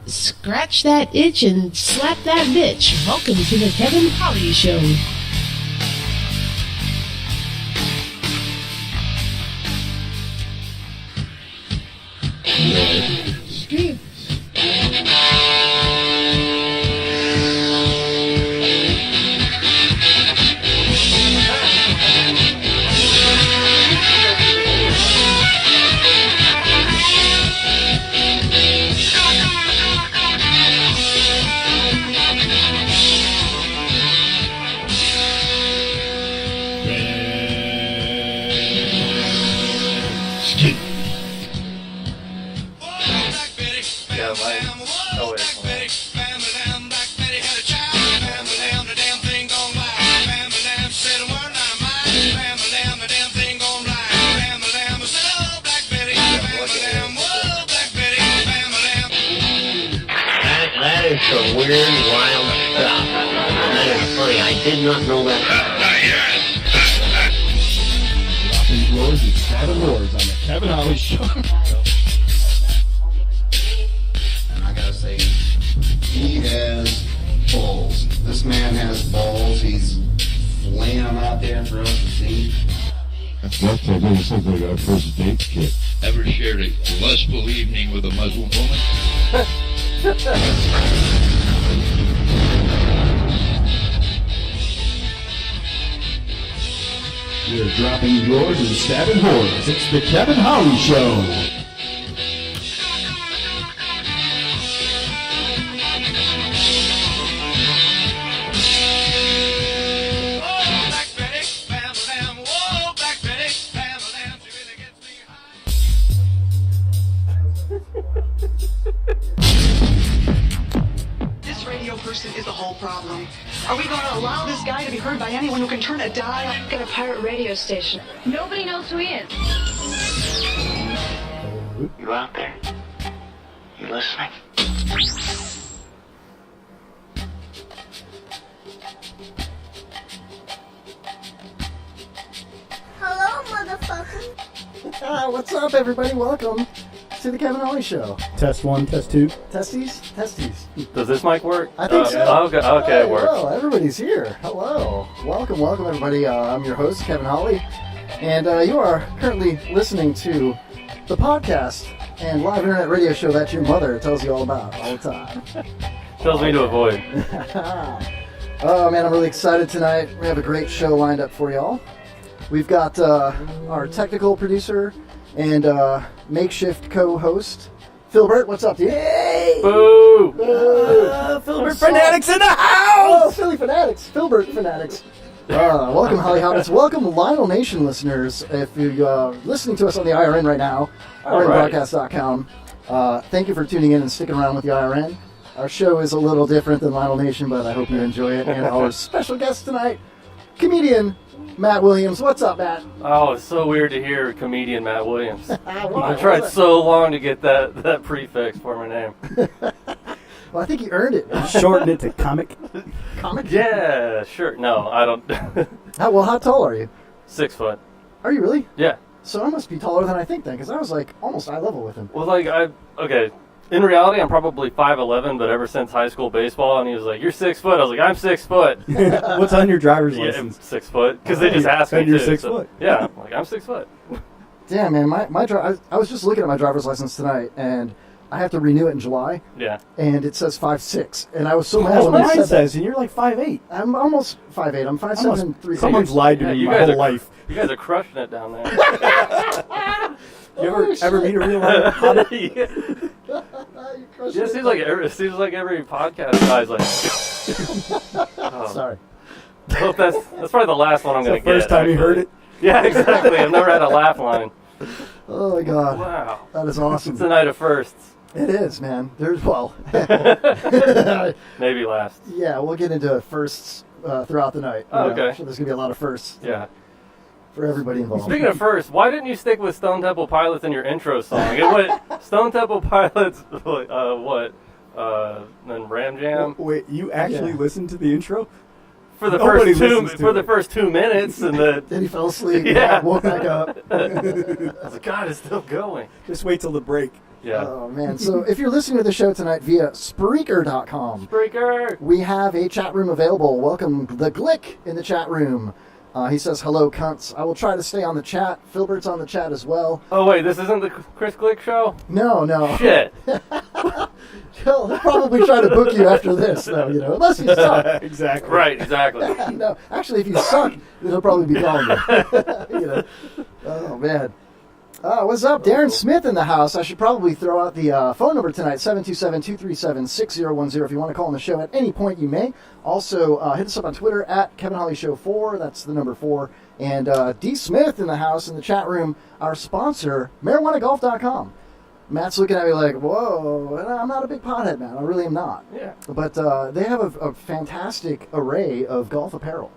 Scratch that itch and slap that bitch. Welcome to the Kevin Holly Show. Steve. Weird, wild stuff. That is funny. I did not know that. Dropping Roars and Stabbing Roars on the Kevin Holly Show. And I gotta say, he has balls. This man has balls. He's laying them out there for us to see. That's really something like a first date kit. Ever shared a lustful evening with a Muslim woman? We're dropping roars and stabbing whores. It's the Kevin Holly Show. Is the whole problem. Are we going to allow this guy to be heard by anyone who can turn a dial? Got a pirate radio station. Nobody knows who he is. You out there? You listening? Hello, motherfucker. What's up, everybody? Welcome to the Kevin Holly Show. Test 1, test 2. Testes? Does this mic work? I think so. Okay, it works. Hello, everybody's here. Hello. Welcome, everybody. I'm your host, Kevin Holly, and you are currently listening to the podcast and live internet radio show that your mother tells you all about all the time. Tells me to avoid. Oh, man, I'm really excited tonight. We have a great show lined up for y'all. We've got our technical producer and makeshift co-host, Philbert. What's up, dude? Yay! Boo! Philbert Fanatics in the house! Oh, Philly Fanatics. Philbert Fanatics. Welcome, Holly Hobbits. Welcome, Lionel Nation listeners. If you're listening to us on the IRN right now, IRNbroadcast.com, thank you for tuning in and sticking around with the IRN. Our show is a little different than Lionel Nation, but I hope you enjoy it. And our special guest tonight, comedian Matt Williams. What's up, Matt? Oh, it's so weird to hear comedian Matt Williams. I tried so long to get that prefix for my name. Well, I think you earned it. Shorten it to comic. Comic? Yeah, sure. No, I don't. How tall are you? 6 foot. Are you really? Yeah. So I must be taller than I think then, because I was like almost eye level with him. Well, okay. In reality, I'm probably 5'11", but ever since high school baseball, and he was like, "You're 6 foot." I was like, "I'm 6 foot." What's on your driver's Yeah, license? 6 foot. Because they just asked me. And you're too, 6 so, foot. Yeah, I'm like, I'm 6 foot. Damn, man, I was just looking at my driver's license tonight, and I have to renew it in July. Yeah. And it says 5'6", and I was so mad That's when what they mine said says, and you're like 5'8". I'm almost 5'8". I'm 5'7", 3 Someone's lied to me you my guys whole are, life. You guys are crushing it down there. You ever meet a real life hobbit? Yeah, it seems like every podcast guy's like. Oh. Sorry. Well, that's probably the last one I'm going to get. First time you heard it? Yeah, exactly. I've never had a laugh line. Oh my God. Wow. That is awesome. It's a night of firsts. It is, man. Maybe last. Yeah, we'll get into firsts throughout the night. Oh, okay. So there's going to be a lot of firsts. Yeah. For everybody involved. Speaking of firsts, why didn't you stick with Stone Temple Pilots in your intro song? It went Stone Temple Pilots, then Ram Jam. Wait, you actually listened to the intro? For the first 2 minutes, and then he fell asleep. Yeah. Woke back up. I was like, God, it's still going. Just wait till the break. Yeah. Oh, man. So if you're listening to the show tonight via Spreaker.com, Spreaker! we have a chat room available. Welcome the Glick in the chat room. He says, hello, cunts. I will try to stay on the chat. Filbert's on the chat as well. Oh, wait, this isn't the Chris Glick show? No. Shit. He'll probably try to book you after this, though, unless you suck. Exactly. Right, exactly. No, actually, if you suck, he'll probably be calling you. Oh, man. What's up? Darren Smith in the house. I should probably throw out the phone number tonight, 727-237-6010. If you want to call on the show at any point, you may. Also, hit us up on Twitter at Kevin Holly Show 4. That's the number 4. And D. Smith in the house in the chat room, our sponsor, MarijuanaGolf.com. Matt's looking at me like, whoa, I'm not a big pothead, man. I really am not. Yeah. But they have a fantastic array of golf apparel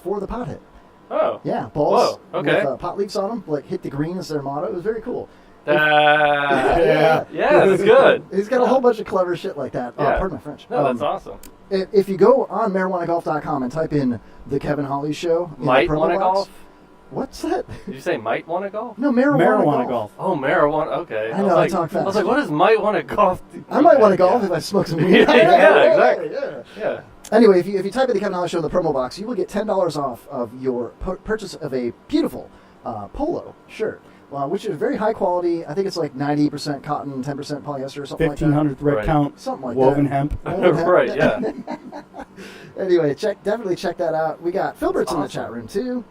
for the pothead. Oh. Yeah, balls okay. with pot leaves on them, like hit the green is their motto. It was very cool. Yeah, that's good. He's got a whole bunch of clever shit like that. Yeah. Pardon my French. No, that's awesome. If you go on marijuanagolf.com and type in The Kevin Holly Show. Might want to golf? What's that? Did you say might want to golf? No, marijuana golf. Oh, marijuana. Okay. I know, I talk fast. I was like, what does might want to golf do? I might want to golf if I smoke some weed. Yeah, exactly. Yeah. Anyway, if you type in The Kevin Holly Show in the promo box, you will get $10 off of your purchase of a beautiful polo shirt, which is very high quality. I think it's like 90% cotton, 10% polyester, or something like that. 1,500 thread count. Something like woven that. hemp. Right, yeah. Anyway, definitely check that out. We got Filbert's in the chat room, too.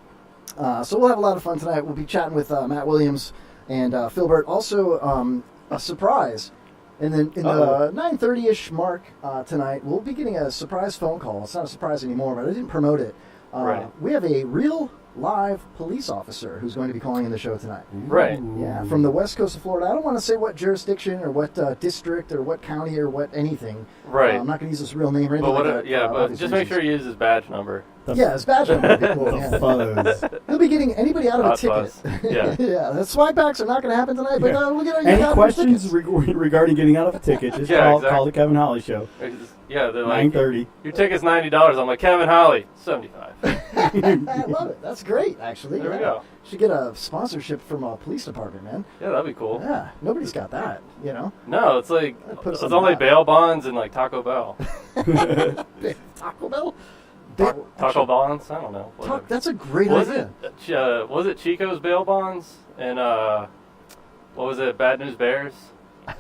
So we'll have a lot of fun tonight. We'll be chatting with Matt Williams and Filbert. Also, a surprise. And then in the 9:30-ish mark tonight, we'll be getting a surprise phone call. It's not a surprise anymore, but I didn't promote it. Right. We have a real live police officer who's going to be calling in the show tonight. Right. Yeah, from the west coast of Florida. I don't want to say what jurisdiction or what district or what county or what anything. Right. I'm not going to use his real name or anything But like that. but just make sure you use his badge number. Yeah, his badge number would be cool. Yeah. Fuzz. He'll be getting anybody out of a Hot ticket. fuzz. Yeah. Yeah, the swipe backs are not going to happen tonight, but we'll get Any out questions of tickets. regarding getting out of a ticket, just Yeah, call exactly. the Kevin Holly Show. Yeah, they're like, 9:30. your ticket's $90. I'm like, Kevin Holly, $75. I love it. That's great, actually. There we go. Should get a sponsorship from a police department, man. Yeah, that'd be cool. Yeah, nobody's got that, No, it's like, put it's some only back. bail bonds and like Taco Bell. Taco Bell? Taco bonds? I don't know. Whatever. That's a great Was idea. was it Chico's bail bonds and what was it? Bad News Bears.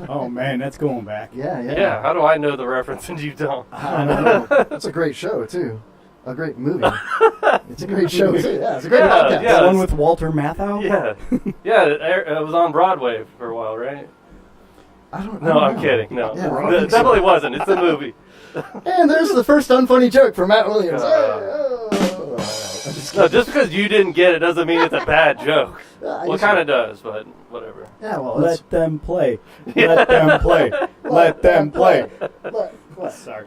Oh man, that's going back. Yeah. Yeah. How do I know the reference and you don't? I don't know. That's a great show, too. A great movie. It's a great show, too. Yeah, it's a great podcast. yeah. The one with Walter Matthau? Yeah. Yeah. It was on Broadway for a while, right? I don't No, know. I'm kidding. No, Yeah, I don't it think so. definitely wasn't. It's a movie. And there's the first unfunny joke from Matt Williams. No, just because you didn't get it doesn't mean it's a bad joke. Well, it kind of does, but whatever. Yeah, well, Let them play. Let them play. Let them play. What? Sorry.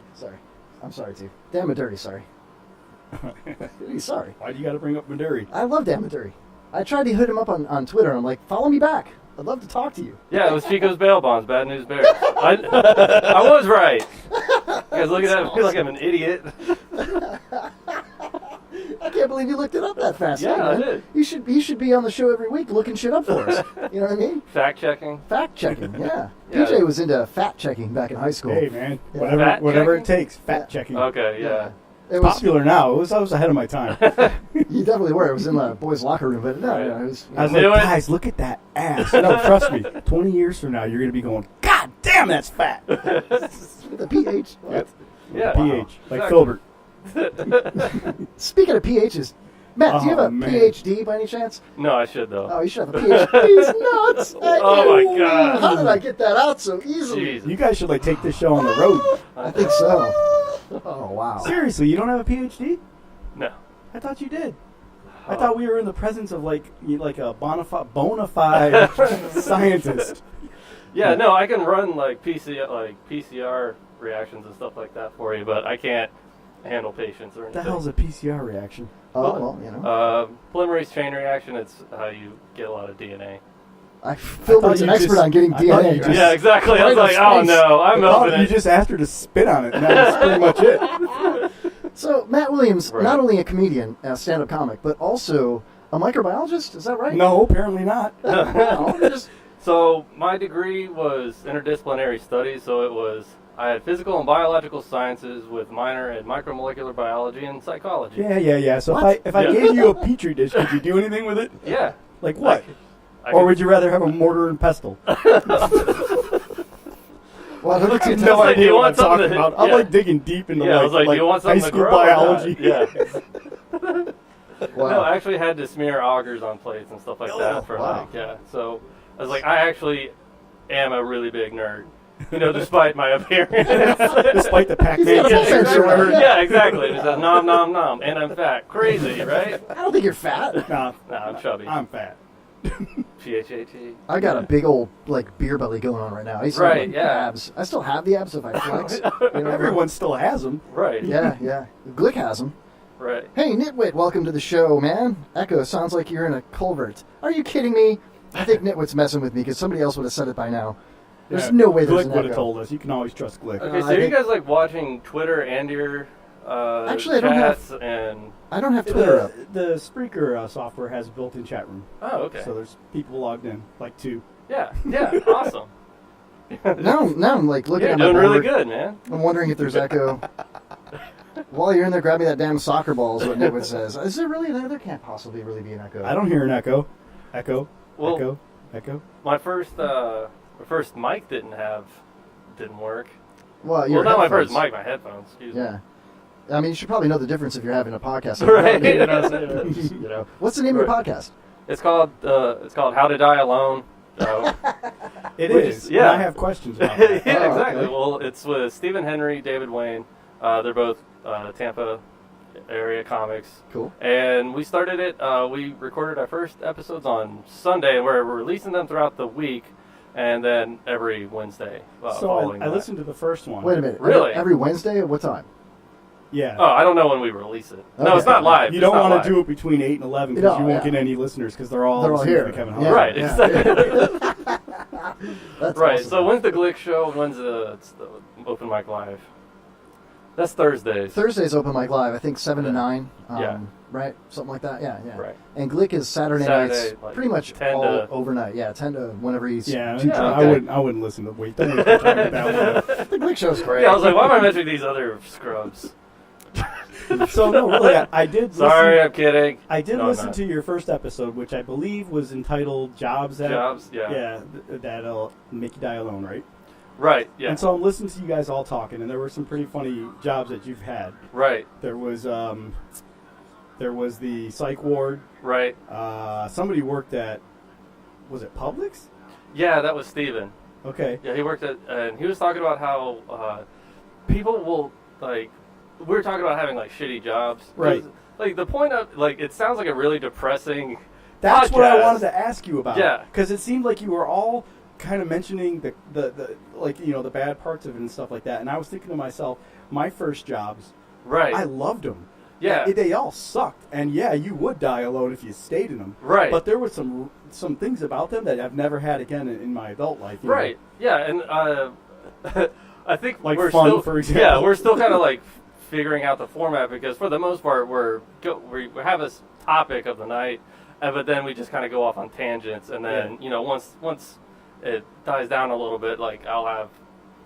I'm sorry, too. Damn it, dirty, sorry. Sorry. Why do you got to bring up Maduri? I love Dan Maduri. I tried to hit him up on Twitter. I'm like, follow me back. I'd love to talk to you. Yeah, it was Chico's bail bonds, Bad News Bears. I was right. You guys looking at me like I'm an idiot. I can't believe you looked it up that fast. Yeah, Hey, I man. did. You should be on the show every week looking shit up for us. You know what I mean? Fact checking. Fact checking, yeah. Yeah. DJ was into fact checking back in high school. Hey man, Yeah. Fat whatever it checking? takes. Fat checking. Okay, yeah. It was, Popular now. I was ahead of my time. you definitely were. It was in the boys' locker room, but no, it was. I was Knew like, it. guys, look at that ass. No, trust me. 20 years from now, you're gonna be going, God damn, that's fat. The pH. What? Yeah. PH, like Exactly. Filbert. Speaking of pHs, Matt, do you have Oh, a man. PhD by any chance? No, I should though. Oh, you should have a PhD. These nuts. Oh, my God. How did I get that out so easily? Jesus. You guys should like take this show on the road. I think so. Oh, wow. Seriously, you don't have a PhD? No. I thought you did. I thought we were in the presence of like a bona fide scientist. Yeah, no, I can run like PCR reactions and stuff like that for you, but I can't handle patients or What the anything. hell's a PCR reaction? Oh, well, you know. Polymerase chain reaction, it's how you get a lot of DNA. Filbert's an expert on getting I thought you DNA. just- Yeah, exactly. I was Right in like, oh space. no, I'm Oh, opening you it. just asked her to spit on it, and that's pretty much it. So, Matt Williams, Right. not only a comedian, a stand-up comic, but also a microbiologist. Is that right? No, apparently not. No, just So my degree was interdisciplinary studies, so I had physical and biological sciences with minor in micromolecular biology and psychology. Yeah. So What? if I gave you a petri dish, could you do anything with it? Yeah. Like what? I Or could- would you rather have a mortar and pestle? Well, it looks I have intense. no like, idea you what I'm want something talking to- about. I'm yeah. like digging deep into Yeah, I was like, like do you want high something to school grow or not? biology. Yeah. Wow. No, I actually had to smear augers on plates and stuff like Oh, that for wow. like, yeah. So I was like, I actually am a really big nerd. You know, despite my appearance. Despite the Pac-Man Yeah, t-shirt exactly. you're wearing. Yeah, exactly. It says nom nom nom, and I'm fat. Crazy, right? I don't think you're fat. Nah, No, I'm chubby. I'm fat. PHAT. I got a big old like beer belly going on right now. I used to Right, have, like, yeah. abs. I still have the abs if I flex. You know, Everyone still has them. Right. Yeah. Glick has them. Right. Hey, Nitwit, welcome to the show, man. Echo, sounds like you're in a culvert. Are you kidding me? I think Nitwit's messing with me because somebody else would have said it by now. There's Yeah, no way there's Glick an would have echo. told us. You can always trust Glick. Okay, so I you think- guys like watching Twitter and your Actually, I don't have- chats and I don't have Twitter up. The Spreaker software has a built-in chat room. oh, okay. So there's people logged in, like 2. Yeah, awesome. Now I'm like looking You're at my doing really board. good, man. I'm wondering if there's echo. While you're in there, grab me that damn soccer ball is what Nitwit says. Is there really an echo? There can't possibly really be an echo. I don't hear an echo. Echo. My first mic didn't work. Well, your Well, not my headphones. first mic, my headphones. Excuse me. Yeah. I mean, you should probably know the difference if you're having a podcast. Right. You know. What's the name of your podcast? It's called How to Die Alone. So, It Which is. is- yeah. And I have questions about yeah, that. exactly. okay. Well, it's with Stephen Henry, David Wayne. They're both Tampa area comics. Cool. And we started it. We recorded our first episodes on Sunday, and we're releasing them throughout the week, and then every Wednesday. So following I that. listened to the first one. Wait a minute. Really? Every Wednesday at what time? Yeah. Oh, I don't know when we release it. No, Okay. it's not live. You It's don't not want to live. do it between 8 and 11 because No, you won't yeah. get any listeners because they're all They're all listening here. to the Kevin Yeah. Hart. Right, Yeah. exactly. That's Right. awesome. So when's the Glick show? When's it's the Open Mic Live? That's Thursdays. Thursday's open mic live. I think 7 to 9. Yeah. Right. Something like that. Yeah. Right. And Glick is Saturday Saturday, nights, like pretty much 10 all to- overnight. Yeah, 10 to whenever he's. Yeah, Yeah, I okay. wouldn't listen to wait. Don't waste your time with that The Glick show's great. Yeah, I was like, why am I mentioning these other scrubs? one. So no, really, I did. Sorry, listen, I'm kidding. I did No, I'm listen not. to your first episode, which I believe was entitled "Jobs That Jobs, yeah. that'll make you die alone," right? Right, yeah. And so I'm listening to you guys all talking, and there were some pretty funny jobs that you've had. Right, There was the psych ward. right. Somebody worked at, was it Publix? Yeah, that was Steven. Okay. Yeah, he worked at, and he was talking about how people will, like, we were talking about having, like, shitty jobs. 'Cause, Right. Like, the point of, like, it sounds like a really depressing That's what I podcast. wanted to ask you about. Yeah. Because it seemed like you were all kind of mentioning the like, you know, the bad parts of it and stuff like that. And I was thinking to myself, my first jobs, Right. I loved them. Yeah. They all sucked. And yeah, you would die alone if you stayed in them. Right. But there were some things about them that I've never had again in my adult life. you know. Right. Yeah, and I think Like we're fun, still, for example. Yeah, we're still kind of like figuring out the format because for the most part we have a topic of the night, but then we just kind of go off on tangents, and then you know once it dies down a little bit, like I'll have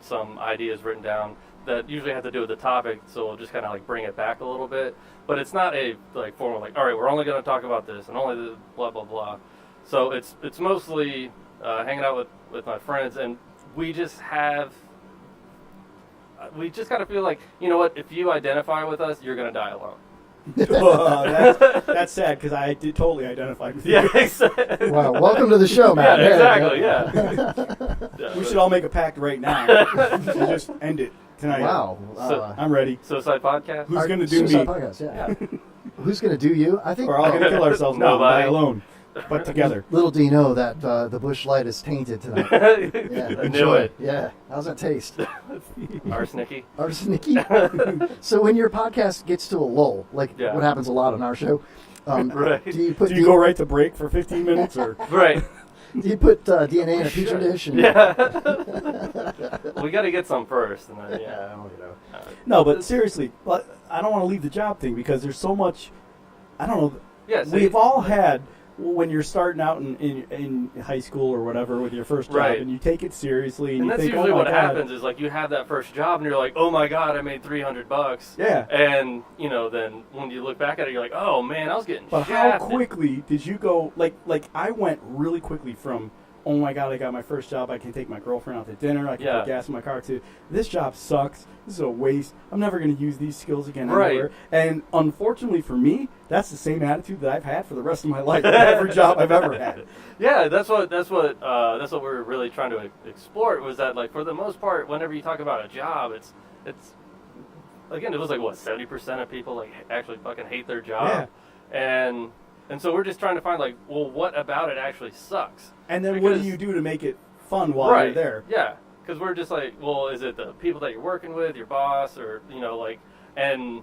some ideas written down that usually have to do with the topic, so we'll just kind of like bring it back a little bit. But it's not a like formal like, all right, we're only going to talk about this and only the blah blah blah. So it's mostly hanging out with my friends, and we just kind of feel like, you know what, if you identify with us, you're going to die alone. That's sad because I did totally identify with you. Yeah, exactly. Wow, welcome to the show, Yeah, man. exactly, yeah. We should all make a pact right now and just end it tonight. Wow. So- I'm ready. Suicide podcast? Who's going to do Suicide me? Podcast, yeah. Who's going to do you? I think We're all going to kill ourselves now, Nobody. die alone, but together. little do you know that the Bush Light is tainted tonight. Yeah, I knew enjoy it. Yeah. How's that taste? Arsenicky. Arsenicky. So when your podcast gets to a lull, like Yeah. what happens a lot on our show, Right. do you put Do you go right to break for 15 minutes or? Right. do you put DNA in a petri dish? And, Yeah. We got to get some first, and then yeah. No, but seriously, I don't want to leave the job thing because there's so much. I don't know. Yeah. So We've all had when you're starting out in high school or whatever with your first job, Right. and you take it seriously, and And you that's think, usually oh my what God. happens is like you have that first job and you're like, oh my God, I made $300. Yeah. And then when you look back at it, you're like, oh man, I was getting But how shafted. quickly did you go? Like I went really quickly from, oh my God, I got my first job. I can take my girlfriend out to dinner. I can Yeah. put gas in my car too. This job sucks. This is a waste. I'm never going to use these skills again Right. anywhere. And unfortunately for me, that's the same attitude that I've had for the rest of my life. Every job I've ever had. Yeah, that's what we're really trying to explore. Was that like for the most part, whenever you talk about a job, it's again, it was like what 70% of people like actually fucking hate their job, and so we're just trying to find like, well, what about it actually sucks? And then what do Because- you do to make it fun while right. you're there? Yeah, because we're just like, well, is it the people that you're working with, your boss, or like, and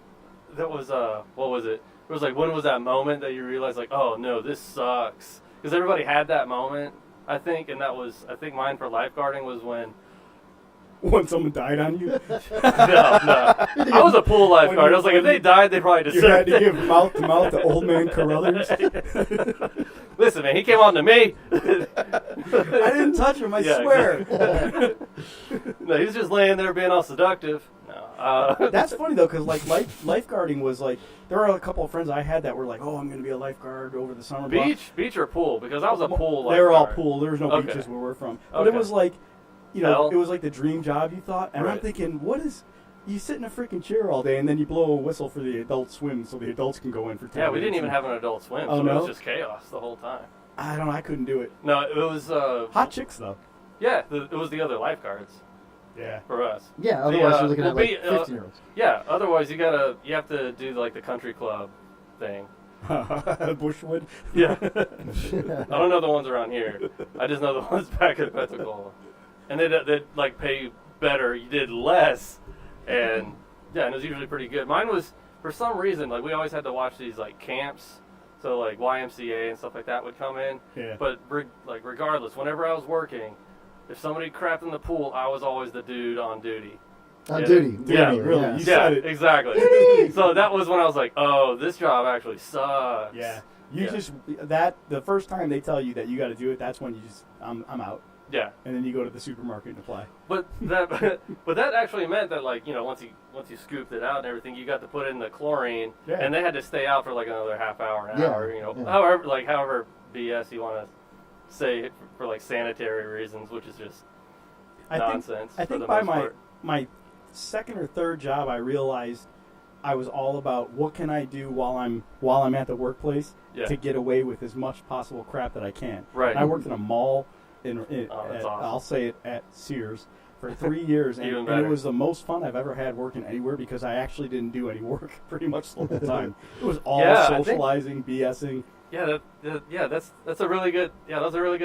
that was what was it? It was like, when was that moment that you realized like, oh no, this sucks? Because everybody had that moment, I think, and that was, I think mine for lifeguarding was when. When someone died on you, No. I was a pool lifeguard. I was like, if they died, they probably you deserved had to it. give mouth to mouth to Old Man Carruthers. Listen, man, he came on to me. I didn't touch him. I Yeah, swear. No, he was just laying there being all seductive. No. That's funny though, because like lifeguarding was like, there were a couple of friends I had that were like, oh, I'm going to be a lifeguard over the summer. Beach or pool? Because I was a pool lifeguard. They were all pool. There was no Okay. beaches where we're from, but it Okay. was like, Hell. it was like the dream job you thought. And I'm Right. thinking, what is? You sit in a freaking chair all day, and then you blow a whistle for the adult swim, so the adults can go in for 10 Yeah, we didn't minutes. even have an adult swim, Oh, so no? it was just chaos the whole time. I don't know. I couldn't do it. No, it was Hot chicks though. yeah, it was the other lifeguards Yeah. for us. Yeah, otherwise you're looking well, at like 15-year-olds. Yeah, otherwise you have to do like the country club thing. Bushwood. Yeah. I don't know the ones around here. I just know the ones back at Pensacola. And they'd like pay better. You did less. And yeah, and it was usually pretty good. Mine was, for some reason, like we always had to watch these like camps. So like YMCA and stuff like that would come in. Yeah. But regardless, whenever I was working, if somebody crapped in the pool, I was always the dude on duty. On Yeah. duty. Yeah, really. Yeah. You Yeah, said it. exactly. So that was when I was like, oh, this job actually sucks. Yeah. You Yeah. just the first time they tell you that you got to do it, that's when you just I'm out, Yeah. and then you go to the supermarket and apply. But that actually meant that like once you scooped it out and everything, you got to put in the chlorine, Yeah. and they had to stay out for like another half hour, an Yeah, hour, yeah. however BS you want to say for like sanitary reasons, which is just nonsense. I for think the by most part. my second or third job, I realized I was all about what can I do while I'm at the workplace Yeah. to get away with as much possible crap that I can. Right. And I worked in a mall Oh, that's awesome. I'll say it at Sears for 3 years, and, Even and better. it was the most fun I've ever had working anywhere because I actually didn't do any work pretty much the whole time. It was all Yeah, I think- socializing, BSing. Yeah, that's a really good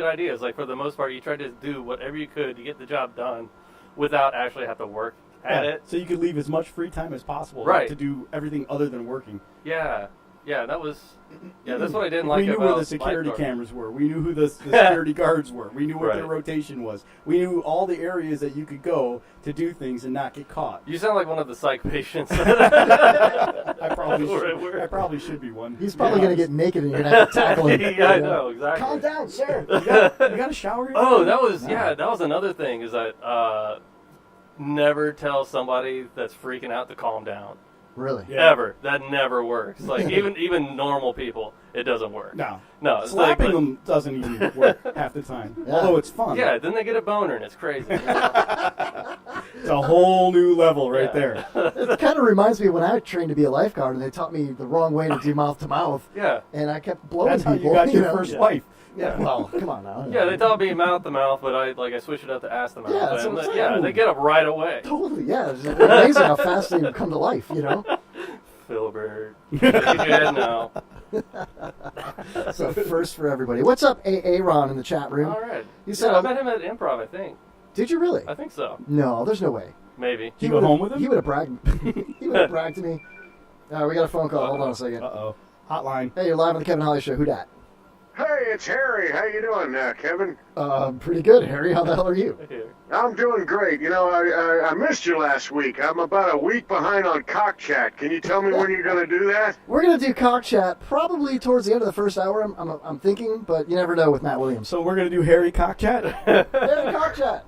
idea. It's like for the most part, you try to do whatever you could to get the job done without actually have to work at it. So you could leave as much free time as possible Right. to do everything other than working. Yeah, that's what I didn't like We knew about where the security lifeguarding. cameras were. We knew who the security guards were. We knew what their Right. rotation was. We knew all the areas that you could go to do things and not get caught. You sound like one of the psych patients. I probably should be one. He's probably going to get naked and you're going to have to tackle him. Yeah, I know, exactly. Calm down, sir. You got a shower? Oh, that was another thing is that never tell somebody that's freaking out to calm down. Really? Yeah. Ever. That never works. Like even normal people, it doesn't work. No. No, it's Slapping like, them doesn't even work half the time. Yeah. Although it's fun. Yeah, then they get a boner and it's crazy. It's a whole new level right Yeah. there. It kind of reminds me when I trained to be a lifeguard and they taught me the wrong way to do mouth to mouth. Yeah. And I kept blowing That's how people. you got your know? first Yeah. wife. Yeah, well, come on now. Yeah, they taught me mouth to mouth, but I switched it up to ass to mouth. Yeah, that's and what I'm yeah, saying. they get up right away. Totally, yeah. It's amazing how fast they come to life, you know? Filbert. Yeah, no. So first for everybody. What's up, Ron in the chat room? All right. You said I met him at Improv, I think. Did you really? I think so. No, there's no way. Maybe. You go would've- home with him? He would have bragged. He would have bragged to me. We got a phone call. Hold on a second. Uh-oh. Hotline. Hey, you're live on the Kevin Holly Show. Who dat? Hey, it's Harry. How you doing, Kevin? Pretty good, Harry. How the hell are you? I'm doing great. You know, I missed you last week. I'm about a week behind on Cock Chat. Can you tell me when you're going to do that? We're going to do Cock Chat probably towards the end of the first hour, I'm thinking, but you never know with Matt Williams. So we're going to do Harry Cock Chat? Harry Cock Chat.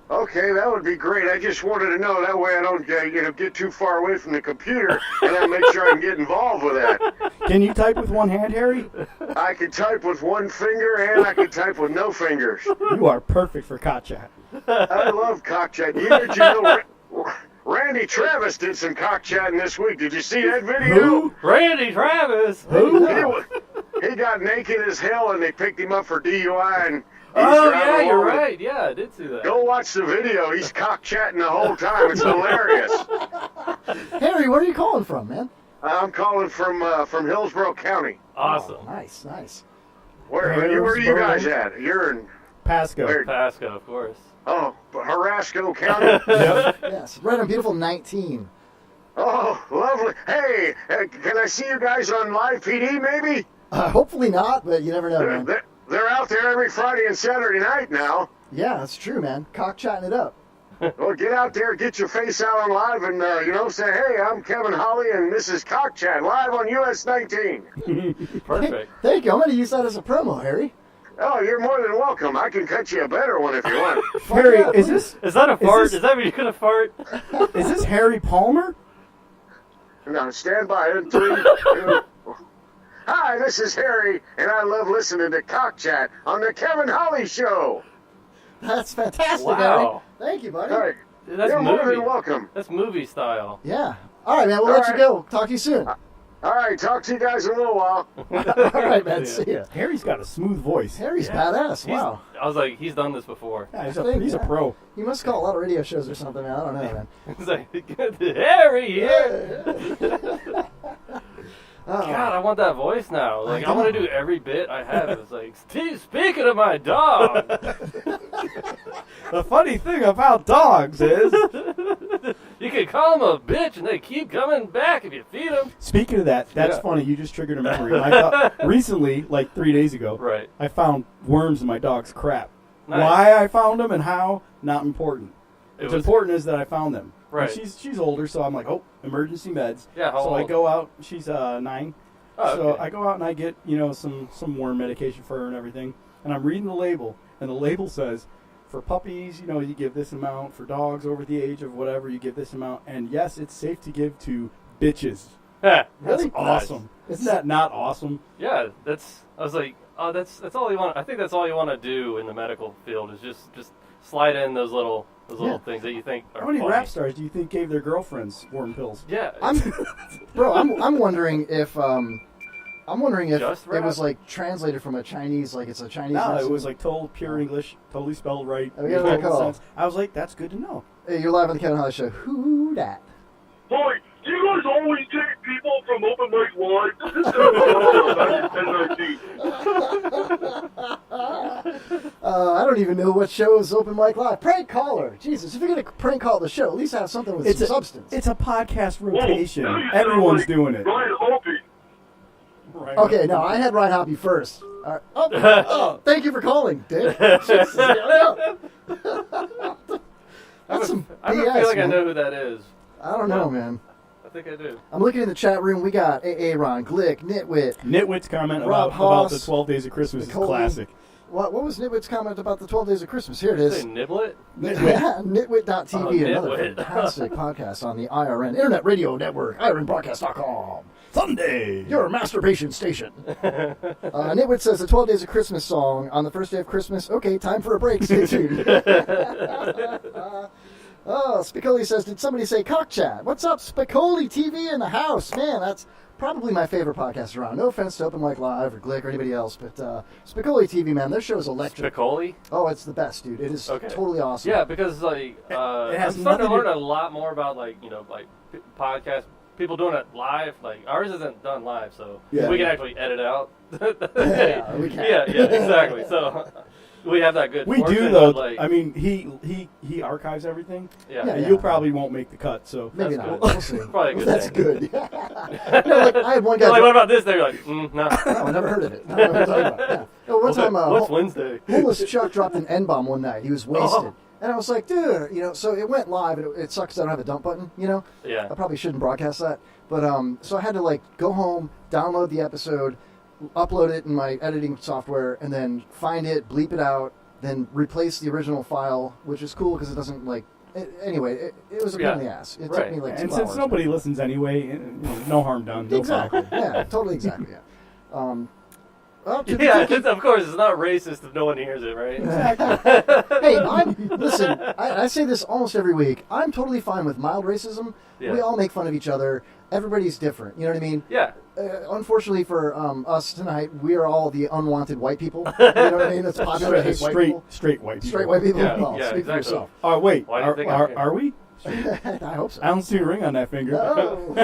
Okay, that would be great. I just wanted to know. That way I don't get too far away from the computer, and I make sure I can get involved with that. Can you type with one hand, Harry? I can type with one finger, and I can type with no fingers. You are perfect for Cock Chat. I love Cock Chat. You know, Randy Travis did some cock chatting this week. Did you see that video? Who? Randy Travis. Who? He got naked as hell, and they picked him up for DUI, and oh, yeah, you're right. Yeah, I did see that. Go watch the video. He's cock chatting the whole time. It's hilarious. Harry, where are you calling from, man? I'm calling from Hillsborough County. Awesome. Oh, nice. Where are you guys at? You're in Pasco. Pasco, of course. Oh, Harasco County? Yep. Yes, right on beautiful 19. Oh, lovely. Hey, can I see you guys on Live PD, maybe? Hopefully not, but you never know, man. They're out there every Friday and Saturday night now. Yeah, that's true, man. Cock chatting it up. Well, get out there, get your face out on live, and, say, hey, I'm Kevin Holly, and this is Cock Chat, live on US 19. Perfect. Thank you. I'm going to use that as a promo, Harry. Oh, you're more than welcome. I can cut you a better one if you want. Harry, yeah, is that a fart? Is that when you're going to fart? Is this Harry Palmer? No, stand by. 3, 2. Hi, this is Harry, and I love listening to Cock Chat on the Kevin Holly Show. That's fantastic, Wow. Harry. Thank you, buddy. All right. That's You're more movie. than welcome. That's movie style. Yeah. All right, man. We'll let you go. Talk to you soon. All right, talk to you guys in a little while. All right, man. See ya. Harry's got a smooth voice. Harry's badass. Wow. I was like, he's done this before. Yeah, he's a pro. He must call a lot of radio shows or something, man. I don't know, man. He's like, Harry here. God, I want that voice now. Like, I want to do every bit I have. It's like, speaking of my dog. The funny thing about dogs is... You can call them a bitch, and they keep coming back if you feed them. Speaking of that, that's funny. You just triggered a memory. Recently, like 3 days ago, right. I found worms in my dog's crap. Nice. Why I found them and how, not important. What's important is that I found them. Right. And she's older, so I'm like, oh, emergency meds. Yeah, how so old? I go out. She's 9. Oh, so okay. I go out and I get some worm medication for her and everything. And I'm reading the label, and the label says, for puppies, you give this amount. For dogs over the age of whatever, you give this amount. And yes, it's safe to give to bitches. Yeah, That's awesome. Isn't that not awesome? Yeah, I was like, oh, that's all you want. I think that's all you want to do in the medical field is just slide in those little things that you think are How many funny. rap stars do you think gave their girlfriends worm pills? Yeah, I'm wondering if Just it rap? was like translated from a Chinese, like it's a Chinese. No, message. it was like total pure English, totally spelled right. Oh, yeah, total cool. sense. I was like, that's good to know. Hey, you're live on the Kevin Holly Show. Who dat? Boy, do you guys always take people from Open Mic Live? This is I don't even know what show is Open Mic Live. Prank caller. Jesus, if you're going to prank call the show, at least have something with some substance. It's a podcast rotation. Everyone's doing it. Ryan Hoppy. Right. Okay, no, I had Ryan Hoppy first. All right. Oh, thank you for calling, Dick. Jesus, That's some I BS, feel like man. I know who that is. I don't know, man. I think I do. I'm looking in the chat room. We got Aaron, Glick, Nitwit. Nitwit's comment Rob about Haas, the 12 Days of Christmas is Colton. classic. What was Nitwit's comment about the 12 Days of Christmas? Here it is. Say Niblet? Yeah, Nitwit.tv, Oh, another Nitwit. fantastic podcast on the IRN Internet Radio Network, IRNBroadcast.com. Sunday! Your masturbation station. Nitwit says the 12 Days of Christmas song on the first day of Christmas. Okay, time for a break. Stay tuned. Spicoli says, did somebody say cock chat? What's up, Spicoli TV in the house? Man, that's probably my favorite podcast around. No offense to Open Mic Live or Glick or anybody else, but Spicoli TV, man, their show is electric. Spicoli? Oh, it's the best, dude. It is totally awesome. Yeah, because like it I'm has starting to nothing learn a lot more about like podcasts. People doing it live. Like ours isn't done live, so Yeah. we can actually edit out. Yeah, we can. Yeah, exactly. So we have that good. We do fortune, though. but, like, I mean, he archives everything. Yeah. And you probably won't make the cut. So Maybe That's not. good. We'll see. Probably a good That's thing. good. Like, I had one guy. You're like, what about this? They're like, no. No, I never heard of it. I don't know what you're talking about. Yeah. No, one time, What's Wednesday? homeless Chuck dropped an N-bomb one night. He was wasted. And I was like, dude, so it went live. And it sucks I don't have a dump button, Yeah. I probably shouldn't broadcast that. But so I had to go home, download the episode, upload it in my editing software, and then find it, bleep it out, then replace the original file, which is cool because it doesn't anyway, it was a pain in the ass. It took me 2 hours. And since nobody listens anyway, no harm done. No Exactly. problem. Yeah, totally exactly. Yeah. Of course, it's not racist if no one hears it, right? Hey, listen, I say this almost every week. I'm totally fine with mild racism. Yeah. We all make fun of each other. Everybody's different. You know what I mean? Yeah. Unfortunately for us tonight, we are all the unwanted white people. You know what I mean? It's popular to hate white people. Straight white people. Straight white people? Yeah, Well, yeah, speak exactly. for yourself. Oh, wait. Why do you think I'm here? Are we? I hope so. I don't see a ring on that finger. No.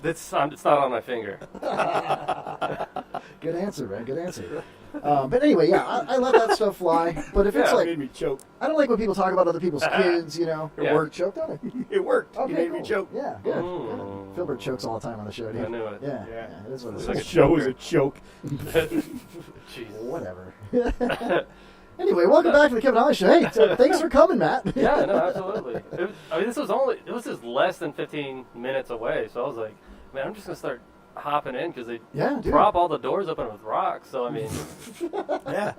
It's not on my finger. Good answer, man. Good answer. But anyway, yeah, I let that stuff fly. But if it's It made me choke. I don't like when people talk about other people's kids, It Yeah. worked. Choked on it. It worked. Okay, You made me cool. choke. Yeah, good. Mm. Philbert chokes all the time on the show, dude. I knew it. Yeah, Yeah. it is what it It's is. like The a show choker. is a choke. Jesus. Whatever. Anyway, welcome back to the Kevin Holly Show. Hey, thanks for coming, Matt. Yeah, no, absolutely. This was less than 15 minutes away, so I was like, man, I'm just gonna start hopping in because they Yeah, dude. prop all the doors open with rocks. So I mean, Yeah.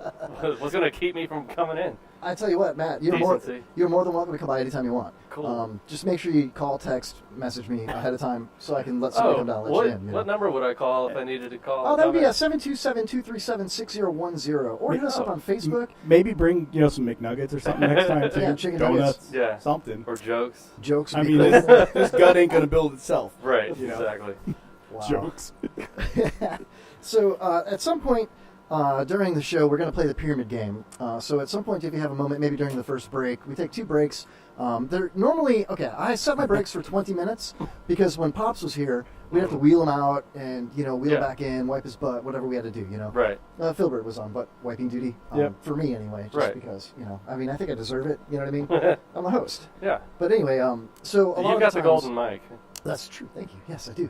what's gonna keep me from coming in? I tell you what, Matt, you're Decency. more than welcome to come by anytime you want. Cool. Just make sure you call, text, message me ahead of time so I can let somebody come down and let you in. What number would I call if I needed to call? Oh, that would be comment? 727-237-6010. Or hit us up on Facebook. Maybe bring some McNuggets or something next time. Yeah, chicken donuts. nuggets. Yeah. Something. Or jokes. Jokes. I would be mean, cool. this gut ain't gonna build itself. Right. You know. Exactly. Wow. Jokes. So at some point during the show, we're going to play the pyramid game. So at some point, if you have a moment, maybe during the first break, we take 2 breaks. They're normally, I set my breaks for 20 minutes because when Pops was here, we'd have to wheel him out and, wheel back in, wipe his butt, whatever we had to do, Right. Filbert was on butt wiping duty, Yep. for me anyway, just Right. because, I mean, I think I deserve it, you know what I mean? I'm the host. Yeah. But anyway, so a lot You of got the times- golden mic. That's true, thank you. Yes, I do.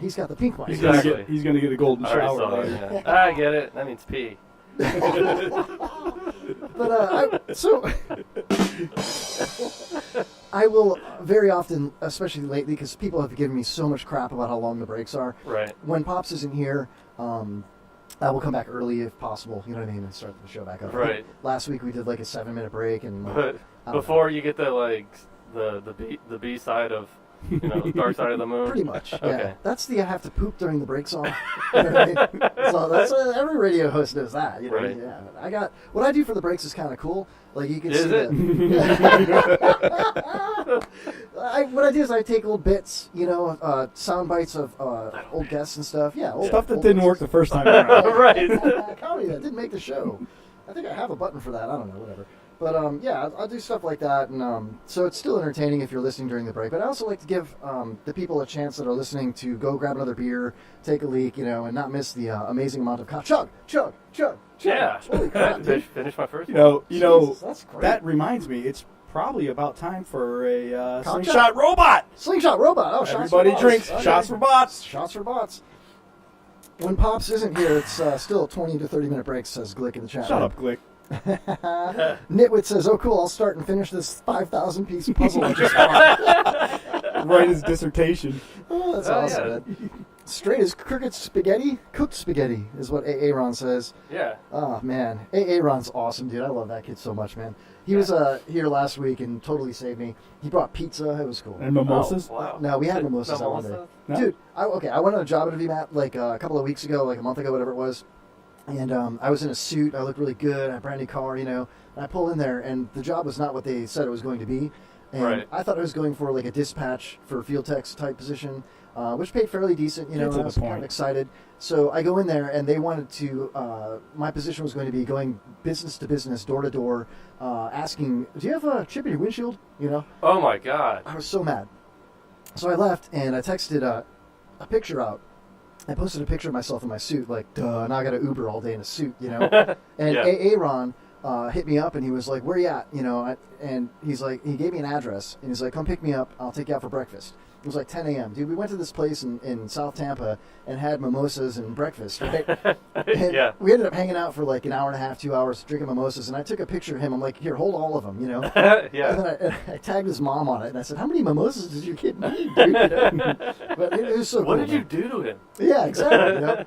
He's got the pink mic. He's Exactly. gonna get a golden I already shower saw that, later. yeah. I get it. That means pee. But I will very often, especially lately, because people have given me so much crap about how long the breaks are. Right. When Pops isn't here, I will come back early if possible. You know what I mean, and start the show back up. Right. Last week we did like a 7-minute break, and But I don't before you get the the B side of Dark Side of the Moon. Pretty much. Yeah. Okay. That's the I have to poop during the break song. You know what I mean? So that's every radio host knows that. You know? Right. Yeah. What I do for the breaks is kind of cool. Like you can Is see it? what I do is I take little bits, sound bites of old guests and stuff. Yeah. Stuff that didn't work the first time around. Right. Comedy that didn't make the show. I think I have a button for that. I don't know. Whatever. But yeah, I'll do stuff like that, and so it's still entertaining if you're listening during the break. But I also like to give the people a chance that are listening to go grab another beer, take a leak, and not miss the amazing amount of chug. Yeah. Holy crap, dude. Finish my first. Jesus, that's great. That reminds me, it's probably about time for a Cocktail? slingshot robot. Slingshot robot. Oh, shots Everybody for bots. drinks. Okay. Shots for bots. Shots for bots. When Pops isn't here, it's still 20 to 30 minute breaks, says Glick in the chat. Shut up, Glick. Nitwit says, "Oh, cool! I'll start and finish this 5,000 piece puzzle." I just bought." Write his dissertation. Oh, that's Oh, awesome, yeah. man. Straight as crooked spaghetti, cooked spaghetti is what Aaron says. Yeah. Oh man, Aaron's awesome, dude. I love that kid so much, man. He was here last week and totally saved me. He brought pizza. It was cool. And mimosas. Oh, wow. No, we had mimosas that one day. Mimosa? No? Dude, I went on a job interview, Matt, like a couple of weeks ago, like a month ago, whatever it was. And I was in a suit. I looked really good. I had a brand new car, And I pull in there, and the job was not what they said it was going to be. And Right. I thought I was going for like a dispatch for field techs type position, which paid fairly decent, Get to and I the was kind point. of excited. So I go in there, and they wanted to, my position was going to be going business to business, door to door, asking, "Do you have a chip in your windshield?" Oh my God. I was so mad. So I left, and I texted a picture out I posted a picture of myself in my suit, like, duh, now I got to Uber all day in a suit, you know? And Aaron hit me up, and he was like, where you at? You know, and he's like, he gave me an address, and he's like, come pick me up, I'll take you out for breakfast. It was like 10 a.m. Dude, we went to this place in South Tampa and had mimosas and breakfast, right? And we ended up hanging out for like an hour and a half, 2 hours, drinking mimosas, and I took a picture of him. I'm like, here, hold all of them, you know? And then I tagged his mom on it, and I said, how many mimosas did your kid need, dude? You know? But it was so cool. What did you do to him? Yeah, exactly. You know?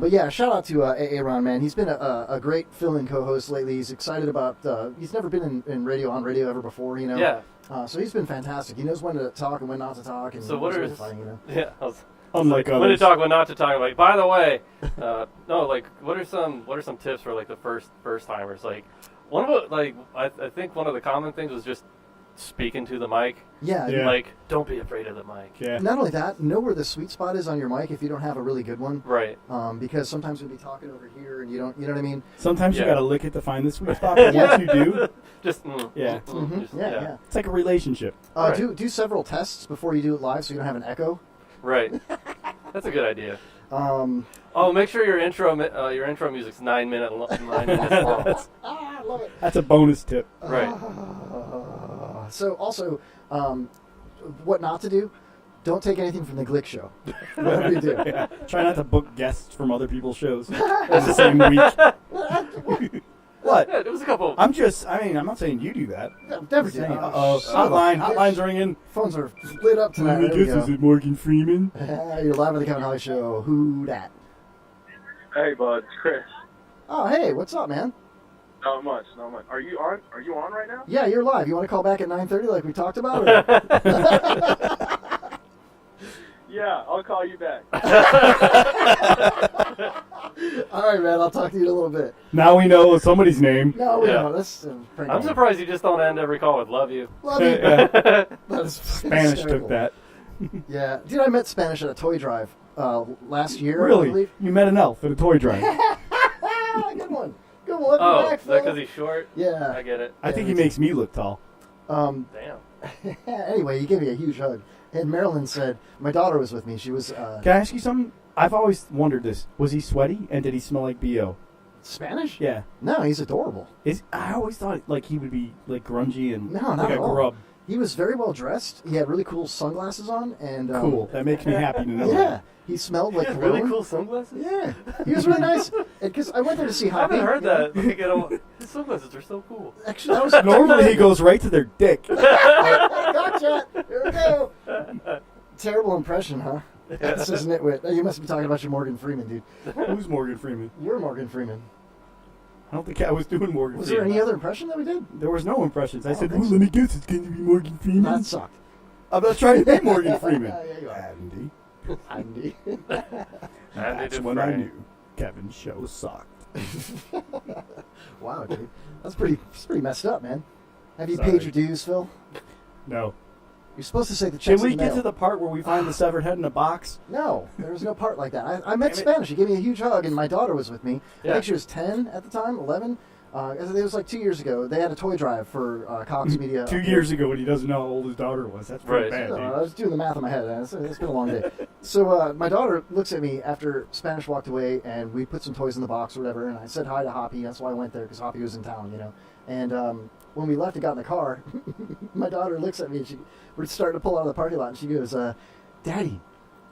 But yeah, shout out to Aaron, man. He's been a great fill-in co-host lately. He's excited about, he's never been on radio ever before, you know? Yeah. So he's been fantastic. He knows when to talk and when not to talk. And so what are really funny, you know? Yeah. Unlike when to talk, when not to talk. I'm like, by the way, no, like, what are some tips for like the first timers? Like, one of it, like, I think one of the common things was just speaking to the mic. Yeah. Like, don't be afraid of the mic. Yeah. Not only that, know where the sweet spot is on your mic if you don't have a really good one. Right. Because sometimes you'll be talking over here and you don't, you know what I mean? Sometimes you got to lick it to find the sweet spot, but once you do, just yeah. It's like a relationship. Do several tests before you do it live so you don't have an echo. Right. That's a good idea. Make sure your intro music's 9 minutes long. I love it. That's a bonus tip. Right. So also, what not to do? Don't take anything from the Glick show. Whatever you do. Yeah. Try not to book guests from other people's shows in the same week. What? Yeah, it was a couple. I'm not saying you do that. Never do. Hotline's ringing. Phones are lit up tonight. Is it Morgan Freeman? You're live on the Kevin Holly Show. Who dat? Hey, bud, it's Chris. Oh, hey, what's up, man? Not much. Are you on? Are you on right now? Yeah, you're live. You want to call back at 9:30 like we talked about? Yeah, I'll call you back. All right, man. I'll talk to you in a little bit. Now we know somebody's name. No, we know. That's I'm surprised you just don't end every call with "love you." Love you. That is Spanish hysterical. took that. Yeah, dude. I met Spanish at a toy drive last year. Really? I believe. You met an elf at a toy drive. Good one. Good one. Oh, back, is that because he's short? Yeah. I get it. I think he makes me look tall. Damn. Anyway, he gave me a huge hug. And Marilyn said, my daughter was with me. She was... Can I ask you something? I've always wondered this. Was he sweaty, and did he smell like B.O.? Spanish? Yeah. No, he's adorable. I always thought like he would be like grungy and not like at a all. grub. He was very well dressed. He had really cool sunglasses on. And cool. That makes me happy to know. Yeah. He smelled like really cologne. cool sunglasses? Yeah. He was really nice. Because I went there to see Hoppy. I haven't heard that. Like, his sunglasses are so cool. Actually, that was normally he goes right to their dick. Gotcha. Here we go. Terrible impression, huh? This is Nitwit. You must be talking about your Morgan Freeman, dude. Who's Morgan Freeman? You're Morgan Freeman. I don't think I was doing Morgan Was Freeman. there any other impression that we did? There was no impressions. I said, let me guess, it's going to be Morgan Freeman. That sucked. I'm not trying to be Morgan Freeman. Yeah, you are. Andy. Andy That's when I knew Kevin's show sucked. Wow, dude. That's pretty messed up, man. Have you Sorry. paid your dues, Phil? No. You're supposed to say the Can checks we in the get mail. to the part where we find the severed head in a box? No, there was no part like that. I met Spanish. He gave me a huge hug, and my daughter was with me. I think she was 10 at the time, 11. It was like 2 years ago. They had a toy drive for Cox Media. 2 years ago when he doesn't know how old his daughter was. That's pretty bad, dude. I was doing the math in my head. It's been a long day. So my daughter looks at me after Spanish walked away, and we put some toys in the box or whatever, and I said hi to Hoppy. That's why I went there, because Hoppy was in town, you know. And when we left and got in the car, my daughter looks at me, and we're starting to pull out of the parking lot, and she goes, Daddy,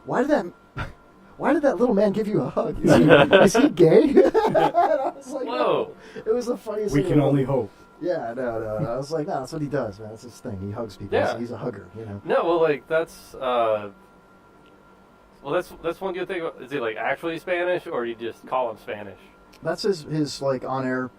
why did that little man give you a hug? Is he gay? And I was like, whoa. No. It was the funniest We thing. can only hope. Yeah, no. I was like, no, that's what he does, man. That's his thing. He hugs people. Yeah. He's a hugger, you know. No, well, like, that's one good thing. Is he, like, actually Spanish, or you just call him Spanish? That's his like, on-air,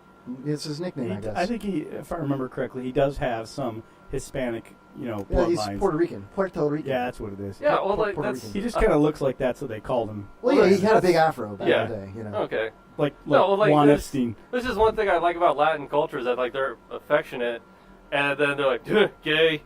it's his nickname, I guess. I think if I remember correctly, he does have some Hispanic, Yeah, bloodlines. he's Puerto Rican. Puerto Rican. Yeah, that's what it is. Yeah, well, like, Puerto that's... Rican. He just kind of looks like that, so they called him. Well, yeah, he had a big afro back Yeah. in the day, you know. Okay. Like this Juan Epstein. This is one thing I like about Latin culture is that, like, they're affectionate, and then they're like, gay.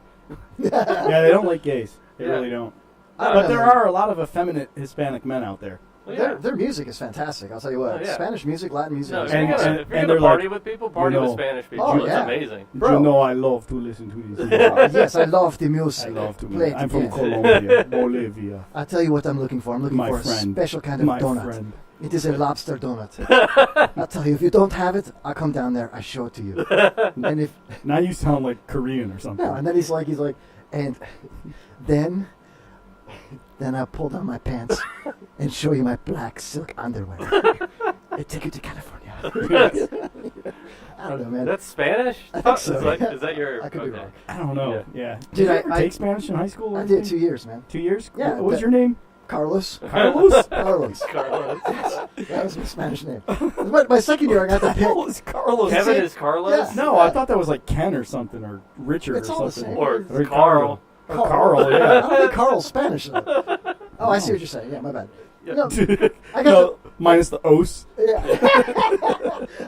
Yeah, they don't like gays. They Yeah. really don't. I don't But know, there man. are a lot of effeminate Hispanic men out there. Their music is fantastic. I'll tell you what. Oh, yeah. Spanish music, Latin music. No, is if you're awesome. gonna party with people, party with Spanish people. Oh, It's yeah. amazing. Bro. You know I love to listen to this. Yes, I love the music. I love to. Play it I'm from again. Colombia, Bolivia. I'll tell you what I'm looking for. I'm looking My for friend. a special kind of My donut. friend. It is a lobster donut. I'll tell you, if you don't have it, I'll come down there. I show it to you. And if Now you sound like Korean or something. no, and then he's like, and then I'll pull down my pants and show you my black silk underwear. And take you to California. I don't know, man. That's Spanish? I think so. Is that your... I could be wrong. I don't know. Yeah. Dude, Did you I ever take Spanish in high school? or I did anything? 2 years, man. 2 years? Yeah. What was your name? Carlos. Carlos? Carlos. Carlos. That was my Spanish name. My second year, I got to pick. Carlos. Carlos. Kevin is Carlos? Yeah. No, I thought that was like Ken or something, or Richard It's or all the something. same. Or It's Carl. Or Carl, yeah. I don't think Carl's Spanish, though. Oh, I see what you're saying. Yeah, my bad. No, I got No, minus the os. Yeah.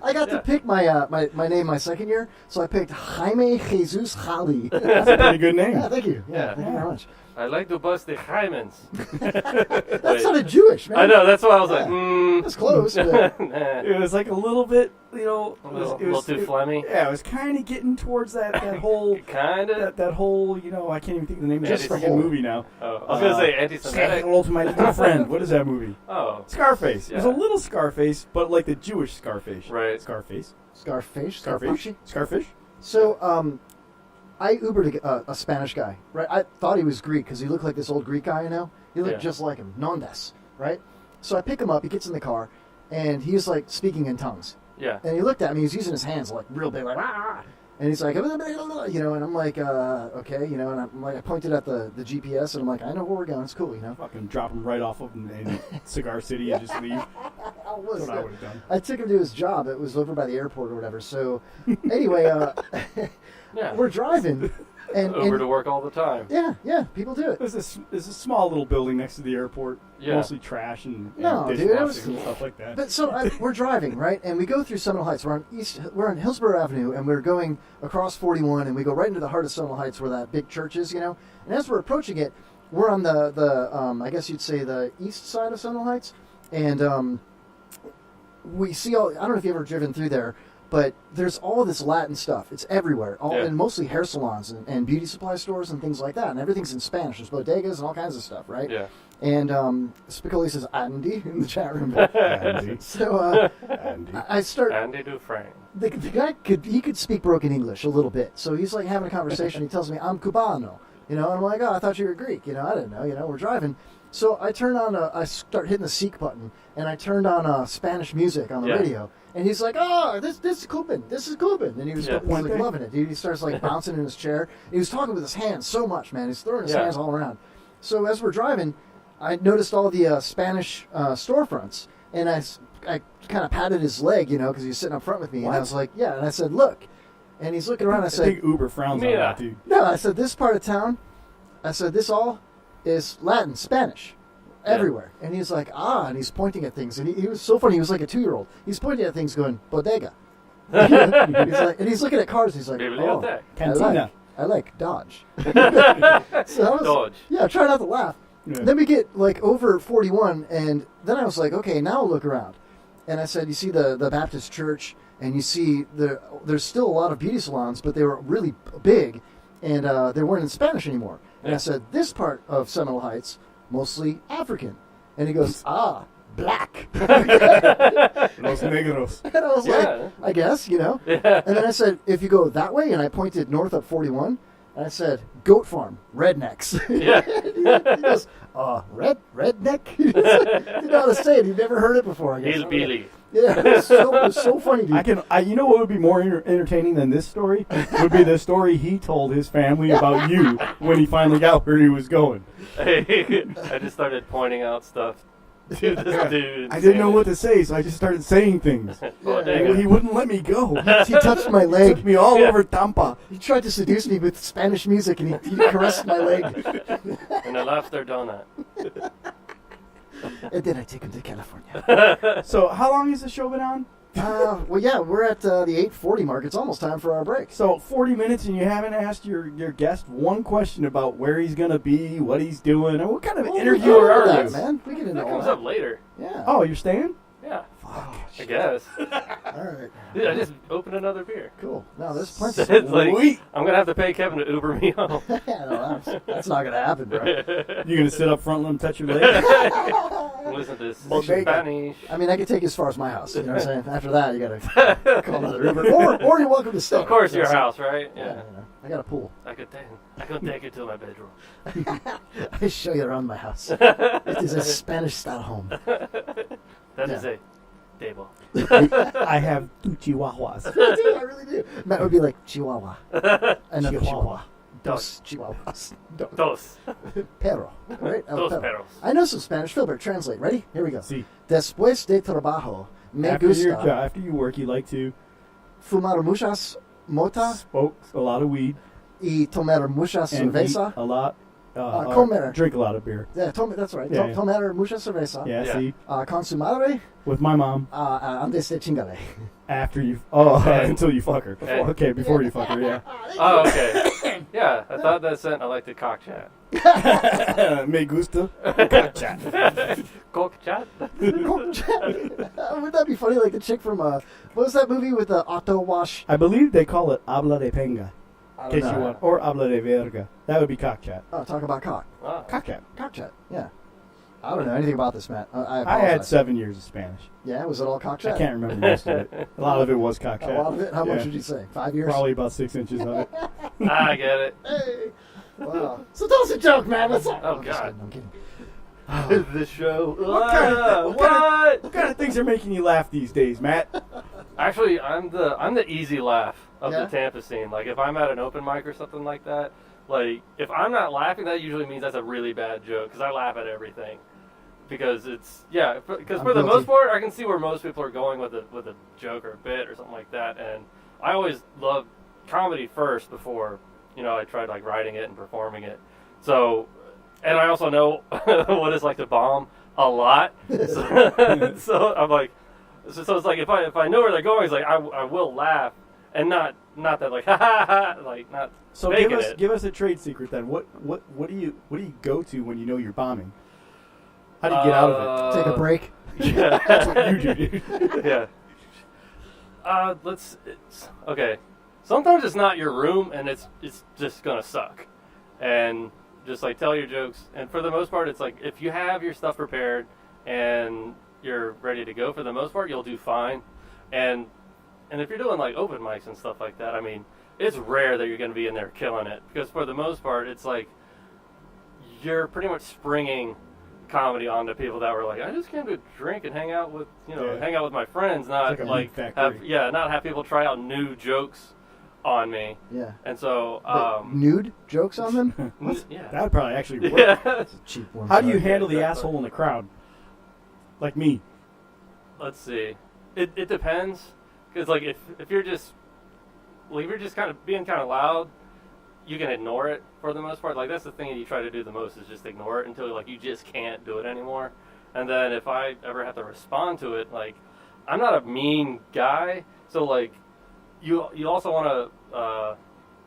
I got to pick my name my second year, so I picked Jaime Jesus Jali. That's a pretty good name. Yeah, thank you. Yeah. Thank you very much. I like to bust the Jaimens. That sounded Jewish, man. I know, that's why I was Yeah. like, That's close, but Nah. It was like a little bit, you know, A little too phlegmy. Yeah, it was kind of getting towards that whole, Kinda. that whole, you know, I can't even think of the name of Just this the freaking whole- movie now. Oh, I was going to say Say anti-Semitic. hello to my little friend. What is that movie? Oh. Scarface. It was a Yeah. little Scarface, but like the Jewish Scarface. Right. Scarface. Scarface. Scarface. Scarfish. So, I Ubered a Spanish guy, right? I thought he was Greek because he looked like this old Greek guy, you know? He looked Yeah. just like him. Nondes, right? So I pick him up, he gets in the car, and he was like speaking in tongues. Yeah. And he looked at me, he was using his hands like real big, like, ah! And he's like, you know, and I'm like, okay, you know, and I'm like, I pointed at the GPS, and I'm like, I know where we're going, it's cool, you know? Fucking drop him right off of in Cigar City and just leave. That's what I would have done. I took him to his job. It was over by the airport or whatever. So, anyway, Yeah. we're driving, and Over to work all the time. yeah, people do it. There's a small little building next to the airport. Yeah. Mostly trash and No, dude, it dishwashing was and stuff like that. But so we're driving, right, and we go through Seminole Heights. We're on Hillsborough Avenue, and we're going across 41, and we go right into the heart of Seminole Heights, where that big church is, you know. And as we're approaching it, we're on the I guess you'd say the east side of Seminole Heights, and we see all. I don't know if you've ever driven through there, but there's all this Latin stuff. It's everywhere, and mostly hair salons and beauty supply stores and things like that, and everything's in Spanish. There's bodegas and all kinds of stuff, right? Yeah. And Spicoli says Andy in the chat room. Andy. So Andy. I start. Andy Dufresne. The guy could speak broken English a little bit, so he's like having a conversation. He tells me I'm Cubano, you know, and I'm like, oh, I thought you were Greek, you know, I didn't know, you know, we're driving. So I turn on I start hitting the seek button, and I turned on Spanish music on the radio, and he's like, oh, this is Cuban, and he was like loving it, dude. He starts like bouncing in his chair. He was talking with his hands so much, man. He's throwing his hands all around. So as we're driving, I noticed all the Spanish storefronts, and I kind of patted his leg, you know, because he was sitting up front with me, and I was like, yeah, and I said, look, and he's looking around. I said, I think Uber frowns on that, dude. no, I said, this part of town, I said, this all is Latin, Spanish, everywhere. And he's like, and he's pointing at things, and he was so funny. He was like a 2-year-old. He's pointing at things, going bodega. He's like, and he's looking at cars. He's like, oh, Cantina. I like Dodge. So I was, Dodge. Yeah, try not to laugh. Yeah. Then we get like over 41, and then I was like, okay, now I'll look around. And I said, you see the Baptist church, and you see there's still a lot of beauty salons, but they were really big, and they weren't in Spanish anymore. And I said, this part of Seminole Heights, mostly African. And he goes, black. Los negros. And I was like, I guess, you know. Yeah. And then I said, if you go that way, and I pointed north up 41, and I said, goat farm, rednecks. Yeah. He goes, redneck? He didn't know how to say it. He'd never heard it before, I guess. Hillbilly. Yeah, it was so funny, dude. You know what would be more entertaining than this story? Would be the story he told his family about you when he finally got where he was going. I just started pointing out stuff to this dude. I didn't know what to say, so I just started saying things. Bodega. He wouldn't let me go. He touched my leg. Took me all over Tampa. He tried to seduce me with Spanish music, and he caressed my leg. And a lobster donut. And then I take him to California. So how long has the show been on? Well, yeah, we're at the 8:40 mark. It's almost time for our break. So 40 minutes and you haven't asked your guest one question about where he's going to be, what he's doing, and what kind of interviewer are you? Man, we get into That all comes that. up later. Yeah. Oh, you're staying? Yeah. Fuck. I guess. All right. Yeah, I just opened another beer. Cool. No, there's plenty. It's like, I'm going to have to pay Kevin to Uber me home. No, that's not going to happen, bro. You going to sit up front and let him touch your leg? Listen to this Okay. Spanish. I mean, I can take you as far as my house. You know what I'm saying? After that, you got to call another Uber. Or you're welcome to stay. Of course, You know your what I'm house, right? saying? Yeah. I got a pool. I could take it to my bedroom. I show you around my house. It is a Spanish-style home. That is a table. I have two chihuahuas. I do, I really do. Matt would be like, Chihuahua. Another Chihuahua. Dos Chihuahuas. Dos. Perro. Right? El Dos perro. perros. I know some Spanish. Filbert, translate. Ready? Here we go. Sí. Después de trabajo, me After gusta you work, you like to fumar muchas mota smoke a lot of weed y tomar muchas and eat cerveza. a lot. or Comer. drink a lot of beer. Yeah, that's right. Yeah, yeah. Tomar mucha cerveza. Yeah, see? Con su madre. With my mom. Antes de chingale. After you... until you fuck her. Before you fuck her, yeah. Oh, okay. Yeah, I thought that sent I like to cock chat. Me gusta cock chat. Cock chat? Cock chat. Wouldn't that be funny? Like the chick from, what was that movie with the auto wash? I believe they call it habla de penga. I In don't case you know. want. Or habla de verga. That would be cock chat. Oh, talk about cock. Oh. Cock chat. Cock chat, yeah. I don't know anything about this, Matt. I I had apologize. 7 years of Spanish. Yeah, was it all cock chat? I can't remember most of it. A lot of it was cock chat. A lot of it? How much Yeah. did you say? 5 years? Probably about 6 inches of it. I get it. Hey. Wow. So tell us a joke, man. What's up? Oh, I'm just God. kidding, I'm kidding. The show. What kind of things are making you laugh these days, Matt? Actually, I'm the easy laugh of Yeah? the Tampa scene. Like if I'm at an open mic or something like that, like if I'm not laughing, that usually means that's a really bad joke because I laugh at everything. Because it's because I'm for the guilty. most part, I can see where most people are going with a joke or a bit or something like that, and I always love comedy first before I tried like writing it and performing it. So, and I also know what it's like to bomb a lot. So I'm like, so it's like if I know where they're going, it's like I will laugh and not that like ha ha ha like not. So give us a trade secret then. What do you go to when you know you're bombing? How do you get out of Take a break. Yeah, that's what you do, dude. Yeah. Okay. Sometimes it's not your room, and it's just gonna suck, and just like tell your jokes. And for the most part, it's like if you have your stuff prepared and you're ready to go, for the most part, you'll do fine. And if you're doing like open mics and stuff like that, I mean, it's rare that you're gonna be in there killing it because for the most part, it's like you're pretty much springing comedy onto people that were like, I just came to drink and hang out with hang out with my friends, not like a meat not have people try out new jokes on me. Yeah. And so Wait, nude jokes on them? yeah. That would probably actually work. Yeah. That's a cheap one. How do you handle the exactly. asshole in the crowd? Like me. Let's see. It depends because like if you're just kind of being kind of loud, you can ignore it for the most part. Like that's the thing that you try to do the most is just ignore it until like you just can't do it anymore. And then if I ever have to respond to it, like I'm not a mean guy, so like you also want to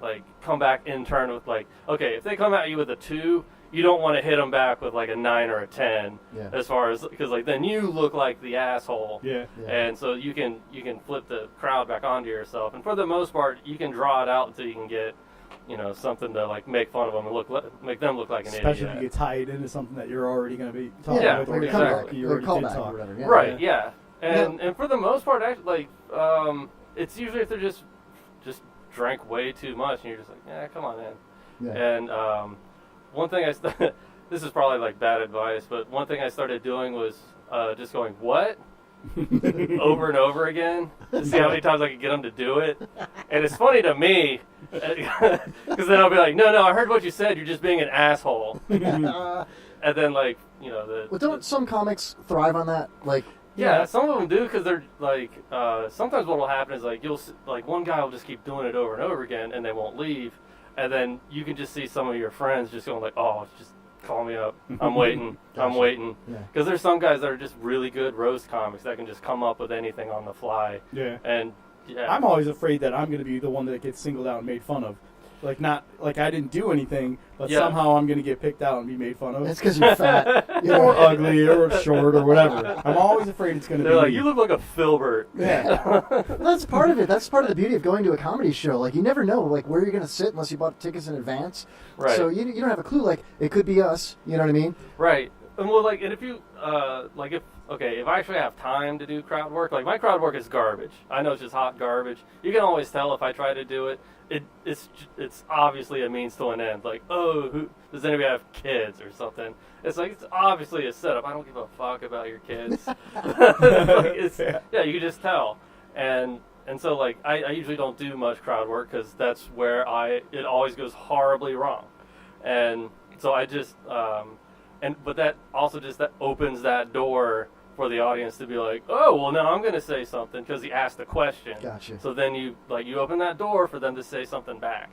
like come back in turn with like, okay, if they come at you with a 2, you don't want to hit them back with like a 9 or a 10 as far as because like then you look like the asshole. Yeah. And so you can flip the crowd back onto yourself, and for the most part, you can draw it out until you can get something to like make fun of them and make them look like an Especially idiot. if you get tied into something that you're already going to be talking Yeah, with. like or a comeback, you like a already did callback talk. or whatever, Right, yeah. And for the most part, actually, like, it's usually if they're just drank way too much, and you're just like, yeah, come on in. Yeah. And one thing this is probably like bad advice, but one thing I started doing was just going, what? over and over again to see how many times I could get them to do it. And it's funny to me because then I'll be like, no, I heard what you said. You're just being an asshole. And then like, Well, don't some comics thrive on that? Like, yeah, some of them do because they're like, sometimes what will happen is like like one guy will just keep doing it over and over again and they won't leave. And then you can just see some of your friends just going like, oh, just call me up. I'm waiting. I'm waiting. Because there's some guys that are just really good roast comics that can just come up with anything on the fly. Yeah. And I'm always afraid that I'm going to be the one that gets singled out and made fun of. Like I didn't do anything, but somehow I'm going to get picked out and be made fun of. It's because you're fat. Or ugly or short or whatever. I'm always afraid it's going to be They're like, me. you look like a Filbert. Yeah. Well, that's part of it. That's part of the beauty of going to a comedy show. Like, you never know, like, where you're going to sit unless you bought tickets in advance. Right. So you don't have a clue. Like, it could be us. You know what I mean? Right. And well, like, and if you, if I actually have time to do crowd work, like, my crowd work is garbage. I know it's just hot garbage. You can always tell if I try to do it. It's obviously a means to an end. Like, does anybody have kids or something? It's like, it's obviously a setup. I don't give a fuck about your kids. You can just tell. And so, like, I usually don't do much crowd work because that's where it always goes horribly wrong. And so I just, but that also that opens that door for the audience to be like, oh, well, now I'm going to say something because he asked a question. Gotcha. So then you open that door for them to say something back.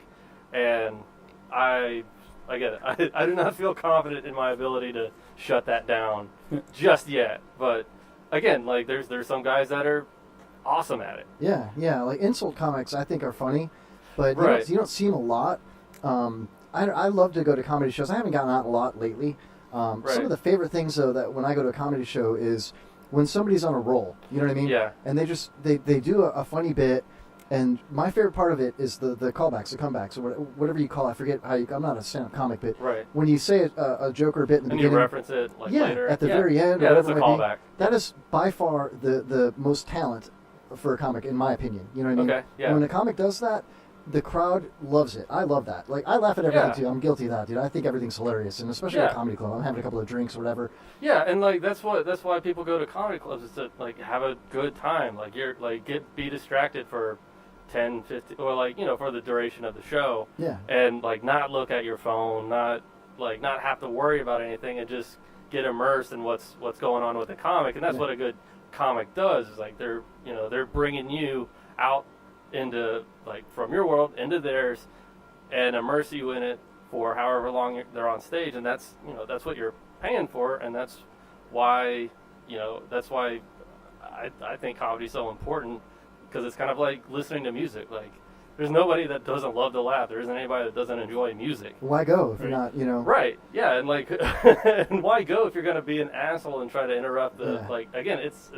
And I get it. I do not feel confident in my ability to shut that down just yet. But again, like, there's some guys that are awesome at it. Yeah. Like, insult comics, I think, are funny, but Right. you don't see them a lot. I love to go to comedy shows. I haven't gotten out a lot lately. Some of the favorite things, though, that when I go to a comedy show is when somebody's on a roll. You know what I mean? Yeah. And they do a funny bit, and my favorite part of it is the callbacks, the comebacks, or whatever you call it. I forget how I'm not a stand-up comic, but Right. when you say a joke or a bit in the And beginning. you reference it later. At the very end. Yeah, or that's a whatever it might be. callback. That is by far the most talent for a comic, in my opinion. You know what I mean? Okay, yeah. And when a comic does that, the crowd loves it. I love that. Like, I laugh at everything, too. I'm guilty of that, dude. I think everything's hilarious, and especially at a comedy club. I'm having a couple of drinks or whatever. Yeah, and, like, that's why people go to comedy clubs, is to, like, have a good time. Like, be distracted for 10, 15, or, like, for the duration of the show. Yeah. And, like, not look at your phone, not have to worry about anything, and just get immersed in what's going on with the comic. And that's what a good comic does, is, like, they're bringing you out into, like, from your world into theirs, and immerse you in it for however long they're on stage, and that's what you're paying for, and that's why I think comedy's so important, because it's kind of like listening to music. Like, there's nobody that doesn't love to laugh. There isn't anybody that doesn't enjoy music. Why go if you're not, Right. Yeah, and, like, and why go if you're going to be an asshole and try to interrupt the like, again, it's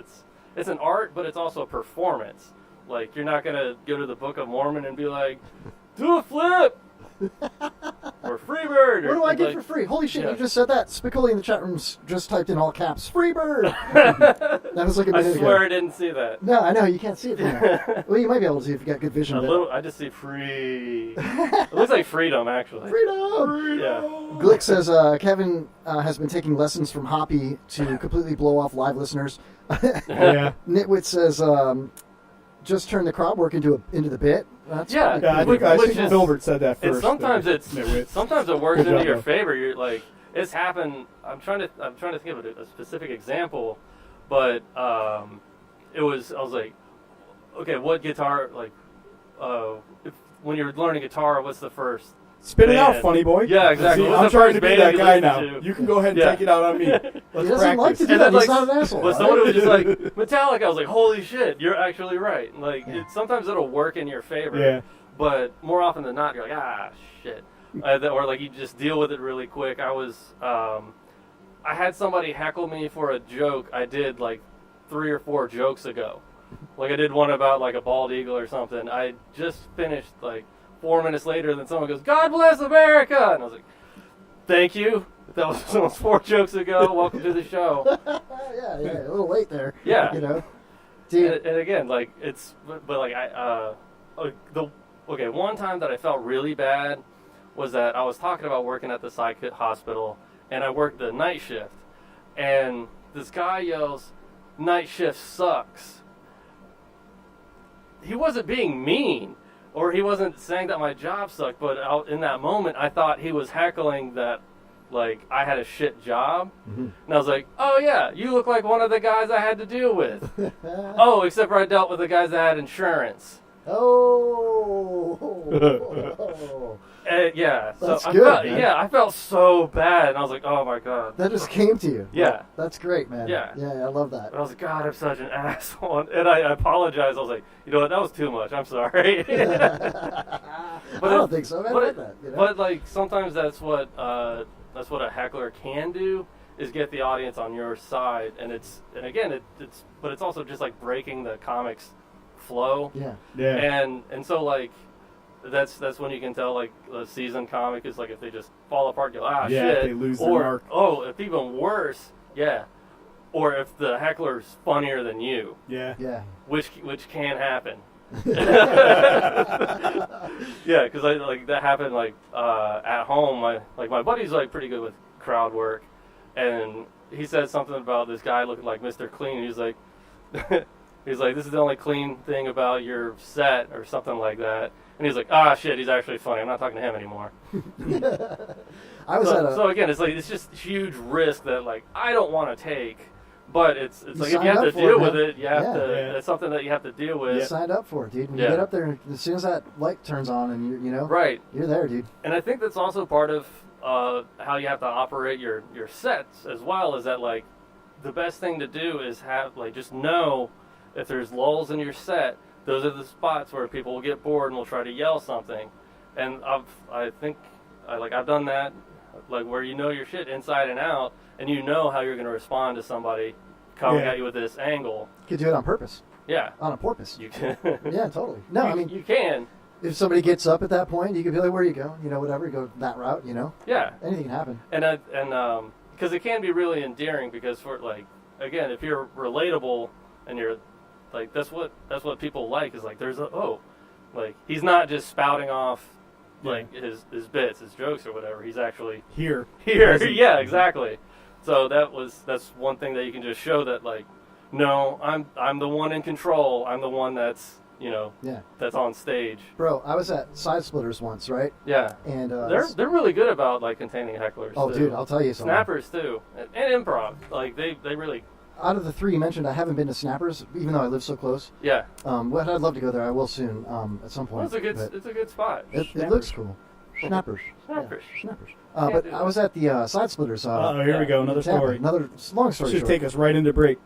an art, but it's also a performance. Like, you're not going to go to the Book of Mormon and be like, do a flip! Or Freebird! What do I get for free? Holy shit, you just said that. Spicoli in the chat room just typed in all caps, Freebird! That was like a minute ago. I swear I didn't see that. No, I know, you can't see it from here. Well, you might be able to see if you got good vision. I just see free. It looks like freedom, actually. Freedom! Yeah. Glick says Kevin has been taking lessons from Hoppy to completely blow off live listeners. Yeah. Nitwit says, just turn the crowd work into the bit. That's yeah, I think Filbert said that first. Sometimes it works into your favor. You're like, it's happened. I'm trying to think of a specific example, but I was like, okay, what guitar, like, when you're learning guitar, what's the first? Spit it out, funny boy. Yeah, exactly. See, I'm trying to be that guy now. You can go ahead and take it out on me. Let's he doesn't like to do that. He's not an asshole. But someone was just like, Metallica, I was like, holy shit, you're actually right. Like, sometimes it'll work in your favor. Yeah. But more often than not, you're like, shit. Or, like, you just deal with it really quick. I had somebody heckle me for a joke I did, like, 3 or 4 jokes ago. Like, I did one about, like, a bald eagle or something. I just finished, like, 4 minutes later, then someone goes, God bless America! And I was like, thank you. That was almost 4 jokes ago. Welcome to the show. yeah, a little late there. Yeah. Dude. And again, like, but like, one time that I felt really bad was that I was talking about working at the psych hospital, and I worked the night shift. And this guy yells, night shift sucks. He wasn't being mean. Or he wasn't saying that my job sucked, but in that moment, I thought he was heckling that, like, I had a shit job. Mm-hmm. And I was like, oh, yeah, you look like one of the guys I had to deal with. Oh, except for I dealt with the guys that had insurance. Oh. Yeah. That's so good, I felt, man. yeah, I felt so bad, and I was like, oh my god. That just came to you. Yeah. That's great, man. Yeah. Yeah, I love that. And I was like, God, I'm such an asshole. And I apologized. I was like, you know what, that was too much. I'm sorry. I don't think so. I like that. You know? But like sometimes that's what a heckler can do, is get the audience on your side, and it's also just like breaking the comics flow. Yeah. Yeah. And so like that's when you can tell like a seasoned comic is like if they just fall apart, go Yeah, shit, if they lose their or mark. if even worse, or if the heckler's funnier than you. Yeah. Yeah. Which can happen. Yeah, because that happened at home. My buddy's like pretty good with crowd work, and he said something about this guy looking like Mr. Clean. And he's like, this is the only clean thing about your set or something like that. And he's like, shit, he's actually funny. I'm not talking to him anymore. So again, it's just huge risk that like I don't want to take. But it's like if you have to deal with it, you have to. It's something that you have to deal with. You signed up for it, dude. When you get up there, as soon as that light turns on, and you're there, dude. And I think that's also part of how you have to operate your sets as well. Is that like the best thing to do is have just know if there's lulls in your set. Those are the spots where people will get bored and will try to yell something. And I've done that, like where you know your shit inside and out. And you know how you're going to respond to somebody coming at you with this angle. You could do it on purpose. Yeah. On a porpoise. You can. Yeah, totally. No, I mean... You can. If somebody gets up at that point, you could be like, where you go? Whatever. You go that route, Yeah. Anything can happen. And because it can be really endearing because again, if you're relatable and you're like, that's what people like is like, there's he's not just spouting off his bits, his jokes or whatever. He's actually here. Yeah, exactly. So that's one thing that you can just show that no, I'm the one in control. I'm the one that's that's on stage. Bro, I was at Side Splitters once, right? Yeah. And they're really good about containing hecklers. Oh, too. dude, I'll tell you something. Snappers too, and improv. They really. Out of the three you mentioned, I haven't been to Snappers, even though I live so close. Yeah. But I'd love to go there. I will soon, at some point. Well, it's a good spot. It looks cool. Snappers. Snappers. Yeah, Snappers. But I was at the Side Splitters. Here we go. Another story. Another long story Should short. take us right into break.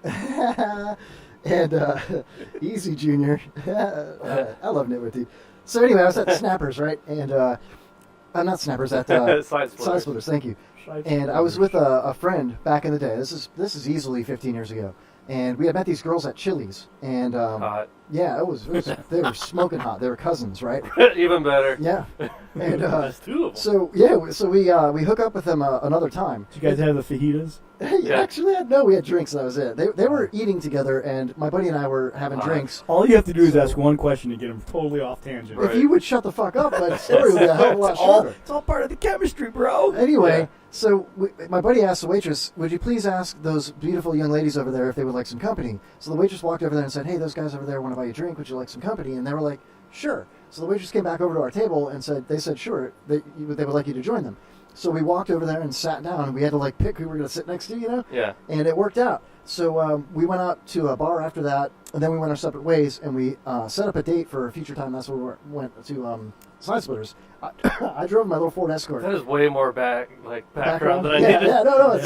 And Easy Junior. I love Nitwit, dude. So anyway, I was at the Snappers, right? And I'm not Snappers, at Side Splitters. Thank you. And I was with a friend back in the day. This is easily 15 years ago. And we had met these girls at Chili's. And hot. Yeah, it was they were smoking hot. They were cousins, right? Even better. Yeah. And there's two of them. So we hook up with them another time. Did you guys have the fajitas? Actually, we had drinks, and that was it. They were eating together, and my buddy and I were having drinks. All you have to do is ask one question to get them totally off tangent. If you would shut the fuck up, that story would be a hell of a lot shorter. It's all part of the chemistry, bro. Anyway, so my buddy asked the waitress, would you please ask those beautiful young ladies over there if they would like some company? So the waitress walked over there and said, hey, those guys over there want to buy you a drink. Would you like some company? And they were like, sure. So the waitress came back over to our table and they said, sure, they would like you to join them. So we walked over there and sat down, and we had to pick who we were going to sit next to, Yeah. And it worked out. So we went out to a bar after that, and then we went our separate ways, and we set up a date for a future time. That's where we went to Side Splitters. I drove my little Ford Escort. That is way more background than I needed. Yeah, no.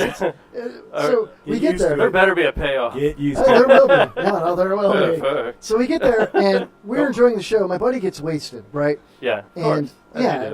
So we get there. There better be a payoff. Get used to There it. will be. No, there will be. So we get there, and we're enjoying the show. My buddy gets wasted, right? Yeah, and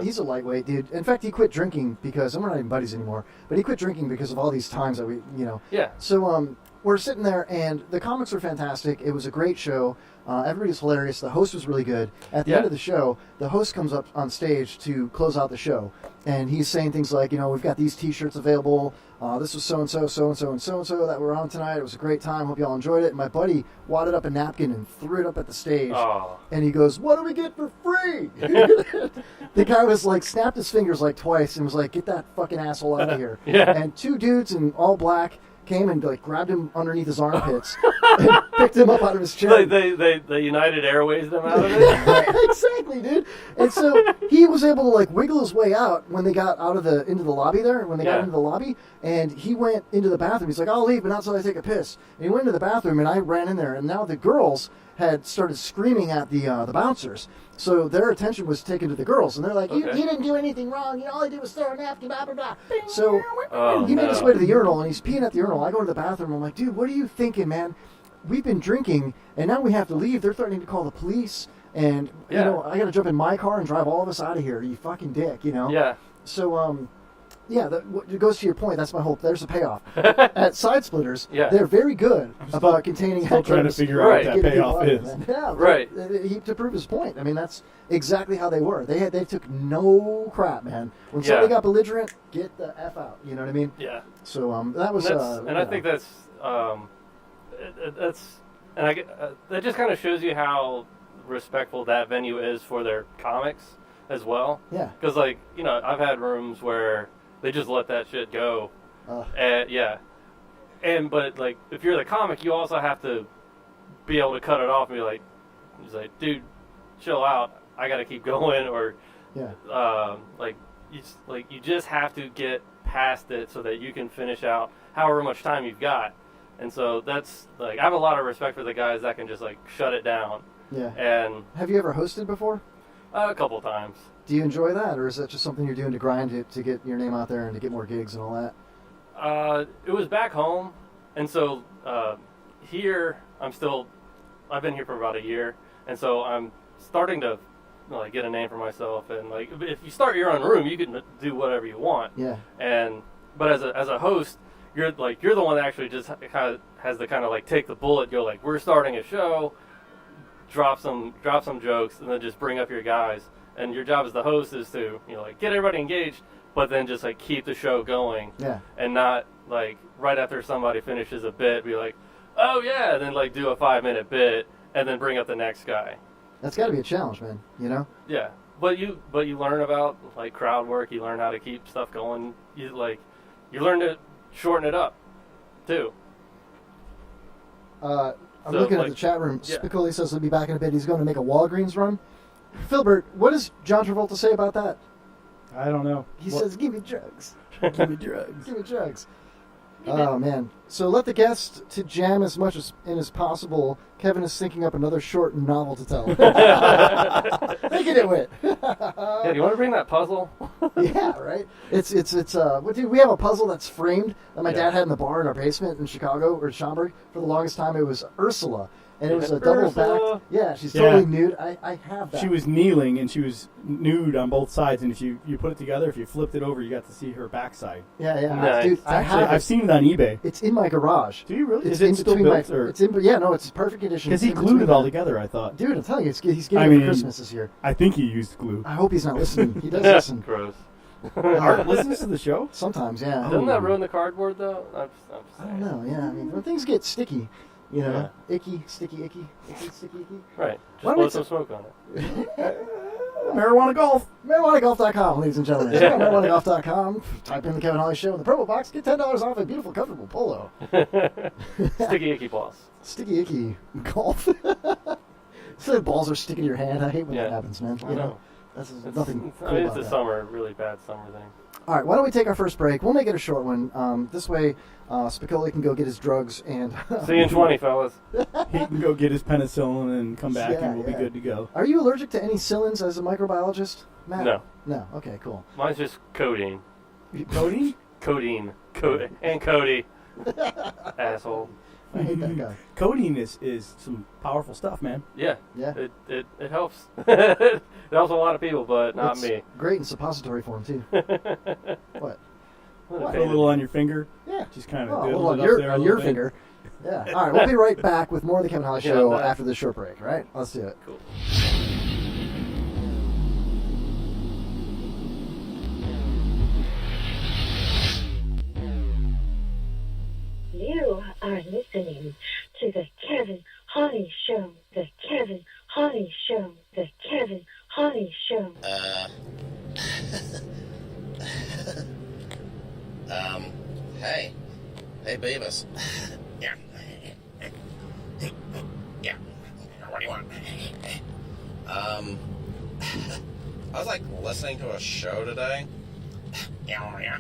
he's a lightweight dude. In fact, he quit drinking because we're not even buddies anymore. But he quit drinking because of all these times that we. Yeah. So we're sitting there, and the comics were fantastic. It was a great show. Everybody's hilarious. The host was really good. At the end of the show, the host comes up on stage to close out the show, and he's saying things like, we've got these T-shirts available. This was so-and-so, so-and-so, and so-and-so that were on tonight. It was a great time. Hope you all enjoyed it. And my buddy wadded up a napkin and threw it up at the stage. Oh. And he goes, what do we get for free? The guy was snapped his fingers twice and was like, get that fucking asshole out of here. Yeah. And two dudes in all black came and grabbed him underneath his armpits picked him up out of his chair. They United Airways them out of it. Exactly, dude. And so he was able to like wiggle his way out when they got out of into the lobby there. When they got into the lobby, and he went into the bathroom. He's like, "I'll leave, but not until I take a piss." And he went into the bathroom, and I ran in there, and now the girls had started screaming at the bouncers. So their attention was taken to the girls, and they're like, "You didn't do anything wrong. You know, all I did was throw a napkin, blah, blah, blah." So he made his way to the urinal, and he's peeing at the urinal. I go to the bathroom. I'm like, "Dude, what are you thinking, man? We've been drinking, and now we have to leave. They're threatening to call the police, and, you know, I got to jump in my car and drive all of us out of here, you fucking dick, you know?" Yeah. So, it goes to your point. That's my hope. There's a payoff. At Side Splitters, they're very good about containing still trying to figure out what that payoff is. Yeah, right. To prove his point. I mean, that's exactly how they were. They took no crap, man. When somebody got belligerent, get the F out. You know what I mean? Yeah. So that was... I think that's... that just kind of shows you how respectful that venue is for their comics as well. Yeah. Because, like, you know, I've had rooms where they just let that shit go. But like, if you're the comic, you also have to be able to cut it off and be like, dude, chill out. I got to keep going. Or, you just have to get past it so that you can finish out however much time you've got. And so that's like, I have a lot of respect for the guys that can just like shut it down. Yeah. And have you ever hosted before? A couple times. Do you enjoy that, or is that just something you're doing to grind to get your name out there and to get more gigs and all that? It was back home, and so here I've been here for about a year, and so I'm starting to like get a name for myself. And like, if you start your own room, you can do whatever you want. Yeah. But as a host, you're the one that actually just kind of has to kind of like take the bullet, go like, we're starting a show, drop some jokes, and then just bring up your guys. And your job as the host is to, you know, like, get everybody engaged, but then just like keep the show going. Yeah. And not like right after somebody finishes a bit, be like, oh yeah, and then like do a 5-minute bit and then bring up the next guy. That's got to be a challenge, man. You know. Yeah, but you learn about like crowd work. You learn how to keep stuff going. You learn to shorten it up, too. I'm looking at the chat room. Yeah. Spicoli says he'll be back in a bit. He's going to make a Walgreens run. Filbert, what does John Travolta say about that? I don't know. He says, "Give me drugs. Give me drugs. Give me drugs." Oh, man. So let the guest to jam as much as possible. Kevin is thinking up another short novel to tell. Make it wit. Yeah, do you want to bring that puzzle? Yeah, right? It's dude, we have a puzzle that's framed that my dad had in the bar in our basement in Chicago, or Schaumburg. For the longest time, it was Ursula. And it was a double back. Yeah, she's totally nude. I have that. She was kneeling and she was nude on both sides. And if you put it together, if you flipped it over, you got to see her backside. Yeah, yeah. Nice. Dude, I've seen it on eBay. It's in my garage. Do you really? It's Is it still built? It's perfect condition. Because he glued it all together, I thought. Dude, I'm telling you, he's getting it for Christmas this year. I think he used glue. I hope he's not listening. He does listen. Gross. Art listens to the show? Sometimes, yeah. Doesn't that ruin the cardboard, though? I don't know, yeah. I mean, when things get sticky, you know, icky, sticky, icky. Right. Just blow some smoke on it. Marijuana Golf. MarijuanaGolf.com, ladies and gentlemen. Check out MarijuanaGolf.com. Type in the Kevin Holly Show in the promo box. Get $10 off a beautiful, comfortable polo. Sticky icky balls. Sticky icky golf. So the balls are sticking to your hand. I hate when that happens, man. You know, that's nothing cool about it's a summer, really bad summer thing. All right, why don't we take our first break? We'll make it a short one. This way, Spicoli can go get his drugs and... See you in 20, fellas. He can go get his penicillin and come back and we'll be good to go. Are you allergic to any cillins as a microbiologist, Matt? No. No, okay, cool. Mine's just codeine. Codeine? Codeine. And Cody. Asshole. I hate that guy. Codeine is some powerful stuff, man. Yeah. Yeah. It helps. It helps a lot of people, but not me. Great in suppository form, too. What? Put a little on your finger. Yeah. Just kind a of little on your finger. Yeah. All right, we'll be right back with more of the Kevin Holly Show after the short break, right? Let's do it. Cool. You are listening to the Kevin Holly Show. The Kevin Holly Show. The Kevin Holly Show. Hey. Hey, Beavis. Yeah. I was like listening to a show today. Yeah.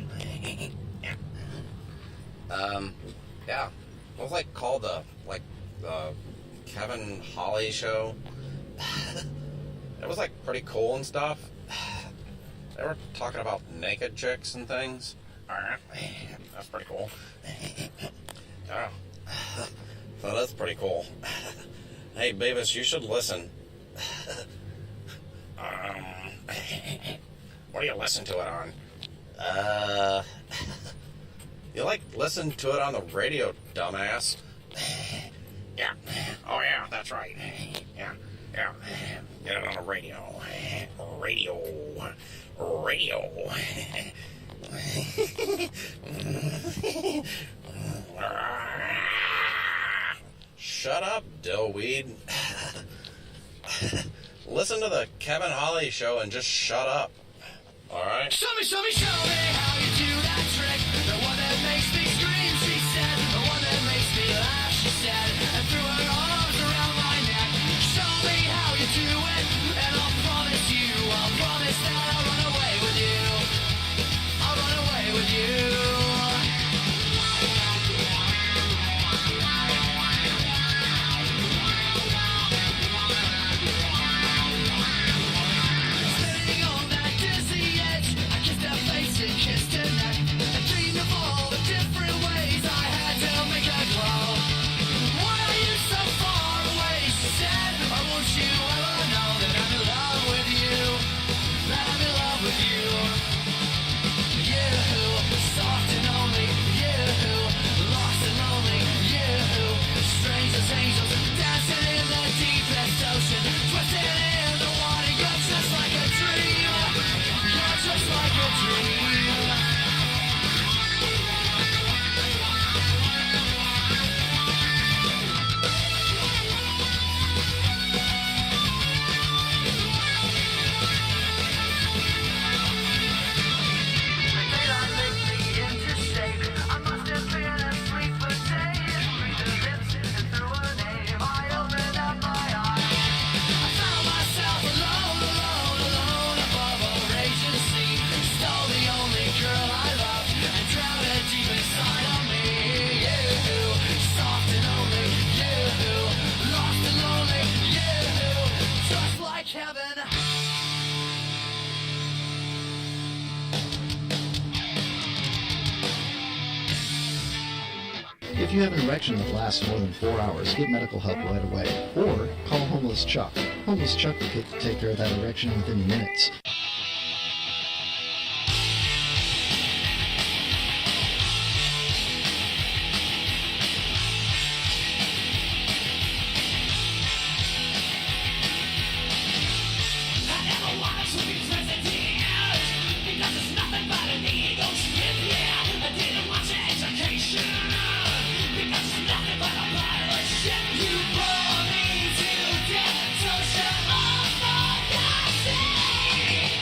It was like called the Kevin Holly show. It was like pretty cool and stuff. They were talking about naked chicks and things. Alright, that's pretty cool. Yeah. So that's pretty cool. Hey, Beavis, you should listen. What do you listen to it on? You like listen to it on the radio, dumbass. Yeah. Oh yeah, that's right. Yeah. Get it on the radio. Radio. Shut up, dillweed. Listen to the Kevin Holly show and just shut up. Alright? Show me how you do that trick. The one that makes me scream, she said. The one that makes me laugh, she said. And threw her arms around my neck. Show me how you do it. And I'll promise that I'll run away with you. I'll run away with you. Kissed her neck and dreamed of all the different ways I had to make her glow. Why are you so far away? She said, or won't you ever know that I'm in love with you? That I'm in love with you. You, soft and lonely. You, lost and lonely. You, strange as angels dancing in the deepest ocean, twisted in the water. You're just like a dream. You're just like a dream. If you have an erection that lasts more than 4 hours, get medical help right away. Or call Homeless Chuck. Homeless Chuck will take care of that erection within minutes. You bore me to death, so shut up for God's sake.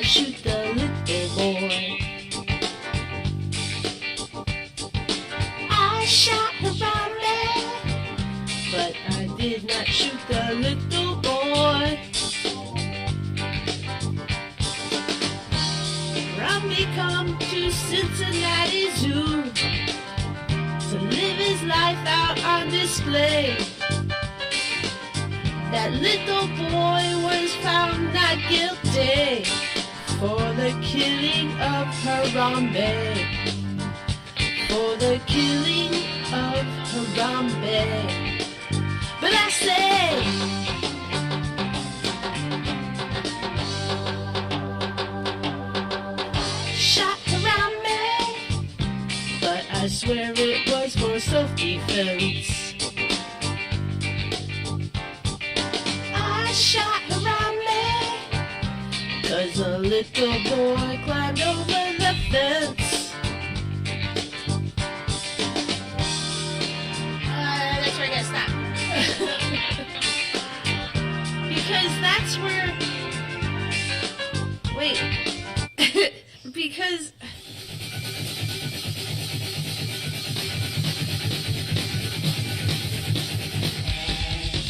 shoot the little boy. I shot Harambe, but I did not shoot the little boy. Harambe come to Cincinnati Zoo to live his life out on display. That little boy was found not guilty for the killing of Harambe. For the killing of Harambe. But I say, shot Harambe, but I swear it was for self-defense. I shot Harambe, 'cause a little boy climbed over the fence. That's where I gotta stop. Because that's where... Wait. Because...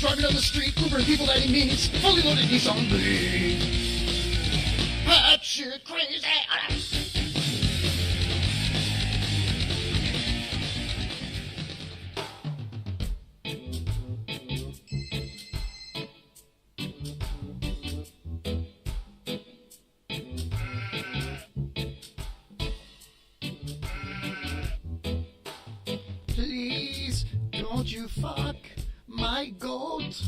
Driving down the street, Ubering people that he meets, fully loaded Nissan Leaf. That shit crazy. Please, don't you fuck my goat.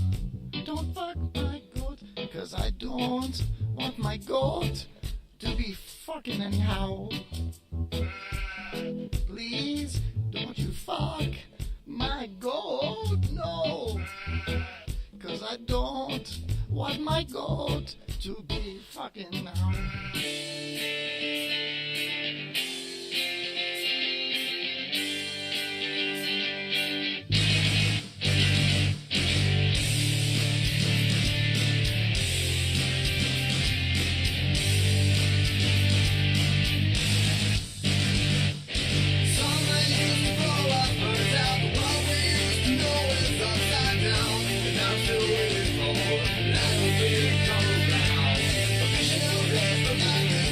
Don't fuck my goat, 'cause I don't want my goat to be fucking anyhow. Please, don't you fuck my goat, no. 'Cause I don't want my goat to be fucking now. Vision of death, the night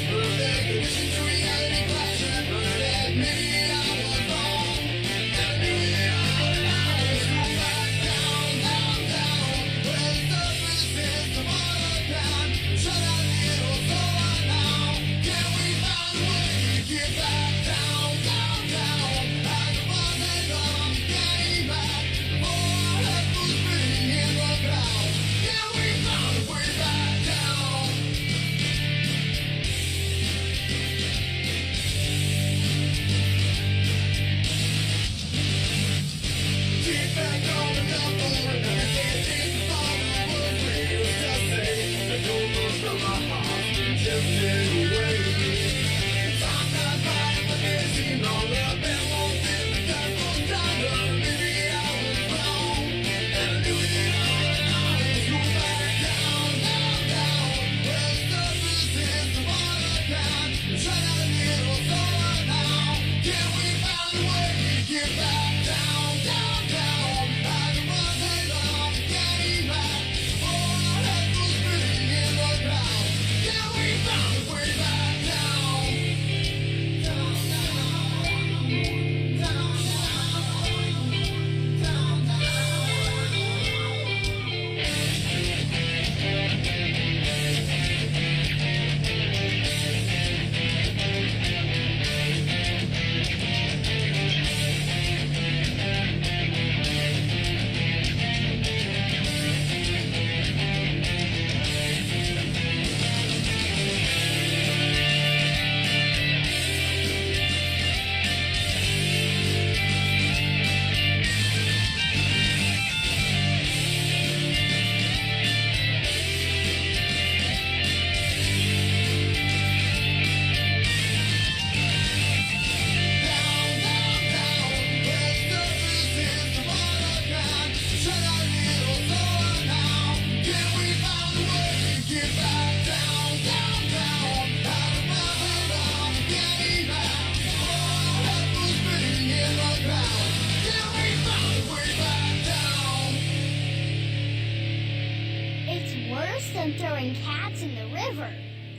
than cats in the river.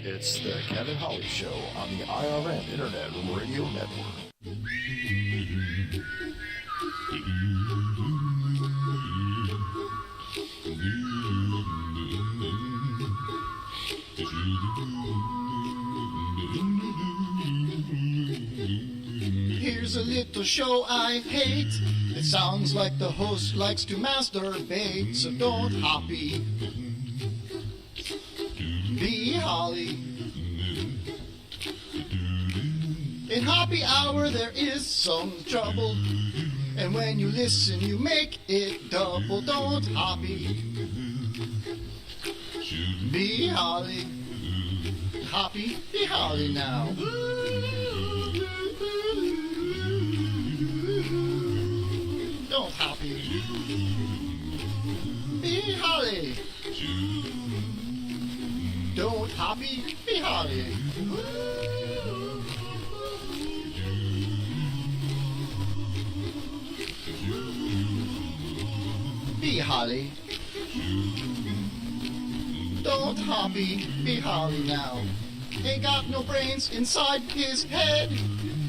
It's the Kevin Holly Show on the IRN Internet Radio Network. Here's a little show I hate. It sounds like the host likes to masturbate, so don't Hoppy. Be Holly. In Hoppy Hour there is some trouble, and when you listen you make it double. Don't Hoppy. Be Holly. Hoppy, be Holly now. Don't Hoppy. Be Holly. Don't Hoppy, be Holly. Be Holly. Don't Hoppy, be Holly now. Ain't got no brains inside his head.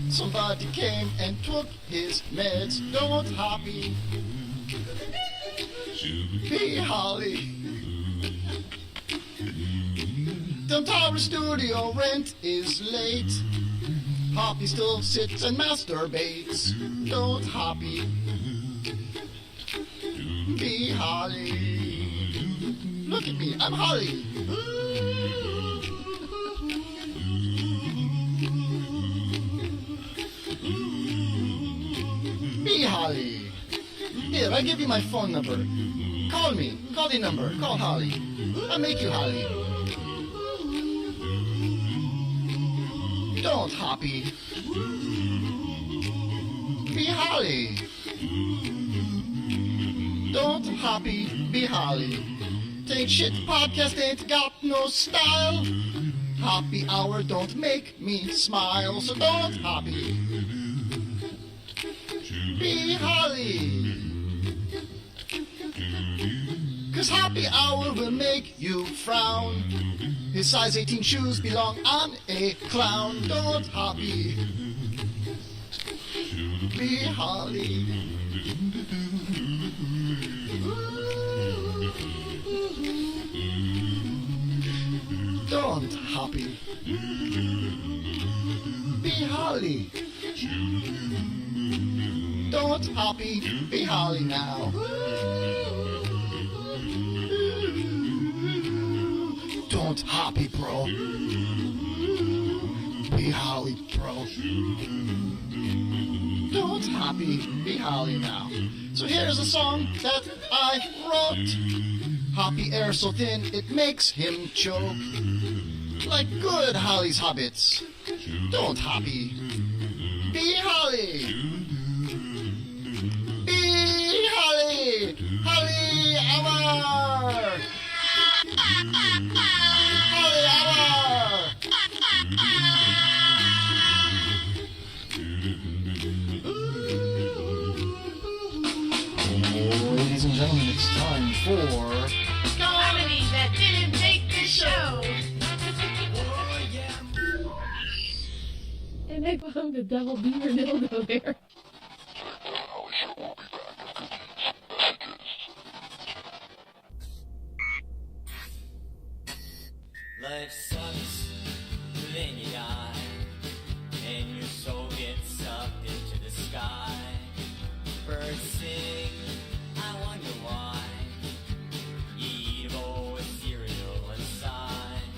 Somebody came and took his meds. Don't Hoppy. Be Holly. The Tower Studio rent is late. Hoppy still sits and masturbates. Don't Hoppy. Be Holly. Look at me, I'm Holly. Be Holly. Here, I give you my phone number. Call me. Call the number. Call Holly. I'll make you Holly. Don't Hoppy. Be Holly. Don't Hoppy, be Holly. Take shit, podcast ain't got no style. Hoppy Hour don't make me smile, so don't Hoppy. Be Holly. 'Cause Hoppy Hour will make you frown. His size 18 shoes belong on a clown. Don't Hoppy. Be Holly. Don't Hoppy. Be Holly. Don't Hoppy, be Holly now. Don't Hoppy, bro. Be Holly, bro. Don't Hoppy, be Holly now. So here's a song that I wrote. Hoppy air so thin it makes him choke. Like good Holly's hobbits. Don't Hoppy. Be Holly. Be Holly. Holly Hour. Holly Hour. Ladies and gentlemen, it's time for Comedy that didn't make the show. And they found the devil be your dildo there. Life sucks, then you die, and your soul gets sucked into the sky. Birds sing, I wonder why. You eat a bowl with cereal inside.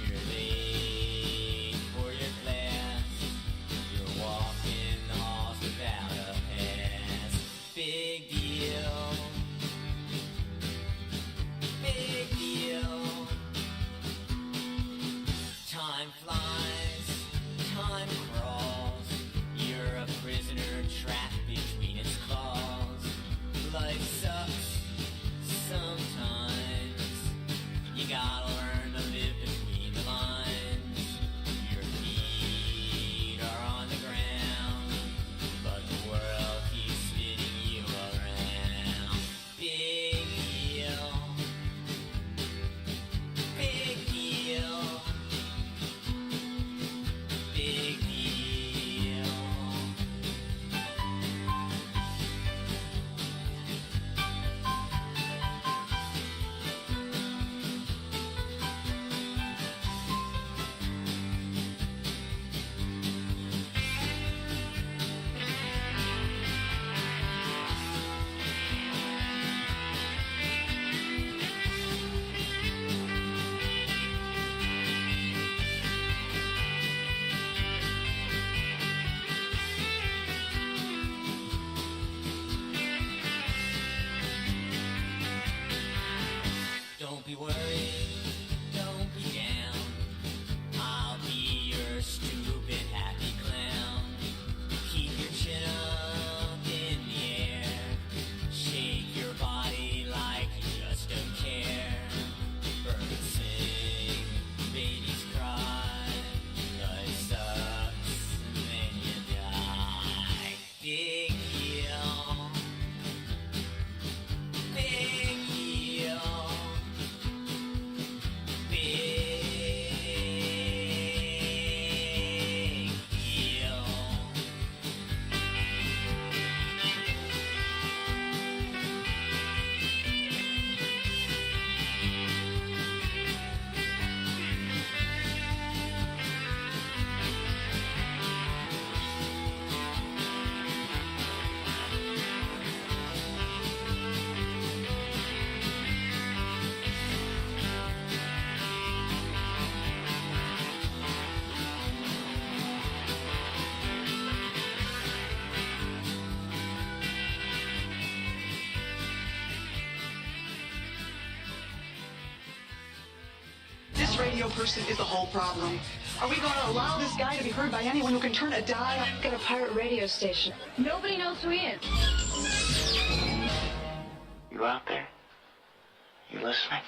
You're late for your class. You're walking the halls to radio person is the whole problem. Are we going to allow this guy to be heard by anyone who can turn a dial? Got a pirate radio station. Nobody knows who he is. You out there? You listening?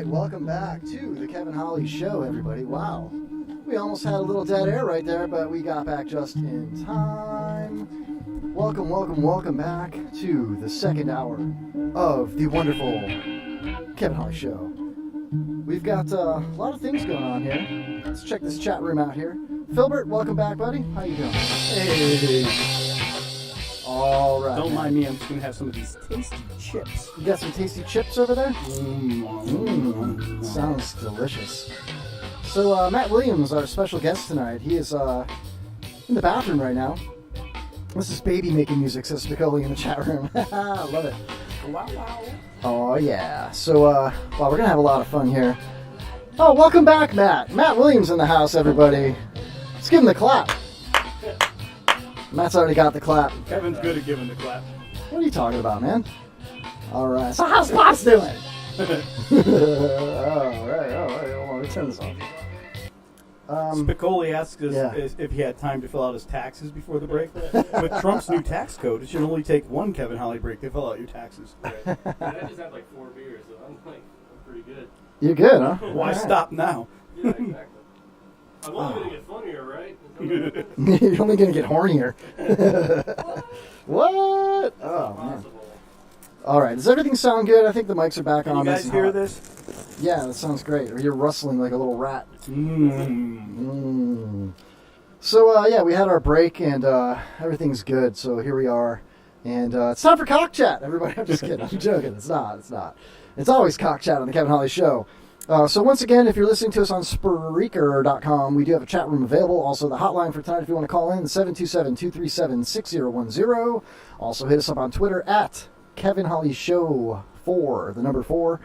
Welcome back to the Kevin Holly Show, everybody. Wow. We almost had a little dead air right there, but we got back just in time. Welcome back to the second hour of the wonderful Kevin Holly Show. We've got a lot of things going on here. Let's check this chat room out here. Filbert, welcome back, buddy. How you doing? Hey. All right. Don't mind me. I'm just going to have some of these tasty chips. You got some tasty chips over there? Sounds delicious. So, Matt Williams, our special guest tonight, he is in the bathroom right now. This is baby making music, says Spicoli in the chat room. I love it. Wow, wow. Oh, yeah. So, well, we're going to have a lot of fun here. Oh, welcome back, Matt. Matt Williams in the house, everybody. Let's give him the clap. Matt's already got the clap. Kevin's good at giving the clap. What are you talking about, man? All right. So how's Pops doing? All right. Hold on. Let me turn this off. Spicoli asks us if he had time to fill out his taxes before the break. With Trump's new tax code, it should only take one Kevin Holly break to fill out your taxes. Right. I just had like 4 beers, so I'm pretty good. You're good, huh? Why stop now? Yeah, exactly. I'm only going to get funnier, right? You're only going to get hornier. What? Oh, man. All right. Does everything sound good? I think the mics are back on. You guys hear this? Yeah, that sounds great. Or you're rustling like a little rat. So, yeah, we had our break, and everything's good. So here we are. And it's time for Cock Chat, everybody. I'm just kidding. I'm joking. It's not. It's always Cock Chat on the Kevin Holly Show. So once again, if you're listening to us on Spreaker.com, we do have a chat room available. Also, the hotline for tonight, if you want to call in, 727-237-6010. Also, hit us up on Twitter at Kevin Holly Show 4, the number 4.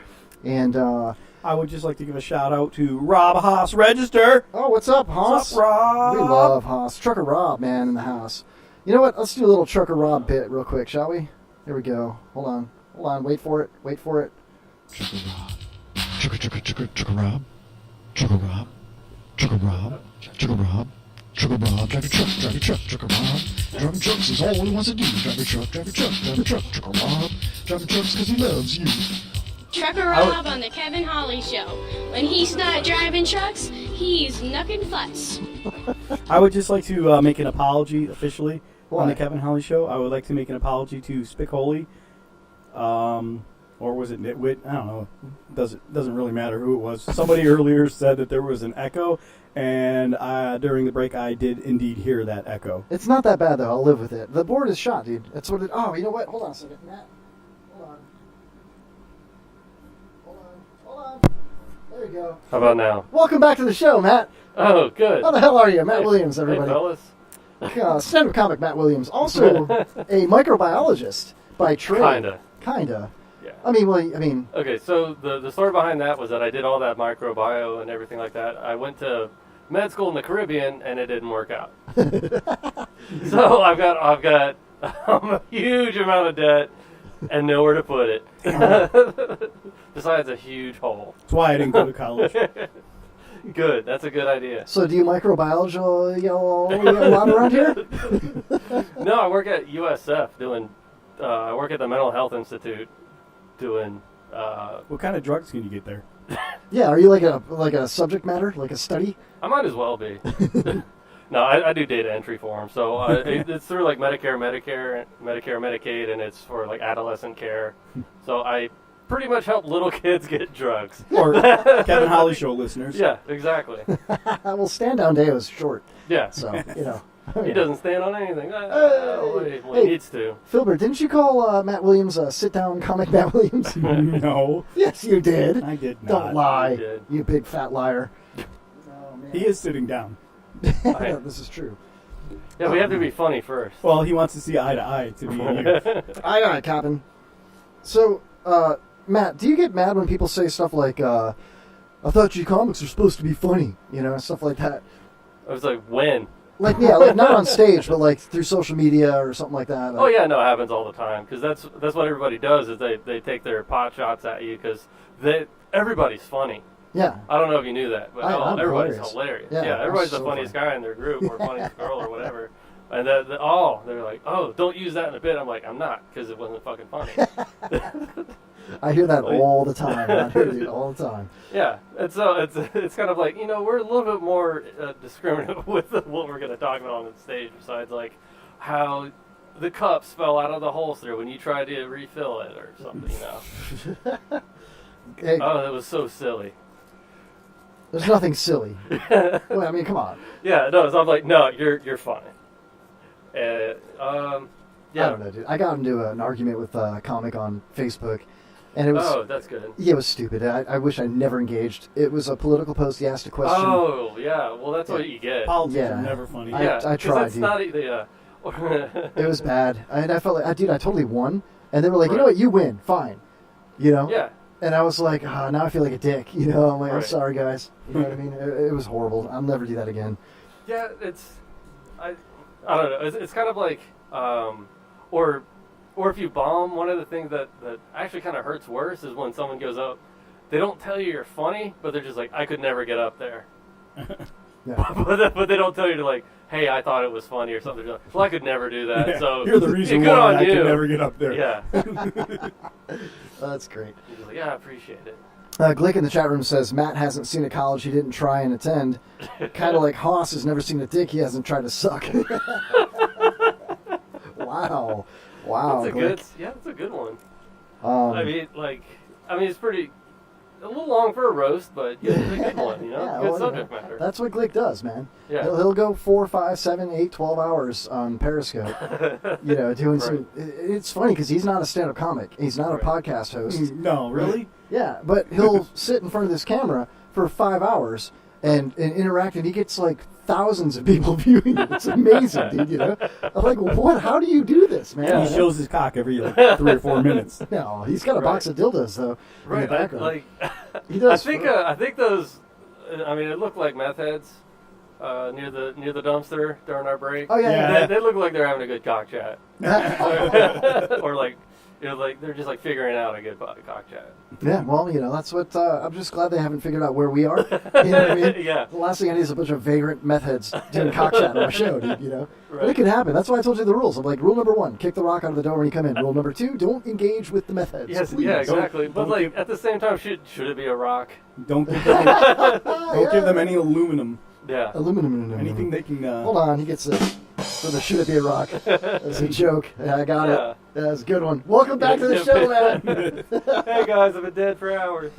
And I would just like to give a shout out to Rob Haas Register. Oh, what's up, Haas? What's up, Rob? We love Haas. Trucker Rob, man, in the house. You know what? Let's do a little Trucker Rob bit real quick, shall we? Here we go. Hold on. Wait for it. Trucker Rob. Trucker Rob. Trucker Rob. Trucker Rob. Trucker Rob. Trucker Rob. Drive your truck. Trucker Rob. Driving trucks is all he wants to do. Drive your truck. Trucker Rob. Driving trucks because he loves you. Trucker Rob on the Kevin Holly Show. When he's not driving trucks, he's knucking futz. I would just like to make an apology officially What? on the Kevin Holly Show. I would like to make an apology to Spicoli. Or was it Nitwit? I don't know. Doesn't really matter who it was. Somebody earlier said that there was an echo, and during the break I did indeed hear that echo. It's not that bad, though. I'll live with it. The board is shot, dude. That's what it... Oh, you know what? Hold on a second. Matt. Hold on. There you go. How about now? Welcome back to the show, Matt. Oh, good. How the hell are you? Matt Williams, everybody. Hey, fellas. Stand-up comic Matt Williams. Also a microbiologist by trade. Kinda. Yeah. I mean... Okay, so the story behind that was that I did all that microbio and everything like that. I went to med school in the Caribbean, and it didn't work out. So I've got a huge amount of debt, and nowhere to put it. Besides a huge hole. That's why I didn't go to college. Good. That's a good idea. So do you microbiology a lot around here? No, I work at USF doing. I work at the Mental Health Institute doing. What kind of drugs can you get there? Yeah, are you like a subject matter, like a study? I might as well be. No, I do data entry for them. So it's through like Medicare, Medicaid, and it's for like adolescent care. So I pretty much help little kids get drugs. Or Kevin Holly Show listeners. Yeah, exactly. Well, Stand Down Day was short. Yeah. So, you know. He doesn't stand on anything. He needs to. Filbert, didn't you call Matt Williams sit-down comic Matt Williams? No. Yes, you did. I did not. Don't lie, You did. you big fat liar. He is sitting down. This is true. Yeah, we have to be funny first. Well, he wants to see eye to eye to be here. Aye, Captain. So, Matt, do you get mad when people say stuff like, I thought you comics are supposed to be funny, you know, stuff like that? I was like, when? Like, yeah, like not on stage, but like through social media or something like that. Oh yeah, no, it happens all the time because that's what everybody does is they take their pot shots at you because everybody's funny. Yeah. I don't know if you knew that, but everybody's hilarious. Yeah, everybody's the so funniest funny. guy in their group or funniest girl or whatever. And they're like, oh, don't use that in a bit. I'm like, I'm not because it wasn't fucking funny. I hear that all the time. I hear it all the time. Yeah, and so it's kind of like, you know, we're a little bit more discriminative with what we're going to talk about on the stage besides like how the cups fell out of the holster when you tried to refill it or something, you know. Hey, Oh, that was so silly. there's nothing silly. Well, I mean, come on. Yeah, no, so I'm like, no, you're funny. Yeah. I don't know, dude. I got into an argument with a comic on Facebook, and it was... Oh, that's good. Yeah, it was stupid. I wish I never engaged. It was a political post. He asked a question. Oh, yeah. Well, that's what you get. Politics are never funny. I tried, It's dude. not It was bad. I felt like, I totally won. And they were like, you know what, you win. Fine. You know? Yeah. And I was like, now I feel like a dick. You know, I'm like, I'm Right. sorry, guys. You know what I mean? It was horrible. I'll never do that again. Yeah, I don't know. It's kind of like, or if you bomb, one of the things that actually kind of hurts worse is when someone goes up, they don't tell you you're funny, but they're just like, I could never get up there. But they don't tell you to like, hey, I thought it was funny or something. They're like, well, I could never do that. Yeah, So you're the reason good why on I you. could never get up there. Yeah. That's great. He's like, yeah, I appreciate it. Glick in the chat room says, Matt hasn't seen a college he didn't try and attend. Kind of like Haas has never seen a dick he hasn't tried to suck. Wow. Wow. That's Glick. that's a good one. Um, it's pretty, a little long for a roast, but it's a good one, you know? Yeah, good well, subject matter. That's what Glick does, man. Yeah. He'll go 4, 5, 7, 8, 12 hours on Periscope, you know, doing some... It's funny because he's not a stand-up comic. He's not a podcast host. No, really? Yeah, but he'll sit in front of this camera for 5 hours and interact, and he gets like thousands of people viewing it. It's amazing, dude, you know? I'm like, what? How do you do this, man? Yeah, he shows his cock every 3 or 4 minutes. No, he's got a box of dildos, though, in the background. He does. I think those, it looked like meth heads near the dumpster during our break. Oh, yeah. They look like they're having a good cock chat. Or like, like they're just like figuring out a good cock chat. Yeah, well, you know, that's what, I'm just glad they haven't figured out where we are. You know what I mean? Yeah. The last thing I need is a bunch of vagrant meth heads doing cock chat on our show, dude, you know? Right. But it can happen. That's why I told you the rules. I'm like, rule number 1, kick the rock out of the door when you come in. Rule number 2, don't engage with the meth heads. Yes, please. yeah, exactly. But like at the same time, should it be a rock? Don't give them any aluminum. Yeah. Aluminum. Anything they can... Hold on, he gets it. So the should it be a rock? That's a joke. Yeah, I got it. That's a good one. Welcome back to the show, man. Hey guys, I've been dead for hours.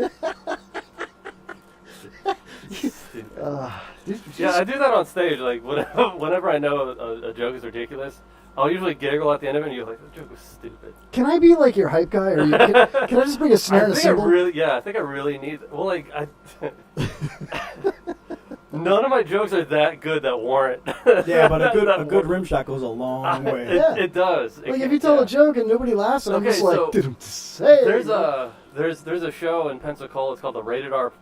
Yeah, I do that on stage. Like whenever I know a joke is ridiculous, I'll usually giggle at the end of it, and you're like, "The joke was stupid." Can I be like your hype guy, or can I just bring a snare and a cymbal? I think I really need. Well, like none of my jokes are that good that warrant. Yeah, but a good rim shot goes a long way. It does. Like if you tell a joke and nobody laughs, and I'm just like, so hey. There's a show in Pensacola. It's called the Rated R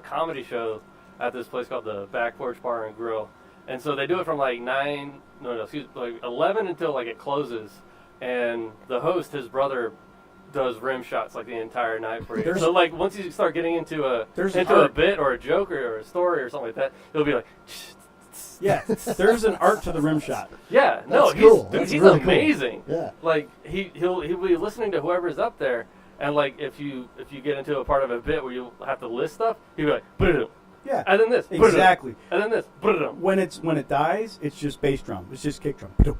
Comedy Show at this place called the Back Porch Bar and Grill, and so they do it from like 11 until like it closes, and the host, his brother, does rim shots like the entire night for you. There's- So like once you start getting into a There's an a art. bit or a joke or a story or something like that, he'll be like, Yeah, there's an art to the rim shot. yeah, no, That's cool. dude, That's he's really cool. amazing. Yeah. Like he'll be listening to whoever's up there, and like if you get into a part of a bit where you have to list stuff, he'll be like, "Boom." Yeah, And then this. exactly. And then this. Boom. When it dies, it's just bass drum. It's just kick drum. And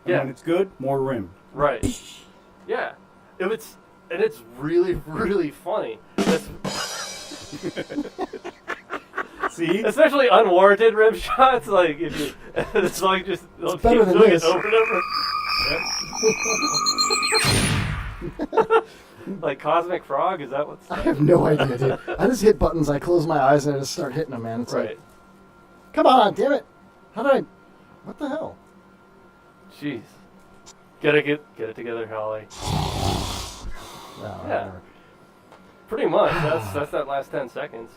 Yeah. when it's good, more rim. Right. Yeah. It's really, really funny. See? Especially unwarranted rim shots, like if you it's like just they'll better keep than doing this. it over and over. Like Cosmic Frog, is that what's I have no idea, dude. I just hit buttons, I close my eyes, and I just start hitting them, man. It's right. like, come on, damn it. How did I... What the hell? Jeez. Get it together, Holly. No, Yeah. Pretty much. That's that last 10 seconds.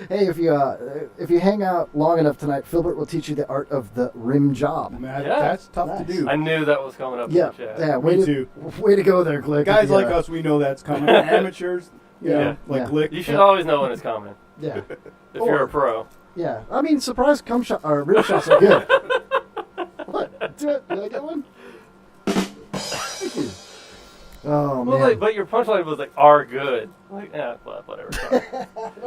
Hey, if you hang out long enough tonight, Philbert will teach you the art of the rim job. Man, Yeah. that's tough to do. I knew that was coming up Yeah, in the chat. yeah. Me too. Way to go there, Glick. Guys Yeah. like us, we know that's coming. Amateurs, you know, Yeah. like Yeah. Glick. You should always know when it's coming. Yeah, If you're a pro. yeah. I mean, surprise cum shot or rim shots are good. What? Did I get one? Thank you. Oh Well, man. like, but your punchline was like, "are good." Like, yeah, whatever.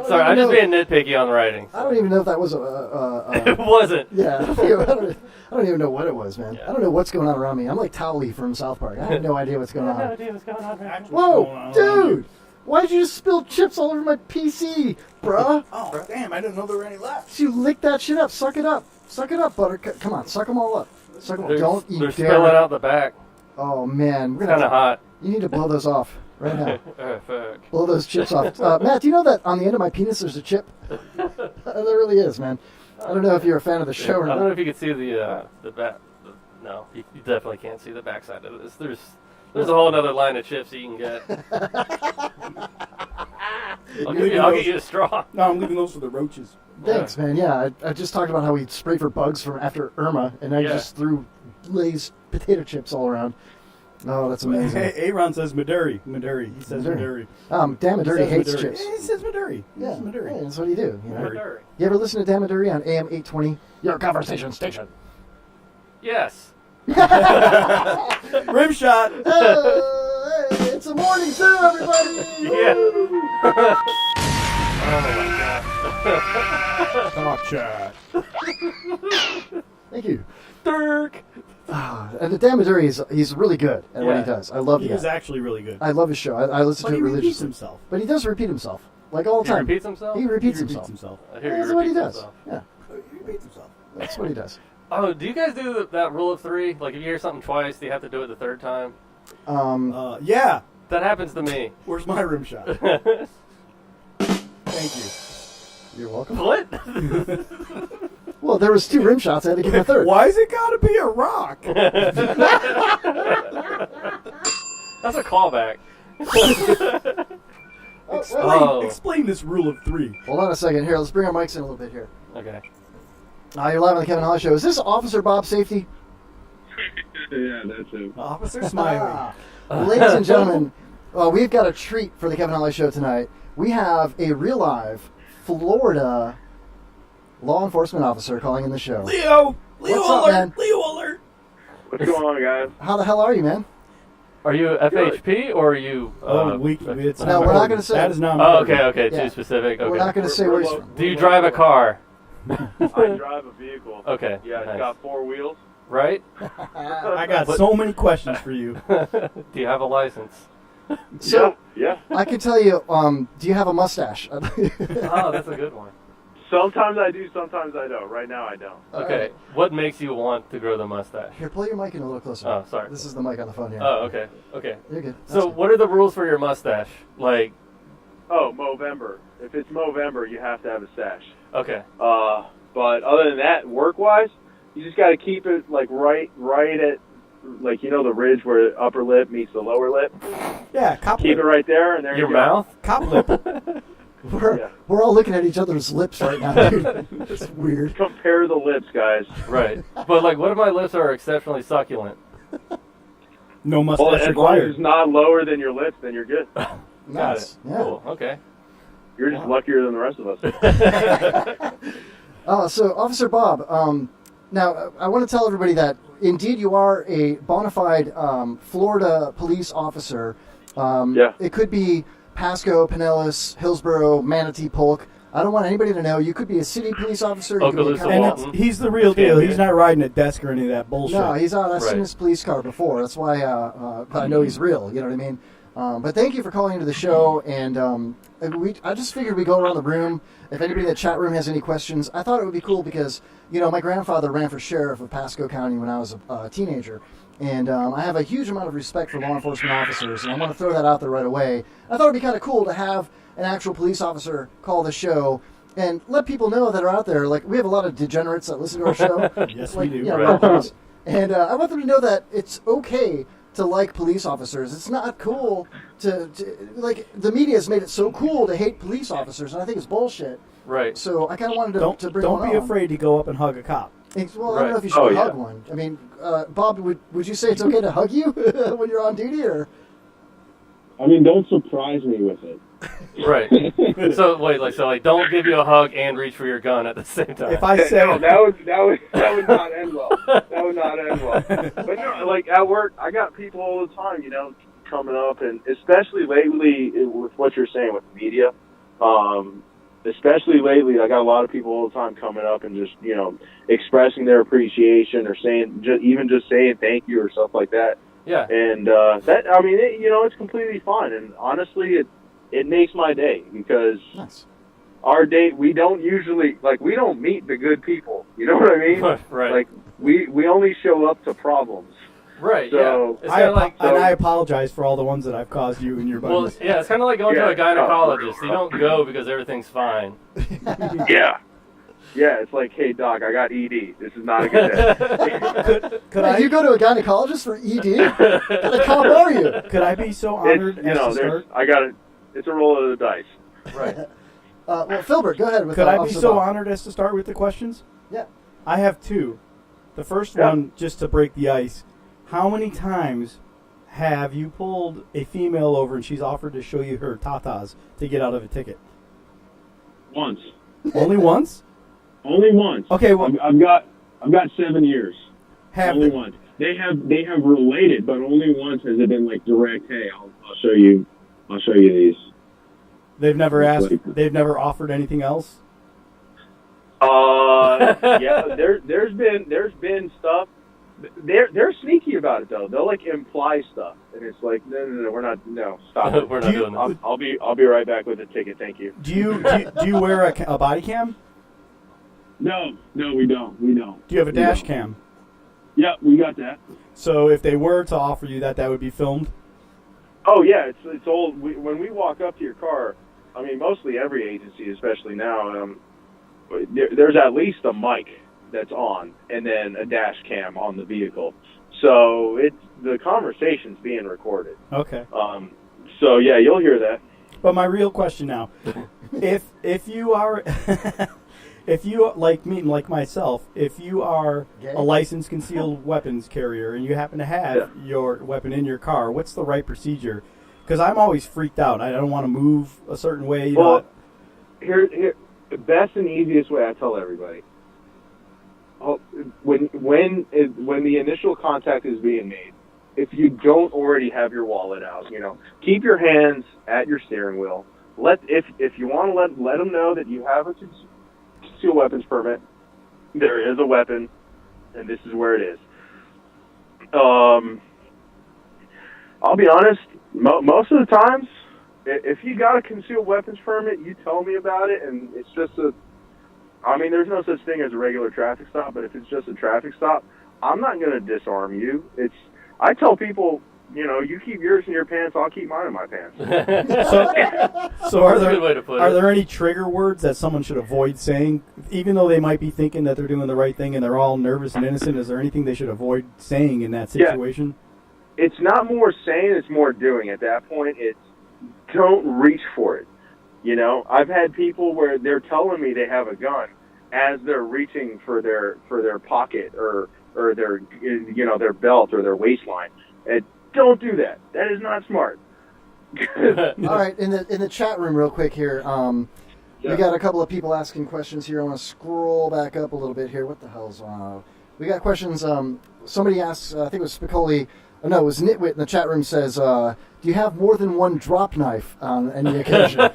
Sorry, I'm just even being nitpicky on the writing. I don't even know if that was It wasn't. Yeah, I don't even know what it was, man. Yeah. I don't know what's going on around me. I'm like Towley from South Park. I have no idea what's going I have no on. idea what's going on, man. Whoa, dude! Why did you just spill chips all over my PC, bruh? Oh, damn, I didn't know there were any left. You lick that shit up. Suck it up. Suck it up, Buttercup. Come on, suck them all up. Suck them. Don't eat They're dare. spilling out the back. Oh man, we're It's gonna kind of hot. You need to blow those off right now. Oh, fuck. Blow those chips off. Matt, do you know that on the end of my penis there's a chip? There really is, man. I don't know if you're a fan of the show or I don't know not. if you can see the back. No, you definitely can't see the backside of this. There's a whole other line of chips you can get. I'll get you a straw. No, I'm leaving those for the roaches. Thanks, man. Yeah, I just talked about how we sprayed for bugs from after Irma, and I Yeah. just threw Lay's potato chips all around. Oh, that's amazing. Hey, Aaron says Maduri. He says Maduri. Dan Maduri He says hates Maduri. chips. Yeah, he says Maduri. Yeah, He says Maduri. yeah, that's what you do. You know? Maduri. You ever listen to Dan Maduri on AM 820? Your conversation station. Yes. Rim shot. Oh, hey, it's a morning zoo, everybody. Yeah. Oh my god. Talk chat. Thank you. Dirk. And the Dan Maduri he's really good at what he Yeah. does. I love He the is guy. actually really good. I love his show. I listen But to he it repeats religiously. himself. But he does repeat himself, like all the He time. repeats himself? He repeats He himself. repeats himself. I hear he That's what he repeats does. himself. Yeah, He repeats himself. that's what he does. Oh, do you guys do that rule of 3? Like, if you hear something twice, do you have to do it the third time? Yeah. That happens to me. Where's my rim shot? Thank you. You're welcome. What? Well, there was 2 rim shots. I had to give him a third. Why's it gotta be a rock? That's a callback. Explain this rule of 3. Hold on a second. Here, let's bring our mics in a little bit here. Okay. You're live on the Kevin Holly Show. Is this Officer Bob Safety? Yeah, that's it. Officer Smiley. Ladies and gentlemen, we've got a treat for the Kevin Holly Show tonight. We have a real live Florida law enforcement officer calling in the show. Leo What's up, alert! man? Leo alert! What's going on, guys? How the hell are you, man? Are you FHP or are you... it's No, we're not going to say. That is not Oh, okay, Yeah. too specific. Okay. We're not going to say where he's from. Do you drive a car? I drive a vehicle. Okay. Yeah, it's nice. got 4 wheels. Right? I got so many questions for you. Do you have a license? So, Yeah. I can tell you, do you have a mustache? Oh, that's a good one. Sometimes I do, sometimes I don't. Right now I don't. Okay. What makes you want to grow the mustache? Here, pull your mic in a little closer. Oh, sorry. This is the mic on the phone here. Oh, okay. Okay. You're good. So, what are the rules for your mustache? Like, Oh, Movember. If it's Movember, you have to have a stash. okay. But other than that, work-wise, you just got to keep it like right at, like, you know, the ridge where the upper lip meets the lower lip. Yeah, cop Keep lip. it right there, and there Your you go. mouth? Cop lip. We're all looking at each other's lips right now, dude. It's weird. Compare the lips, guys. Right. But, like, what if my lips are exceptionally succulent? No Well, mustache as long as required. it's not lower than your lips, then you're good. Got Nice. it. Yeah. Cool. Okay. You're just luckier than the rest of us. So, Officer Bob, now I want to tell everybody that indeed you are a bona fide Florida police officer. Yeah. It could be Pasco, Pinellas, Hillsborough, Manatee, Polk. I don't want anybody to know. You could be a city police officer. You could be a county- And he's the real deal. He's not riding a desk or any of that bullshit. No, I've seen his police car before. That's why I know he's real. You know what I mean? But thank you for calling into the show. And I just figured we'd go around the room. If anybody in the chat room has any questions, I thought it would be cool because, my grandfather ran for sheriff of Pasco County when I was a teenager. And I have a huge amount of respect for law enforcement officers, and I want to throw that out there right away. I thought it would be kind of cool to have an actual police officer call the show and let people know that are out there. Like, we have a lot of degenerates that listen to our show. Yes, like, we do. Right. And I want them to know that it's okay to like police officers. It's not cool to like, the media has made it so cool to hate police officers, and I think it's bullshit. Right. So I kind of wanted to bring Don't one be on. afraid to go up and hug a cop. Well, I don't know if you should hug one. I mean, Bob, would you say it's okay to hug you when you're on duty, or? I mean, don't surprise me with it. Right. So don't give you a hug and reach for your gun at the same time. If I say No, that would not end well. That would not end well. But like at work, I got people all the time, coming up, and especially lately with what you're saying with the media. Especially lately, I got a lot of people all the time coming up and just expressing their appreciation or saying just saying thank you or stuff like that. Yeah. And it's completely fine. And honestly, it makes my day because our day, we don't usually, we don't meet the good people. You know what I mean? Right. Like, we only show up to problems. Right, so, yeah. I apologize for all the ones that I've caused you and your buddies. Well, yeah, it's kind of like going to a gynecologist. You don't go because everything's fine. Yeah. Yeah, it's like, hey, doc, I got ED. This is not a good day. Could you go to a gynecologist for ED? What kind of cop are you? Could I be so honored as to start? It's a roll of the dice. Right. Well, Philbert, go ahead with Could I be Officer so Bob. honored as to start with the questions? Yeah. I have two. The first one, just to break the ice. How many times have you pulled a female over and she's offered to show you her tatas to get out of a ticket? Once. Only once? Only once. Okay, well, I've got 7 years. Only once. They have related, but only once has it been like direct. Hey, I'll show you these. They've never asked. They've never offered anything else. Yeah. There's been stuff. They're sneaky about it though. They'll imply stuff, and it's like, no, we're not. No, stop it. We're not doing this. I'll be right back with a ticket. Thank you. Do you wear a body cam? No, we don't. Do you have a dash cam? Yeah, we got that. So if they were to offer you that would be filmed? Oh, yeah, it's old. When we walk up to your car, I mean, mostly every agency, especially now, there's at least a mic that's on and then a dash cam on the vehicle. So the conversation's being recorded. Okay. So, yeah, you'll hear that. But my real question now, if you are... If you, like me and like myself, if you are a licensed concealed weapons carrier and you happen to have your weapon in your car, what's the right procedure? Because I'm always freaked out. I don't want to move a certain way. Here, the best and easiest way I tell everybody. When the initial contact is being made, if you don't already have your wallet out, keep your hands at your steering wheel. If you want to let them know that you have a concealed weapons permit. There is a weapon, and this is where it is. I'll be honest. Most of the times, if you got a concealed weapons permit, you tell me about it, and it's just there's no such thing as a regular traffic stop. But if it's just a traffic stop, I'm not going to disarm you. I tell people, you keep yours in your pants, I'll keep mine in my pants. So are there any trigger words that someone should avoid saying, even though they might be thinking that they're doing the right thing and they're all nervous and innocent? Is there anything they should avoid saying in that situation? Yeah. It's not more saying, it's more doing. At that point, it's don't reach for it. I've had people where they're telling me they have a gun as they're reaching for their pocket or their their belt or their waistline. Don't do that. That is not smart. All right, in the chat room, real quick here. We got a couple of people asking questions here. I want to scroll back up a little bit here. What the hell's we got questions. Somebody asks, I think it was Spicoli. No, it was Nitwit in the chat room. Says, do you have more than one drop knife on any occasion?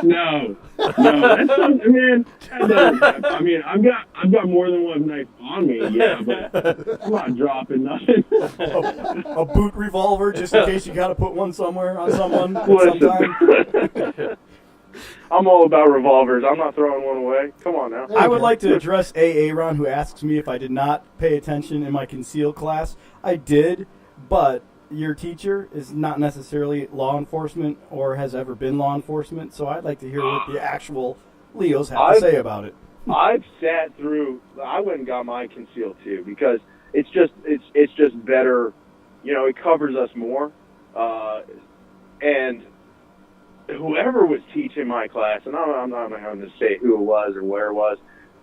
No. That's something, man. I mean, I've got more than one knife on me, yeah, but I'm not dropping nothing. A boot revolver, just in case you got to put one somewhere on someone at some time. I'm all about revolvers. I'm not throwing one away. Come on now. I would like to address Aaron, who asks me if I did not pay attention in my concealed class. I did, but your teacher is not necessarily law enforcement or has ever been law enforcement, so I'd like to hear what the actual Leos have to say about it. I've sat through. I went and got my concealed too because it's just better. You know, it covers us more. And whoever was teaching my class, and I'm not going to say who it was or where it was,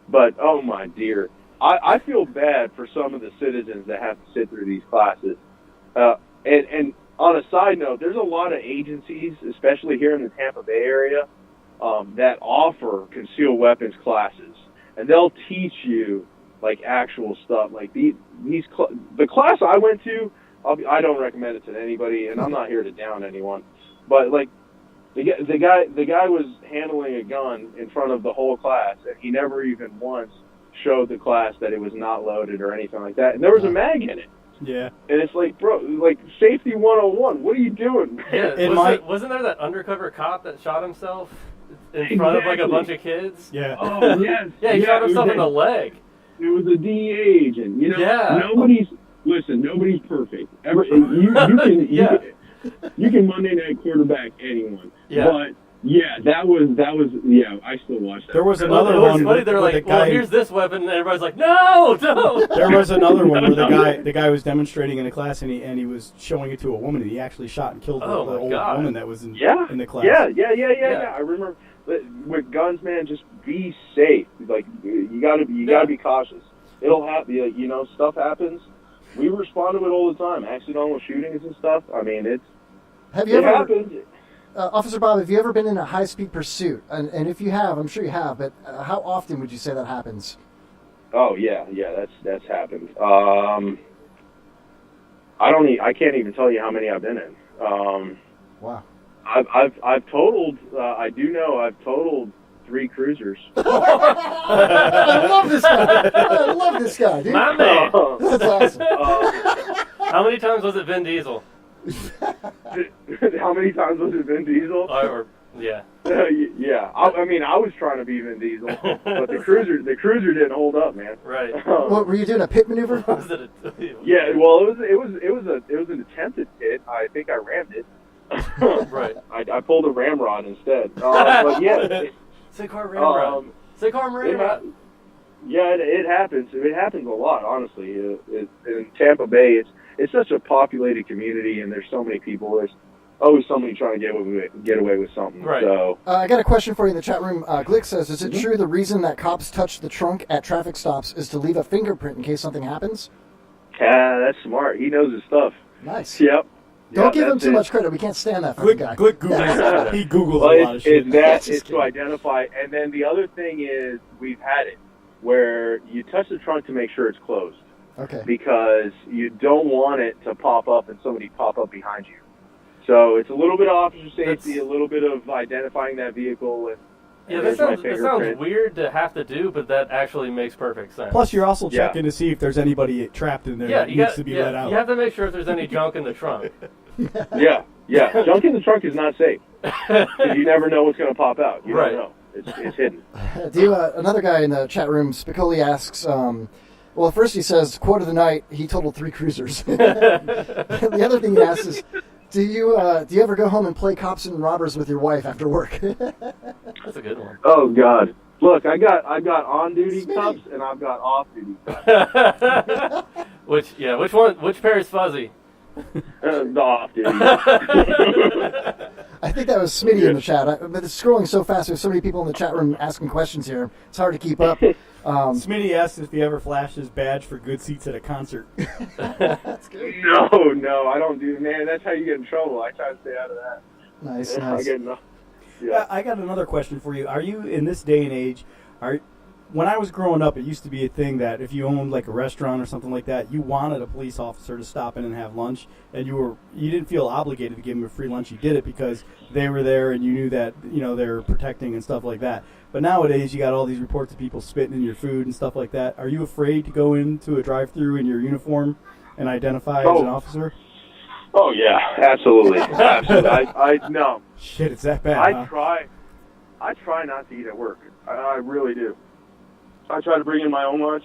but oh my dear, I feel bad for some of the citizens that have to sit through these classes. And on a side note, there's a lot of agencies, especially here in the Tampa Bay area, that offer concealed weapons classes, and they'll teach you like actual stuff. Like the class I went to, I don't recommend it to anybody, and I'm not here to down anyone, but like the guy was handling a gun in front of the whole class, and he never even once showed the class that it was not loaded or anything like that, and there was a mag in it. Yeah. And it's like, bro, like safety 101. What are you doing? Yeah, wasn't there that undercover cop that shot himself in front of like a bunch of kids? Yeah. Oh yes. Yeah, he shot himself in the leg. It was a DEA agent. You know, Yeah. nobody's perfect. You can Monday night quarterback anyone. Yeah. But yeah, that was I still watch that. There was another It one. was funny. They're where like, the guy, well, here's this weapon, and everybody's like, no, don't. There was another one where the guy was demonstrating in a class, and he was showing it to a woman, and he actually shot and killed the old woman that was in the class. Yeah. I remember with guns, man. Just be safe. Like you gotta be cautious. It'll happen. You know, stuff happens. We respond to it all the time. Accidental shootings and stuff. I mean, it happens. Officer Bob, have you ever been in a high-speed pursuit? And if you have, I'm sure you have, but how often would you say that happens? Oh yeah, that's happened. I can't even tell you how many I've been in. Wow. I've totaled. I do know I've totaled 3 cruisers. I love this guy. Dude. My man. That's awesome. How many times was it Vin Diesel? How many times was it Vin Diesel? Yeah. Yeah. I mean, I was trying to be Vin Diesel, but the cruiser didn't hold up, man. Right. What were you doing? A pit maneuver? Yeah. Well, it was an attempted pit. I think I rammed it. Right. I pulled a ramrod instead. But yeah. Sicar ramrod. Sicar ramrod. Yeah, it happens. It happens a lot, honestly. In Tampa Bay, it's such a populated community, and there's so many people. There's always somebody trying to get away with something. Right. So I got a question for you in the chat room. Glick says, is it true the reason that cops touch the trunk at traffic stops is to leave a fingerprint in case something happens? Yeah, that's smart. He knows his stuff. Nice. Yep. Don't give him too much credit. We can't stand that fucking guy. Glick Googles. He Googles a lot of shit. It's to identify. And then the other thing is we've had it where you touch the trunk to make sure it's closed. Okay. Because you don't want it to pop up and somebody pop up behind you. So it's a little bit of officer safety, a little bit of identifying that vehicle. And that sounds weird to have to do, but that actually makes perfect sense. Plus, you're also checking to see if there's anybody trapped in there that needs to be let out. You have to make sure if there's any junk in the trunk. Yeah. Junk in the trunk is not safe. 'Cause you never know what's going to pop out. You don't know. It's hidden. Another guy in the chat room, Spicoli, asks, well, first he says, quote of the night, he totaled 3 cruisers. The other thing he asks is, do you ever go home and play cops and robbers with your wife after work? That's a good one. Oh God! Look, I got on duty cups and I've got off duty cups. Which pair is fuzzy? The off duty. I think that was Smitty in the chat. But it's scrolling so fast. There's so many people in the chat room asking questions here. It's hard to keep up. Smitty asked if he ever flashed his badge for good seats at a concert. That's good. No, I don't do. Man, that's how you get in trouble. I try to stay out of that. Nice, Yeah, nice. I get enough. Yeah. I got another question for you. Are you, in this day and age, when I was growing up, it used to be a thing that if you owned like a restaurant or something like that, you wanted a police officer to stop in and have lunch, and you didn't feel obligated to give them a free lunch. You did it because they were there and you knew that they were protecting and stuff like that. But nowadays, you got all these reports of people spitting in your food and stuff like that. Are you afraid to go into a drive-thru in your uniform and identify as an officer? Oh yeah, absolutely, absolutely. I no. Shit, it's that bad. I try not to eat at work. I really do. I try to bring in my own lunch.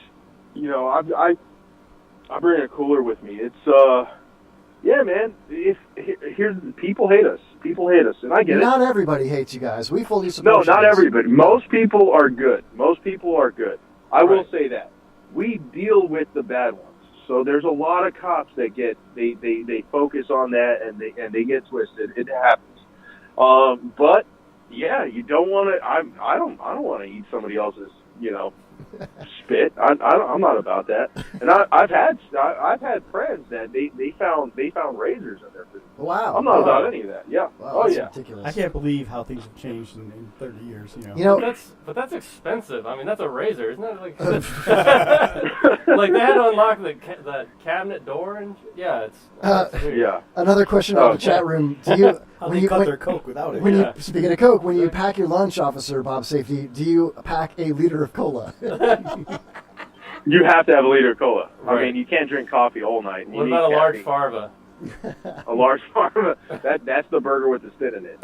I bring a cooler with me. It's yeah, man. Here's people hate us. People hate us, and I get it. Not everybody hates you guys. We fully support No, not you. everybody. Most people are good. Most people are good. I will say that. We deal with the bad ones. So there's a lot of cops that they focus on that and they get twisted. It happens. But yeah, you don't want to. I don't want to eat somebody else's spit. I'm not about that. And I've had friends that they found razors in their food. Wow. I'm not about any of that. Yeah. Wow, that's ridiculous. I can't believe how things have changed in 30 years. But that's expensive. I mean, that's a razor, isn't it? Like, like they had to unlock the cabinet door, and it's yeah. Another question out of the chat room. Do you How they cut their Coke without it. You, speaking of Coke, when you pack your lunch, Officer Bob Safety, do you pack a liter of cola? You have to have a liter of cola. I mean, you can't drink coffee all night. What about a large Farva? A large Farva? That's the burger with the spit in it.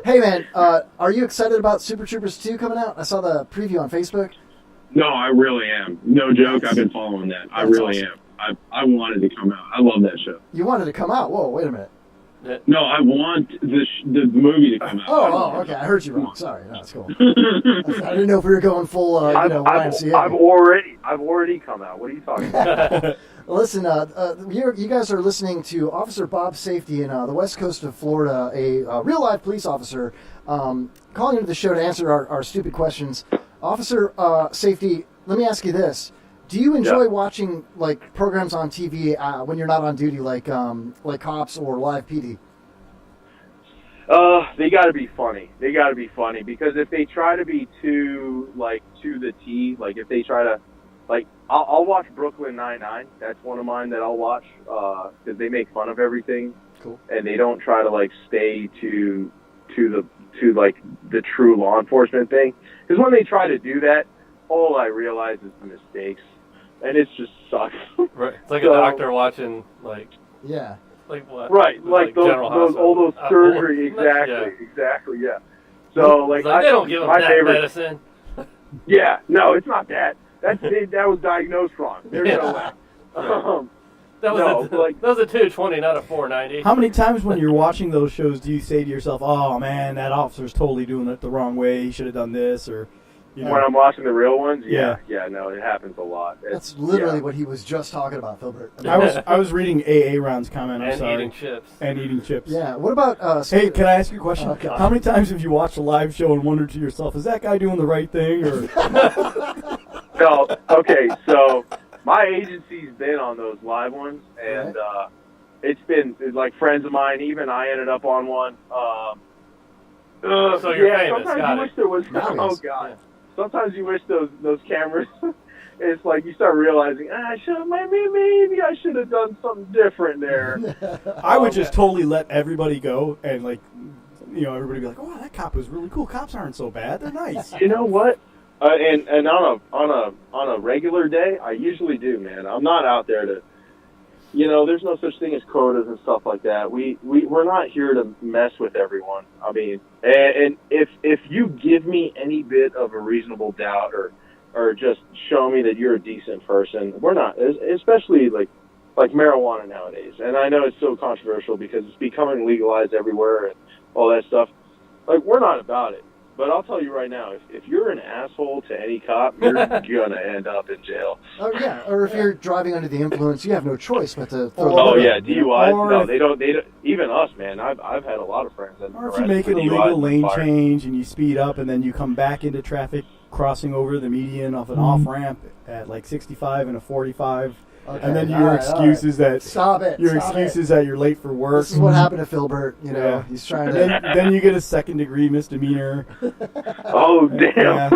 Hey, man, are you excited about Super Troopers 2 coming out? I saw the preview on Facebook. No, I really am. No joke, I've been following that. I really am. I wanted to come out. I love that show. You wanted to come out? Whoa, wait a minute. No, I want the movie to come out. Oh, okay. I heard you wrong. Sorry. No, it's cool. I didn't know if we were going full, YMCA. I've already come out. What are you talking about? Listen, you guys are listening to Officer Bob Safety in the west coast of Florida, a real-life police officer, calling into the show to answer our stupid questions. Officer Safety, let me ask you this. Do you enjoy watching programs on TV when you're not on duty, like Cops or Live PD? They got to be funny. They got to be funny because if they try to be too to the T, if they try to I'll watch Brooklyn Nine-Nine. That's one of mine that I'll watch because they make fun of everything. Cool. And they don't try to stay to the true law enforcement thing. Because when they try to do that, all I realize is the mistakes. And it just sucks. Right. It's like a doctor watching, Yeah. Like what? Right. All those surgery. Exactly, yeah. So, they don't give them my that favorite medicine. Yeah. No, it's not that. That was diagnosed wrong. There's no way. That was a 220, not a 490. How many times when you're watching those shows do you say to yourself, "Oh man, that officer's totally doing it the wrong way. He should have done this," or when I'm watching the real ones? Yeah. No, it happens a lot. That's literally what he was just talking about, Filbert. I was reading AA Round's comment. I'm sorry. And eating chips. Yeah. What about? Hey, can I ask you a question? Oh, God. How many times have you watched a live show and wondered to yourself, "Is that guy doing the right thing?" Or No. Okay. So my agency's been on those live ones, and it's been friends of mine. Even I ended up on one. So you're famous. Sometimes you wish there was. Oh God. Yeah. Sometimes you wish those cameras. It's you start realizing, maybe I should have done something different there. I would just totally let everybody go and everybody be like, "Oh, that cop was really cool. Cops aren't so bad. They're nice." You know what? And on a regular day, I usually do, man. I'm not out there to, there's no such thing as quotas and stuff like that. We're not here to mess with everyone. I mean, and if you give me any bit of a reasonable doubt or just show me that you're a decent person, we're not, especially like marijuana nowadays. And I know it's so controversial because it's becoming legalized everywhere and all that stuff. We're not about it. But I'll tell you right now, if you're an asshole to any cop, you're gonna end up in jail. Oh yeah, or if you're driving under the influence, you have no choice but to throw. DUI. No, they don't. Even us, man. I've had a lot of friends that. Or if you make an illegal lane change and you speed up and then you come back into traffic crossing over the median off an Mhm. off-ramp at like 65 and a 45. Okay, And then all your right, all excuse right. is that Stop it, Your stop excuse it. is that you're late for work. This is what happened to Filbert. You know, Yeah. he's trying And to. then you get a second-degree misdemeanor. Oh, damn. Yeah.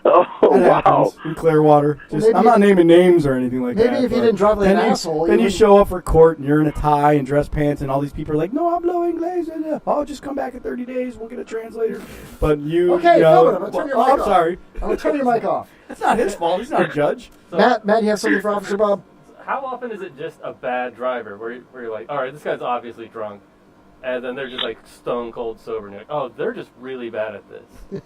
Oh, That wow. happens in Clearwater. Well, Just, maybe I'm not naming names or anything like maybe that. if you but didn't drive like then an you- asshole, Then you you wouldn't- show up for court and you're in a tie and dress pants and all these people are like, "No, hablo inglés. I'll just come back in 30 days. We'll get a translator." But you, Okay, you know, Filbert, I'm gonna turn your well, mic I'm off. sorry. I'm gonna turn your mic off. It's not his fault. He's not a judge. Matt, you have something for Officer Bob? How often is it just a bad driver where you're like, all right, this guy's obviously drunk, and then they're just like stone cold sober, and you're like, oh, they're just really bad at this.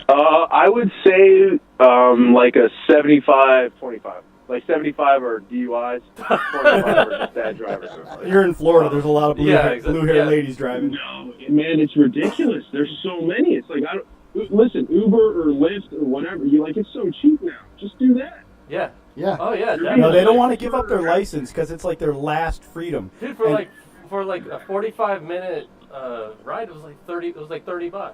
I would say like a 75-25. Like 75 are DUIs, 25 are just bad drivers. You're in Florida. There's a lot of blue-haired ladies driving. No, man, it's ridiculous. There's so many. It's like, listen, Uber or Lyft or whatever. You like, it's so cheap now. Just do that. Yeah. Yeah. Oh yeah. No, they don't want to give up their license because it's like their last freedom. Dude, for And- like a 45-minute ride, it was like $30. It was like $30. It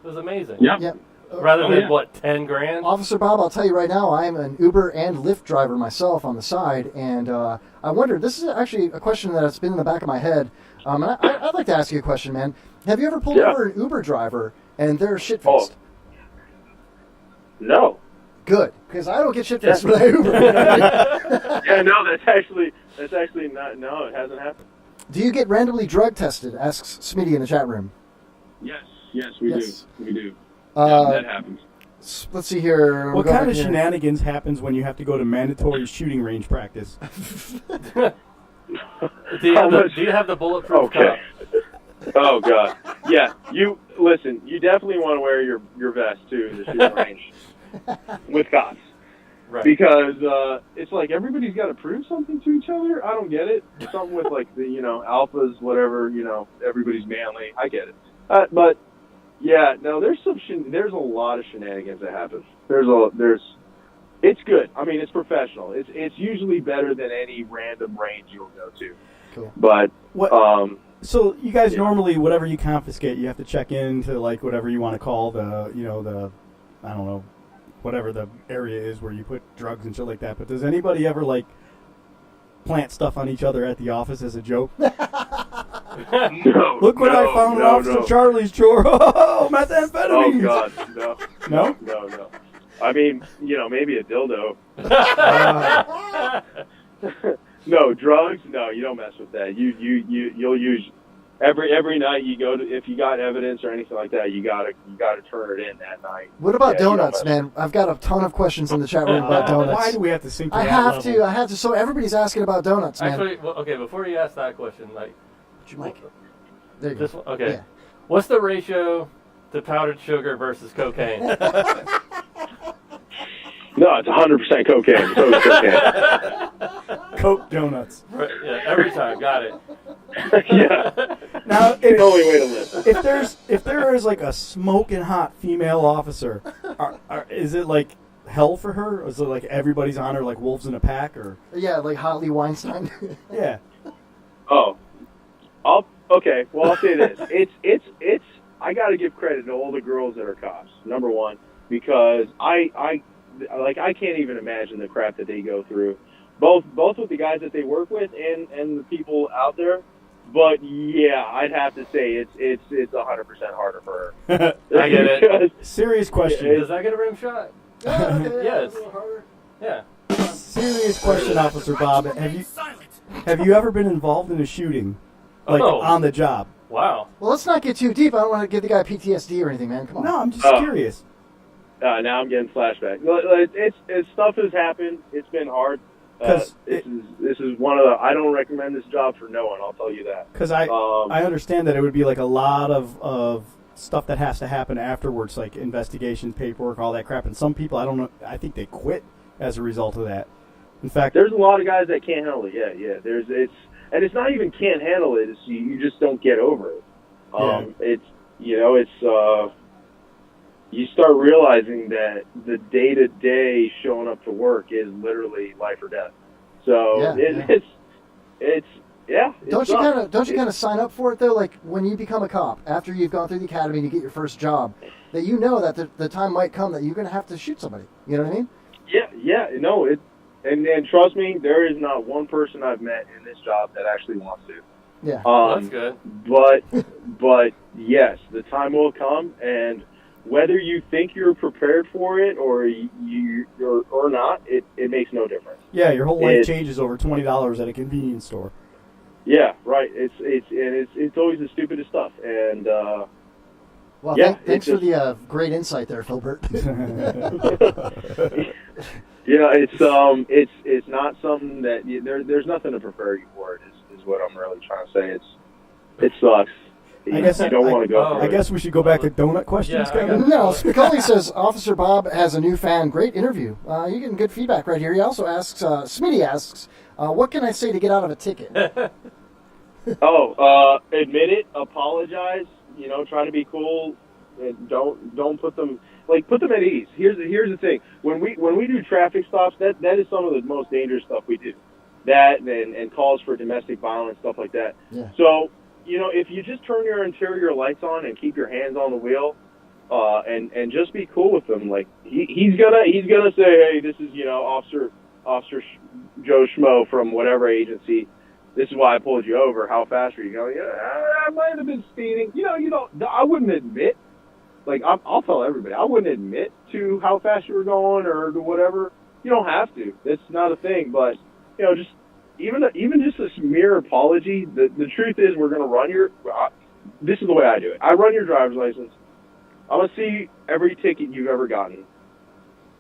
was amazing. Yep. Rather than yeah. what, 10 grand? Officer Bob, I'll tell you right now, I'm an Uber and Lyft driver myself on the side, and I wonder, this is actually a question that's been in the back of my head, and I'd like to ask you a question, man. Have you ever pulled over an Uber driver and they're shit-faced? No. Good, because I don't get shit-faced when I Uber. Yeah, no, that's actually not. No, it hasn't happened. Do you get randomly drug tested? Asks Smitty in the chat room. Yes, we Yes. do. We do. Uh, that happens. Let's see here. We'll What go kind back of here. shenanigans happens when you have to go to mandatory shooting range practice? Do you have the bulletproof Okay. cup? Oh God. Yeah. You listen. You definitely want to wear your vest too in the shooting range with cops. Right. Because it's like everybody's got to prove something to each other. I don't get it. Something with like the alphas, whatever. Everybody's manly. I get it. But yeah, no. There's a lot of shenanigans that happen. It's good. I mean, it's professional. It's usually better than any random range you'll go to. Cool. But So you guys normally, whatever you confiscate, you have to check into like whatever you want to call the I don't know, whatever the area is where you put drugs and shit like that. But does anybody ever like plant stuff on each other at the office as a joke? No, Look what I no, found in no, Officer no. Charlie's drawer. Oh, methamphetamines. Oh God, no. No? No. I mean, maybe a dildo. No, drugs. No, you don't mess with that. You'll use every night you go to, if you got evidence or anything like that, you gotta turn it in that night. What about Yeah, you don't donuts, mess- man? I've got a ton of questions in the chat room about donuts. Why do we have to sink to I that have level? to. So everybody's asking about donuts, man. Actually, okay, before you ask that question, like... Put your mic. There you This go. one, okay. Yeah. What's the ratio to powdered sugar versus cocaine? No, it's 100% cocaine. So is cocaine. Coke donuts. Right, yeah, every time. Got it. Yeah. Now, It's the only way to live. if there is like a smoking hot female officer, is it like hell for her? Or is it like everybody's on her like wolves in a pack? Or Yeah, like Holly Weinstein. yeah, Oh, okay. Well, I'll say this: it's. I got to give credit to all the girls that are cops. Number one, because I can't even imagine the crap that they go through, both with the guys that they work with and the people out there. But yeah, I'd have to say it's 100% harder for her. I get it. Serious question. Does that get a rim shot? Yes. Yeah. Serious question, Officer Bob. Have you ever been involved in a shooting, like Oh. on the job? Wow. Well, let's not get too deep. I don't want to give the guy PTSD or anything, man. Come on. No, I'm just Oh. curious. Now I'm getting flashback. It's stuff has happened. It's been hard. 'Cause this is one of the. I don't recommend this job for no one. I'll tell you that. Because I understand that it would be like a lot of stuff that has to happen afterwards, like investigation, paperwork, all that crap. And some people, I don't know, I think they quit as a result of that. In fact, There's a lot of guys that can't handle it. Yeah. It's not even can't handle it. It's you just don't get over it. You start realizing that the day-to-day showing up to work is literally life or death. So it's Don't you kind of sign up for it though? Like when you become a cop, after you've gone through the academy and you get your first job, that you know that the time might come that you're going to have to shoot somebody. You know what I mean? Yeah, no, and trust me, there is not one person I've met in this job that actually wants to. Yeah, that's good. But yes, the time will come, and whether you think you're prepared for it or or not, it makes no difference. Yeah, your whole life changes over $20 at a convenience store. Yeah, right. It's always the stupidest stuff, and well, yeah, thanks for the great insight there, Filbert. Yeah, it's not something that there's nothing to prepare you for. It is what I'm really trying to say. It sucks. You don't want to go. I guess we should go back to donut questions, Kevin. No, Spicoli says Officer Bob has a new fan. Great interview. You're getting good feedback right here. He also asks, Smitty asks, what can I say to get out of a ticket? Admit it, apologize. Try to be cool. And don't put them at ease. Here's the thing. When we do traffic stops, that is some of the most dangerous stuff we do. That and calls for domestic violence, stuff like that. Yeah. So, if you just turn your interior lights on and keep your hands on the wheel, and just be cool with them, like he's gonna say, hey, this is Officer Joe Schmo from whatever agency. This is why I pulled you over. How fast are you going? I might have been speeding. I wouldn't admit. Like, I'll tell everybody, I wouldn't admit to how fast you were going or to whatever. You don't have to. It's not a thing. But, just even just this mere apology, the truth is we're going to run your this is the way I do it. I run your driver's license. I'm going to see every ticket you've ever gotten.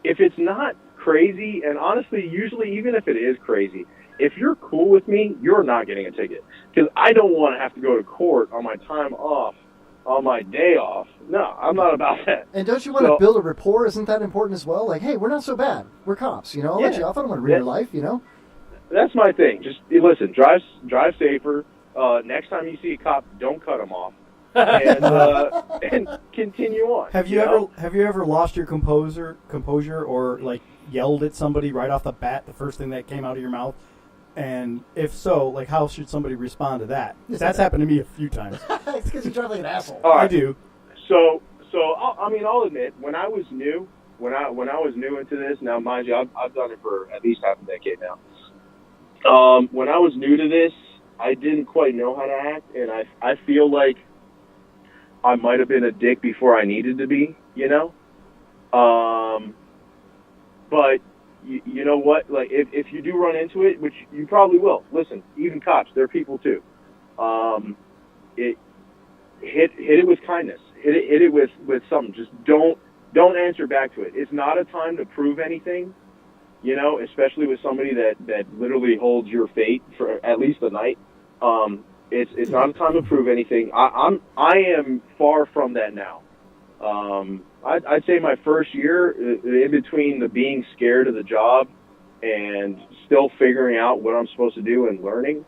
If it's not crazy, and honestly, usually even if it is crazy, if you're cool with me, you're not getting a ticket. Because I don't want to have to go to court on my time off, on my day off. No, I'm not about that. And don't you want to build a rapport? Isn't that important as well? Like, hey, we're not so bad. We're cops, I'll let you off. I don't want to ruin your life, That's my thing. Just listen, drive safer. Next time you see a cop, don't cut him off. And continue on. Have you ever lost your composure or like yelled at somebody right off the bat, the first thing that came out of your mouth? And if so, like, how should somebody respond to that? That's happened to me a few times. It's because you drive like an asshole. I do. So I'll admit, when I was new, when I was new into this, now mind you, I've done it for at least half a decade now. When I was new to this, I didn't quite know how to act, and I feel like I might have been a dick before I needed to be, But you know what? Like, if you do run into it, which you probably will. Listen, even cops, they're people too. Hit it with kindness. Hit it with something. Just don't answer back to it. It's not a time to prove anything, especially with somebody that literally holds your fate for at least a night. It's not a time to prove anything. I am far from that now. I'd say my first year, in between the being scared of the job and still figuring out what I'm supposed to do and learning,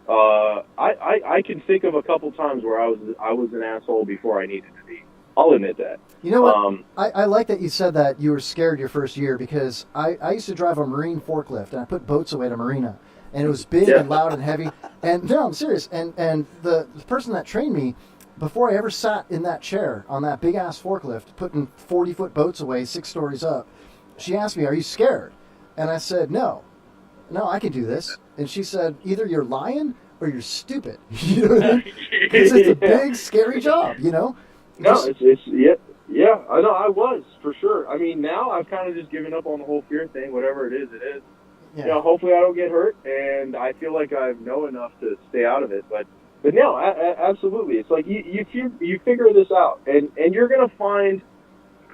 I can think of a couple times where I was an asshole before I needed to be. I'll admit that. You know what? I like that you said that you were scared your first year, because I used to drive a marine forklift, and I put boats away at a marina, and it was big and loud and heavy. And no, I'm serious. And the person that trained me, before I ever sat in that chair on that big-ass forklift, putting 40-foot boats away 6 stories up, she asked me, are you scared? And I said, no, I can do this. And she said, either you're lying or you're stupid. You know what I mean? Because it's a big, scary job, No, it's yeah, I know, I was, for sure. I mean, now I've kind of just given up on the whole fear thing. Whatever it is, it is. Yeah. Hopefully I don't get hurt, and I feel like I know enough to stay out of it, But no, absolutely. It's like you figure this out, and you're going to find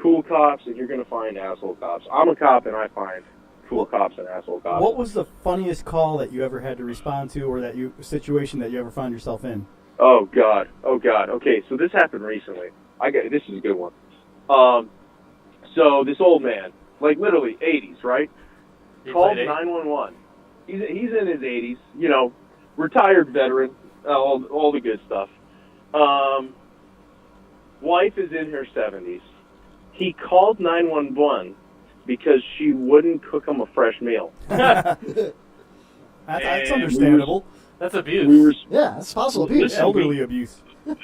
cool cops and you're going to find asshole cops. I'm a cop, and I find cool cops and asshole cops. What was the funniest call that you ever had to respond to, or situation that you ever found yourself in? Oh God. Okay, so this happened recently. This is a good one. So this old man, like literally 80s, right? Called 911. He's in his 80s, retired veteran. All the good stuff. Wife is in her 70s. He called 911 because she wouldn't cook him a fresh meal. That's understandable. That's abuse. Yeah, that's possible abuse. Elderly abuse.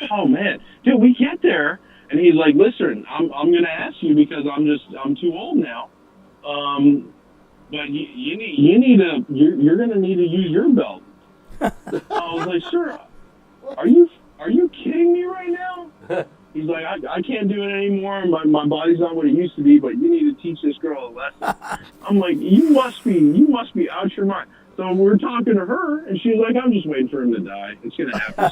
Oh, man. Dude, we get there, And he's like, listen, I'm going to ask you because I'm too old now. But you're going to need to use your belt. I was like, sir, are you kidding me right now? He's like, I can't do it anymore. My body's not what it used to be, but you need to teach this girl a lesson. I'm like, you must be out your mind. So we're talking to her, and she's like, I'm just waiting for him to die. It's gonna happen.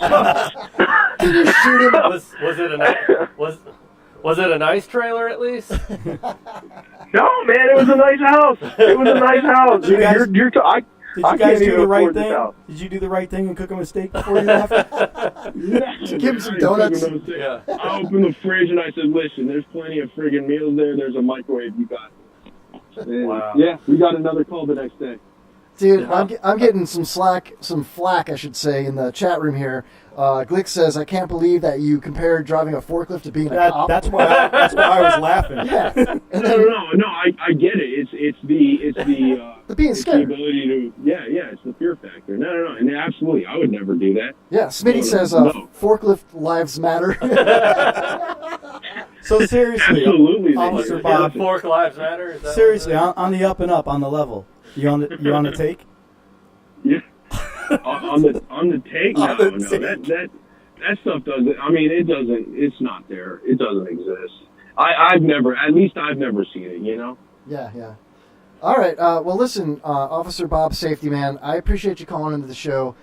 Was it a nice trailer at least? No, man, it was a nice house. It was a nice house. Did you guys, did you guys do the right thing? Did you do the right thing and cook him a steak before you left? Give him some donuts. Yeah. I opened the fridge and I said, listen, there's plenty of friggin' meals there. There's a microwave. You got it. And wow. Yeah, we got another call the next day. Dude, I'm getting some flack, I should say, in the chat room here. Glick says, I can't believe that you compared driving a forklift to being a cop. That's why I was laughing. Yeah. And then, No, I get it. It's the being scared. The ability to, it's the fear factor. No, and absolutely, I would never do that. Yeah, Smitty says, forklift lives matter. So seriously, absolutely, Officer Bob, fork lives matter. Seriously, on the up and up, on the level. You on the take? Yeah. on the take? No, that stuff doesn't. I mean, it doesn't. It's not there. It doesn't exist. I've never seen it. You know. Yeah. All right. Well, listen, Officer Bob, safety man. I appreciate you calling into the show.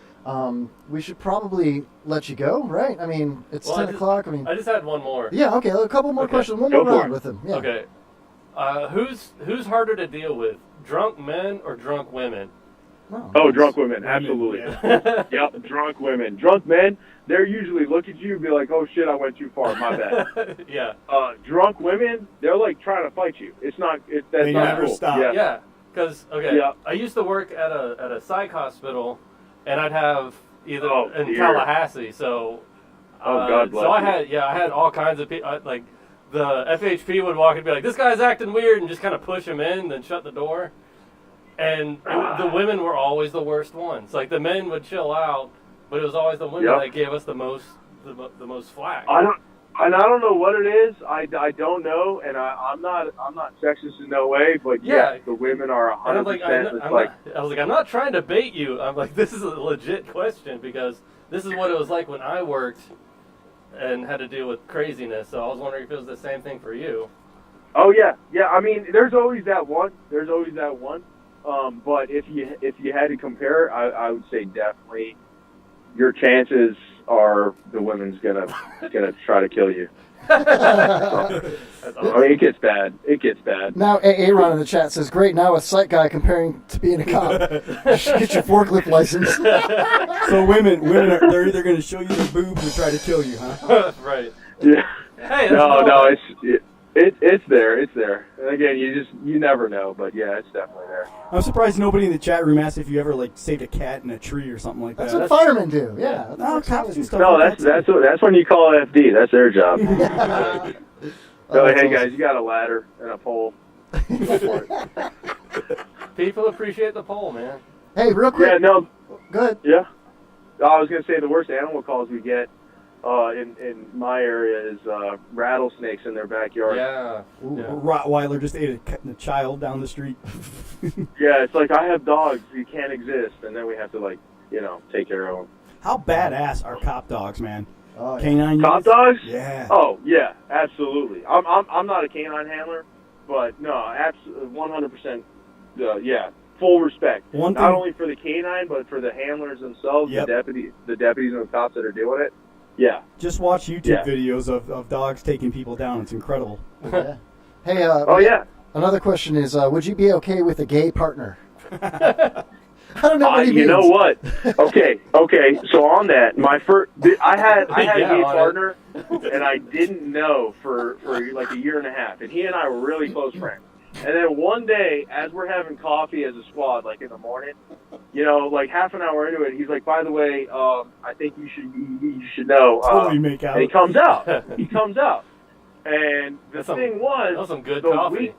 We should probably let you go, right? I mean, it's 10 o'clock. I mean, I just had one more. Yeah. Okay. A couple more questions. One more round with him. Yeah. Okay. Who's harder to deal with, drunk men or drunk women? Oh, drunk women, absolutely. Yeah. Yep, drunk women. Drunk men, they're usually look at you and be like, oh shit, I went too far, my bad. Yeah. Drunk women, they're like trying to fight you. That's they not never cool. stop. Yeah, because I used to work at a psych hospital, and I'd have either in Tallahassee, so God bless so I had all kinds of people like. The FHP would walk and be like, this guy's acting weird, and just kind of push him in, then shut the door. And the women were always the worst ones. Like, the men would chill out, but it was always the women that gave us the most flack. I don't know what it is. I don't know, and I'm not sexist in no way, but yes, the women are 100%. I was like, I'm not trying to bait you. I'm like, this is a legit question, because this is what it was like when I worked and had to deal with craziness. So I was wondering if it was the same thing for you. Oh yeah. I mean, there's always that one. But if you had to compare, I would say definitely your chances are the women's gonna try to kill you. I mean, it gets bad. Now, Aaron in the chat says, great, now a psych guy comparing to being a cop. Get your forklift license. So women they're either going to show you their boobs or try to kill you, huh? Right. Yeah. Hey, no, it's there. And again, you never know, but yeah, it's definitely there. I'm surprised nobody in the chat room asked if you ever saved a cat in a tree or something like that. That's what firemen do. Yeah. No, cops do stuff. No, like that's when you call FD. That's their job. So hey awesome. guys, you got a ladder and a pole. Go for it. People appreciate the poll, man. Hey, real quick. Yeah, no. Good. Yeah. I was gonna say the worst animal calls we get in my area is rattlesnakes in their backyard. Yeah. Rottweiler just ate a child down the street. Yeah, it's like I have dogs. You can't exist, and then we have to take care of them. How badass are cop dogs, man? Oh, yeah. Canine Cop units? dogs? Yeah. Oh yeah, absolutely. I'm not a canine handler, but no, absolutely 100%. Yeah, full respect. Not only for the canine, but for the handlers themselves, the deputies and the cops that are doing it. Yeah. Just watch YouTube videos of dogs taking people down. It's incredible. Yeah. Hey. yeah. Another question is, would you be okay with a gay partner? I don't know what he means. You know what? Okay. So on that, I had a gay partner, and I didn't know for like a year and a half, and he and I were really close friends. And then one day, as we're having coffee as a squad, like in the morning, like half an hour into it, he's like, "By the way, I think you should know." Totally make out. And he comes out. And the thing that was some good the coffee.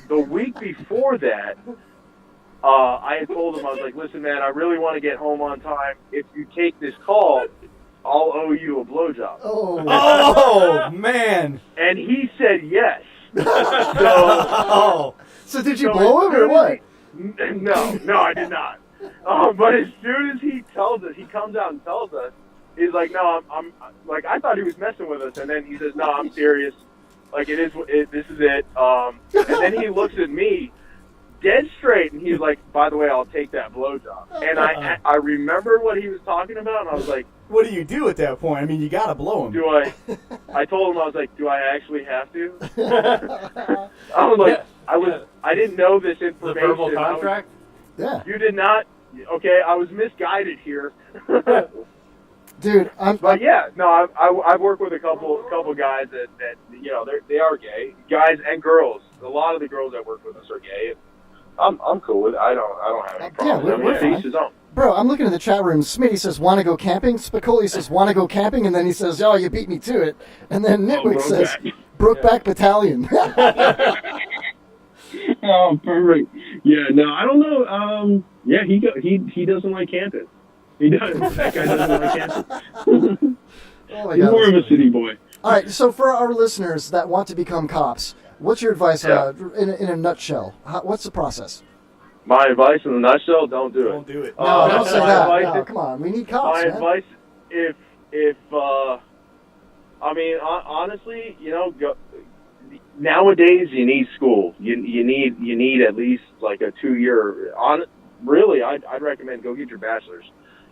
week before that, I had told him, I was like, "Listen, man, I really want to get home on time. If you take this call, I'll owe you a blowjob. Oh, man. And he said yes. So did you blow him or what? No, I did not. But as soon as he tells us, he comes out and tells us, he's like, no, I'm like, I thought he was messing with us, and then he says, no, I'm serious. Like, this is it. And then he looks at me dead straight, and he's like, by the way, I'll take that blowjob. And I remember what he was talking about, and I was like, what do you do at that point? I mean, you got to blow him. I told him, I was like, do I actually have to? I was like, I didn't know this information. The verbal contract? Yeah. You did not. Okay, I was misguided here. Dude, But yeah, no, I've worked with a couple guys that you know they are gay, guys and girls. A lot of the girls that work with us are gay. And I'm cool with it. I don't have any problems. we're fine. Each his own. Bro, I'm looking in the chat room. Smitty says, want to go camping? Spicoli says, want to go camping? And then he says, oh, you beat me to it. And then Nitwick says, Brokeback Battalion. Oh, perfect. Yeah, no, I don't know. Yeah, he doesn't like camping. He does. That guy doesn't like camping. Oh my He's God, more of that's a city boy. All right, so for our listeners that want to become cops, what's your advice in a nutshell? What's the process? My advice in a nutshell: don't do it. Don't do it. No, don't say that. Advice No, come on, we need cops, My man. advice, I mean, honestly, you know, nowadays you need school. You need at least like a 2-year. Really, I'd recommend go get your bachelor's.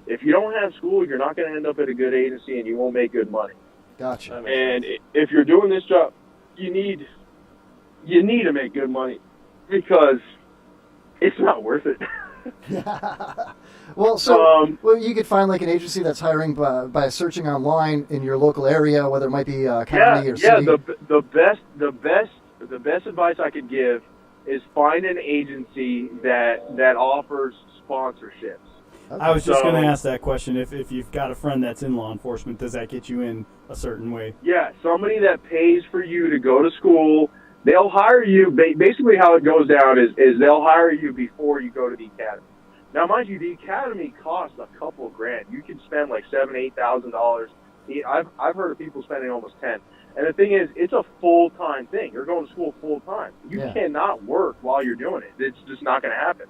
If you don't have school, you're not going to end up at a good agency, and you won't make good money. Gotcha. And if you're doing this job, you need to make good money because it's not worth it. Well, so you could find like an agency that's hiring by searching online in your local area, whether it might be county or city. The best advice I could give is find an agency that offers sponsorships. I was just going to ask that question. If you've got a friend that's in law enforcement, does that get you in a certain way? Yeah, somebody that pays for you to go to school. They'll hire you. Basically, how it goes down is they'll hire you before you go to the academy. Now, mind you, the academy costs a couple of grand. You can spend like $7,000-$8,000. I've heard of people spending almost $10,000. And the thing is, it's a full-time thing. You're going to school full-time. You cannot work while you're doing it. It's just not going to happen.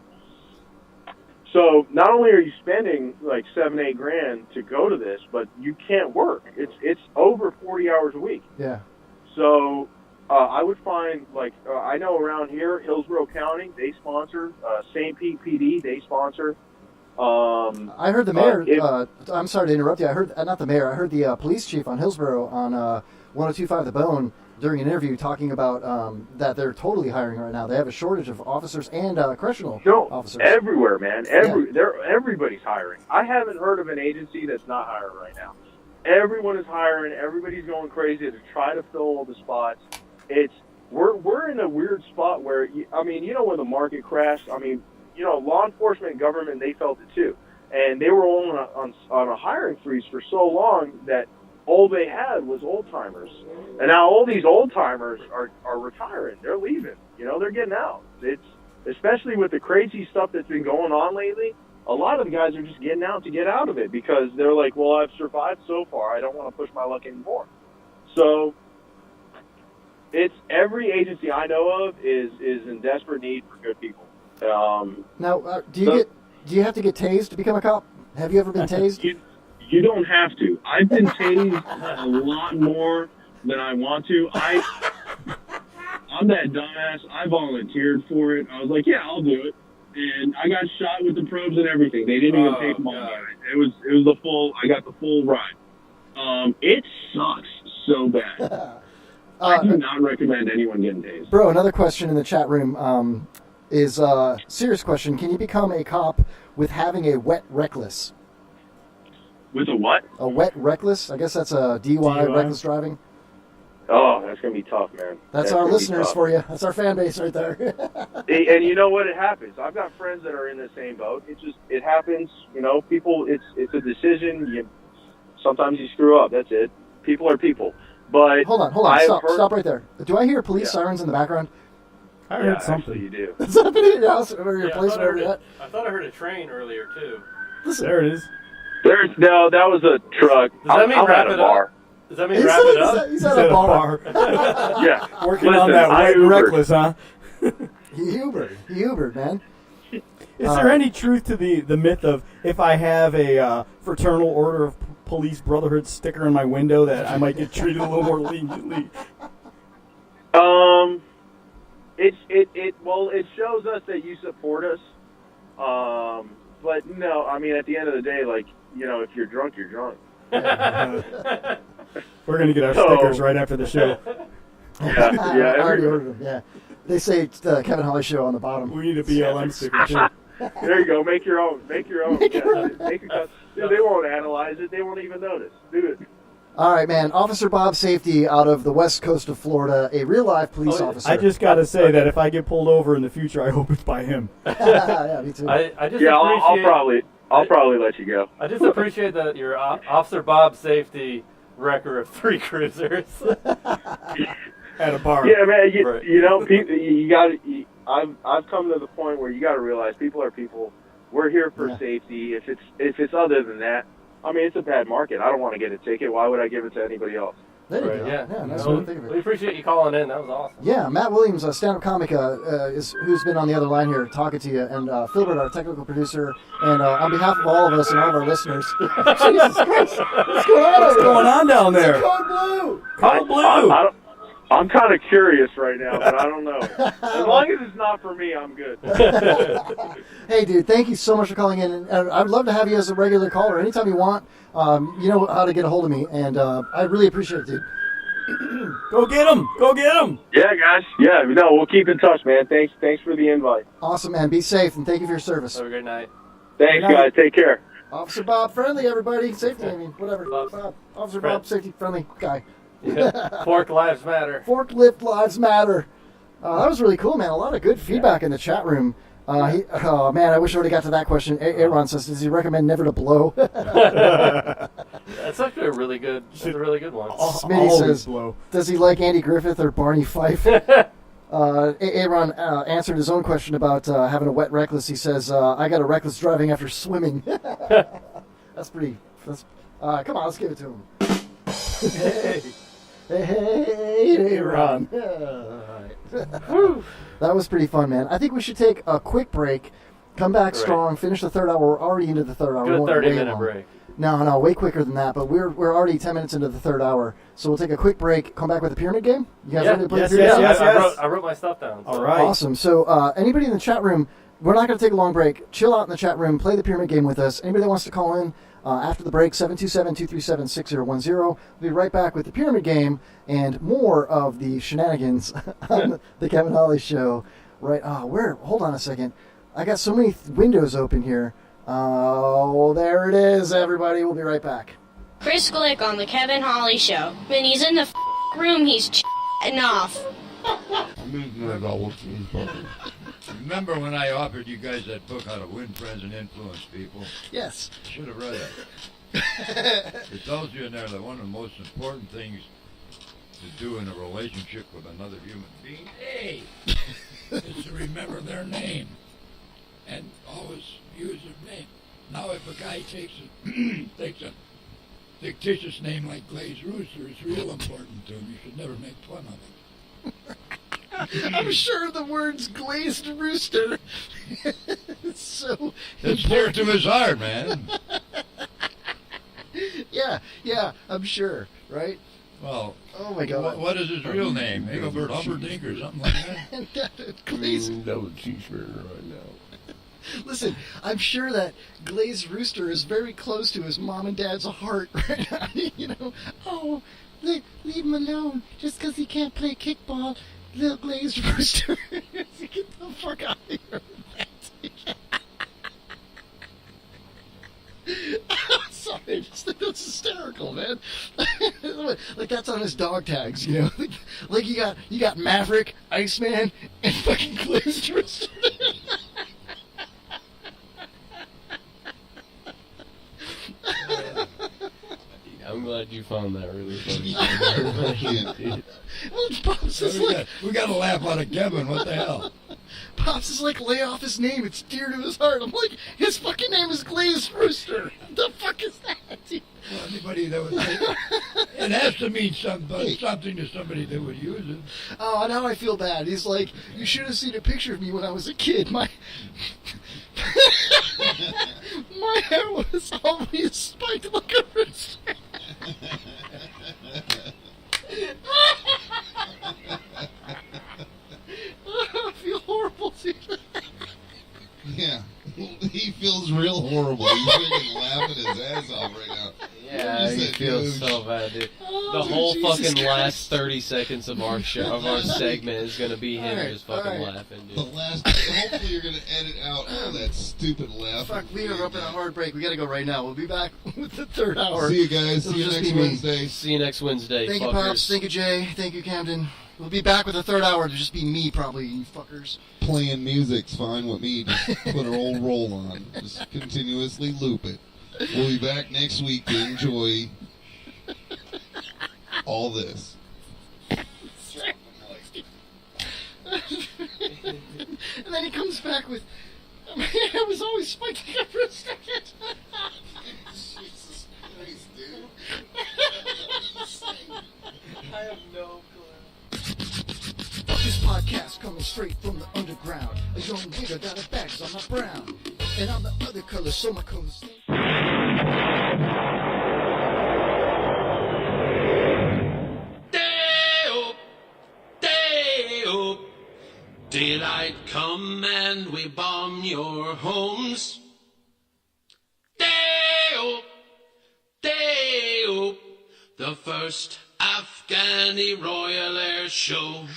So not only are you spending like $7-8 grand to go to this, but you can't work. It's over 40 hours a week. Yeah. So I would find I know around here, Hillsborough County, they sponsor. St. Pete PD, they sponsor. I heard the mayor. I'm sorry to interrupt you. I heard not the mayor. I heard the police chief on Hillsborough on 102.5 The Bone during an interview talking about that they're totally hiring right now. They have a shortage of officers and correctional officers. Everywhere, man. Everybody's hiring. I haven't heard of an agency that's not hiring right now. Everyone is hiring. Everybody's going crazy to try to fill all the spots. We're in a weird spot where when the market crashed. Law enforcement and government, they felt it too, and they were on a hiring freeze for so long that all they had was old timers, and now all these old timers are retiring. They're leaving. They're getting out. It's especially with the crazy stuff that's been going on lately. A lot of the guys are just getting out to get out of it because they're like, well, I've survived so far. I don't want to push my luck anymore. So it's every agency I know of is in desperate need for good people. Now, do you have to get tased to become a cop? Have you ever been tased? You don't have to. I've been tased a lot more than I want to. I'm that dumbass. I volunteered for it. I was like, yeah, I'll do it. And I got shot with the probes and everything. They didn't even take them all down. It was the full. I got the full ride. It sucks so bad. I do not recommend anyone getting tased. Bro, another question in the chat room is a serious question. Can you become a cop with having a wet reckless? With a what? A wet reckless? I guess that's a DUI, reckless driving. Oh, that's going to be tough, man. That's our listeners for you. That's our fan base right there. And you know what? It happens. I've got friends that are in the same boat. It happens. People, it's a decision. Sometimes you screw up. That's it. People are people. But hold on. Stop right there. Do I hear police sirens in the background? I heard something. Actually, you do. Is that in your house or your place? I thought I heard a train earlier too. Listen, there it is. No, that was a truck. Does that mean I'm wrap at a it bar. up? Does that mean wrap it up? He's at a bar. Yeah. Working on that I white and Ubered. reckless, huh? He Ubered, man. Is there any truth to the myth of if I have a Fraternal Order of Police Brotherhood sticker in my window that I might get treated a little more leniently? It shows us that you support us. But no, I mean, at the end of the day, like, you know, if you're drunk, you're drunk. We're gonna get our stickers right after the show. I already ordered them. Yeah, they say it's the Kevin Holly Show on the bottom. We need a BLM sticker too. There you go. Make your own. Make your own. Dude, they won't analyze it. They won't even notice. Do it. All right, man. Officer Bob Safety out of the west coast of Florida, a real life police officer. I just got to say that if I get pulled over in the future, I hope it's by him. Yeah, me too. I'll probably let you go. I just appreciate that your Officer Bob Safety record of 3 cruisers at a bar. Yeah, man. You know, people, you got. I've come to the point where you got to realize people are people. We're here for safety. If it's other than that, I mean, it's a bad market. I don't want to get a ticket. Why would I give it to anybody else? There you go. Yeah, nice way to think of it. We appreciate you calling in. That was awesome. Yeah, Matt Williams, a stand-up comic, who's been on the other line here talking to you, and Philbert, our technical producer, and on behalf of all of us and all of our listeners. Jesus Christ! What's going on down there? It's Code Blue! Code Blue! I'm kind of curious right now, but I don't know. As long as it's not for me, I'm good. Hey, dude, thank you so much for calling in. And I'd love to have you as a regular caller anytime you want. You know how to get a hold of me, and I really appreciate it, dude. Go get him! Go get him! Yeah, guys. Yeah, no, we'll keep in touch, man. Thanks for the invite. Awesome, man. Be safe, and thank you for your service. Have a great night. Thanks, guys. Take care. Officer Bob Friendly, everybody. Safety, I mean, whatever. Bob. Officer Bob, safety friendly guy. Yeah. Fork Lives Matter. Forklift Lives Matter. That was really cool, man. A lot of good feedback in the chat room. Oh, man, I wish I would have got to that question. Aaron says, does he recommend never to blow? That's actually a really good one. Smitty says, does he like Andy Griffith or Barney Fife? Aaron answered his own question about having a wet reckless. He says, I got a reckless driving after swimming. That's pretty... come on, let's give it to him. Hey, Ron. That was pretty fun, man. I think we should take a quick break, come back strong, finish the third hour. We're already into the third hour. Good 30-minute break. No, way quicker than that. But we're already 10 minutes into the third hour, so we'll take a quick break. Come back with the pyramid game. You guys ready to play the pyramid game? Yes. I wrote my stuff down. So. All right. Awesome. So anybody in the chat room, we're not going to take a long break. Chill out in the chat room. Play the pyramid game with us. Anybody that wants to call in. After the break, 727-237-6010. We'll be right back with the Pyramid Game and more of the shenanigans on the Kevin Holly Show. Right, hold on a second. I got so many windows open here. Oh, there it is, everybody. We'll be right back. Chris Glick on the Kevin Holly Show. When he's in the room, he's chatting off. Remember when I offered you guys that book, How to Win Friends and Influence People? Yes. Should have read it. It tells you in there that one of the most important things to do in a relationship with another human being, is to remember their name and always use their name. Now, if a guy takes a fictitious name like Glazed Rooster, it's real important to him. You should never make fun of it. I'm sure the words glazed rooster. It's so it's dear to his heart, man. Yeah, I'm sure, right? Well, oh my God, what is his real name? Engelbert Humperdinck or something like that? Glazed. That was a cheeseburger right now. Listen, I'm sure that Glazed Rooster is very close to his mom and dad's heart right now. You know, oh, leave him alone just because he can't play kickball. Little Glazed Rooster. Get the fuck out of here. I'm sorry, I just think that's hysterical, man. Like that's on his dog tags, you know. Like you got Maverick, Iceman, and fucking Glazed Rooster. I'm glad you found that really funny. Well, Bob says, we got to laugh out of Kevin. What the hell? Pops is like, lay off his name. It's dear to his heart. I'm like, his fucking name is Glazed Rooster. The fuck is that? Well, anybody that would say it has to mean something to somebody that would use it. Oh, now I feel bad. He's like, you should have seen a picture of me when I was a kid. My my hair was always spiked like a rooster. I feel horrible seeing that. Yeah, he feels real horrible. He's freaking laughing his ass off right now. Yeah, he feels so bad, dude. The whole fucking last 30 seconds of our show, of our segment, is gonna be him just fucking laughing, dude. Hopefully you're gonna edit out all that stupid laugh. Fuck, we are up at a hard break. We gotta go right now. We'll be back with the third hour. See you guys. It'll See you just next be me. Wednesday. See you next Wednesday, Thank you, fuckers. Pops. Thank you, Jay. Thank you, Camden. We'll be back with the third hour. It'll just be me, probably, you fuckers. Playing music's fine with me. Just put our old roll on. Just continuously loop it. We'll be back next week to enjoy all this. And then he comes back with, my hair was always spiking up for a second. Jesus Christ, dude. I have no clue. This podcast coming straight from the underground. A young nigga got a bag 'cause I'm not brown. And I'm the other color, so my color's stink. Day-o, daylight come and we bomb your homes. Day-o, day-o, the first Afghani Royal Air Show.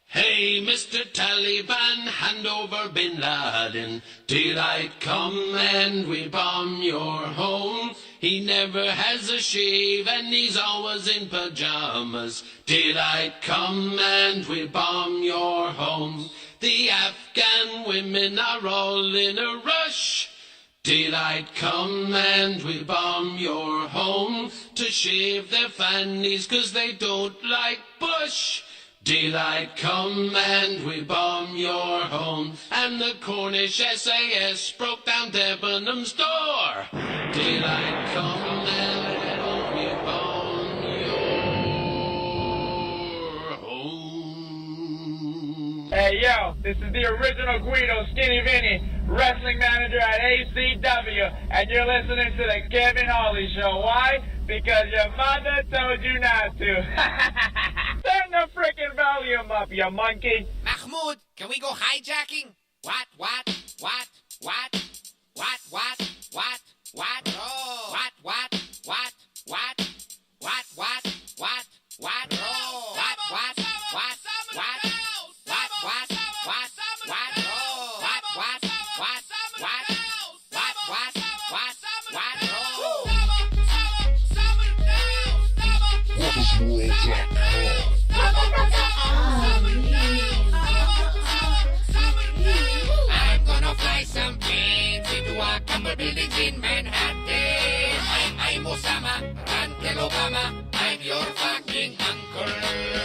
Hey, Mr. Taliban, hand over Bin Laden. Daylight come and we bomb your home. He never has a shave and he's always in pajamas. Daylight come and we bomb your home. The Afghan women are all in a rush. Daylight come and we bomb your home to shave their fannies 'cause they don't like Bush. Daylight come and we bomb your home. And the Cornish SAS broke down Debenham's door. Daylight come and we bomb your home. Hey yo, this is the original Guido, Skinny Vinny, wrestling manager at ACW, and you're listening to the Kevin Hawley Show. Why? Because your mother told you not to. Turn the freaking volume up, you monkey. Mahmoud, can we go hijacking? What? Oh. I'm gonna fly some planes into a couple buildings in Manhattan. I'm Osama, Rantel Obama. I'm your fucking uncle.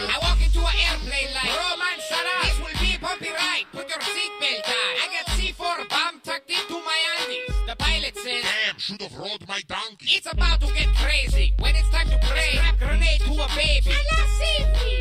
I walk into an airplane like, bro, man, shut up. This will be a bumpy ride. Put your seatbelt on. I got C4 bomb tucked into my undies. The pilot says, damn, should have rode my donkey. It's about to get crazy. When it's time to pray, strap grenade to a baby.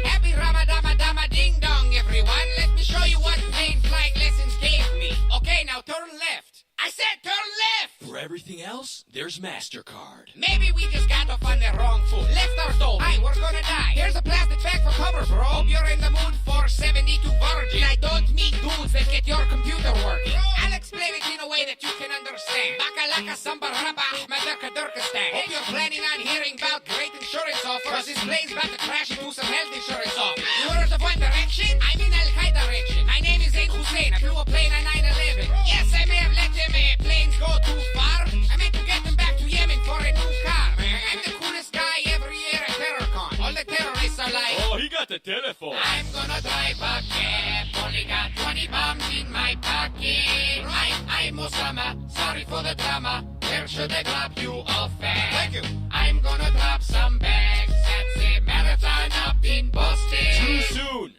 Happy Ramadama ding dong, everyone. Let me show you what plane flying lessons gave me. Okay, now turn left. I said turn left. For everything else, there's MasterCard. Maybe we just got off on the wrong foot. Left our toe. Hi, we're gonna die. Here's a plastic bag for cover, bro. Hope you're in the mood for 72 virgin. I don't mean dudes that get your computer working. I'll explain it in a way that you can understand. Bakalaka samba raba ahmadaka Turkestan. Hope you're planning on hearing about great insurance offers. Cause this plane's about to crash into some health insurance offers. You heard of One Direction? I'm in Al-Qaeda direction. My name is Zain Hussein. I flew a plane on 9/11. Yes, I may have let them planes go too far. I meant to get them back to Yemen for a new car. I'm the coolest guy every year at TerrorCon. All the terrorists are like, Oh, he got the telephone. I'm gonna drive a cab. Only got 20 bombs in my pocket. I'm Osama. Sorry for the drama. Where should I drop you off at? Thank you. I'm gonna drop some bags at the marathon up in Boston. Too soon.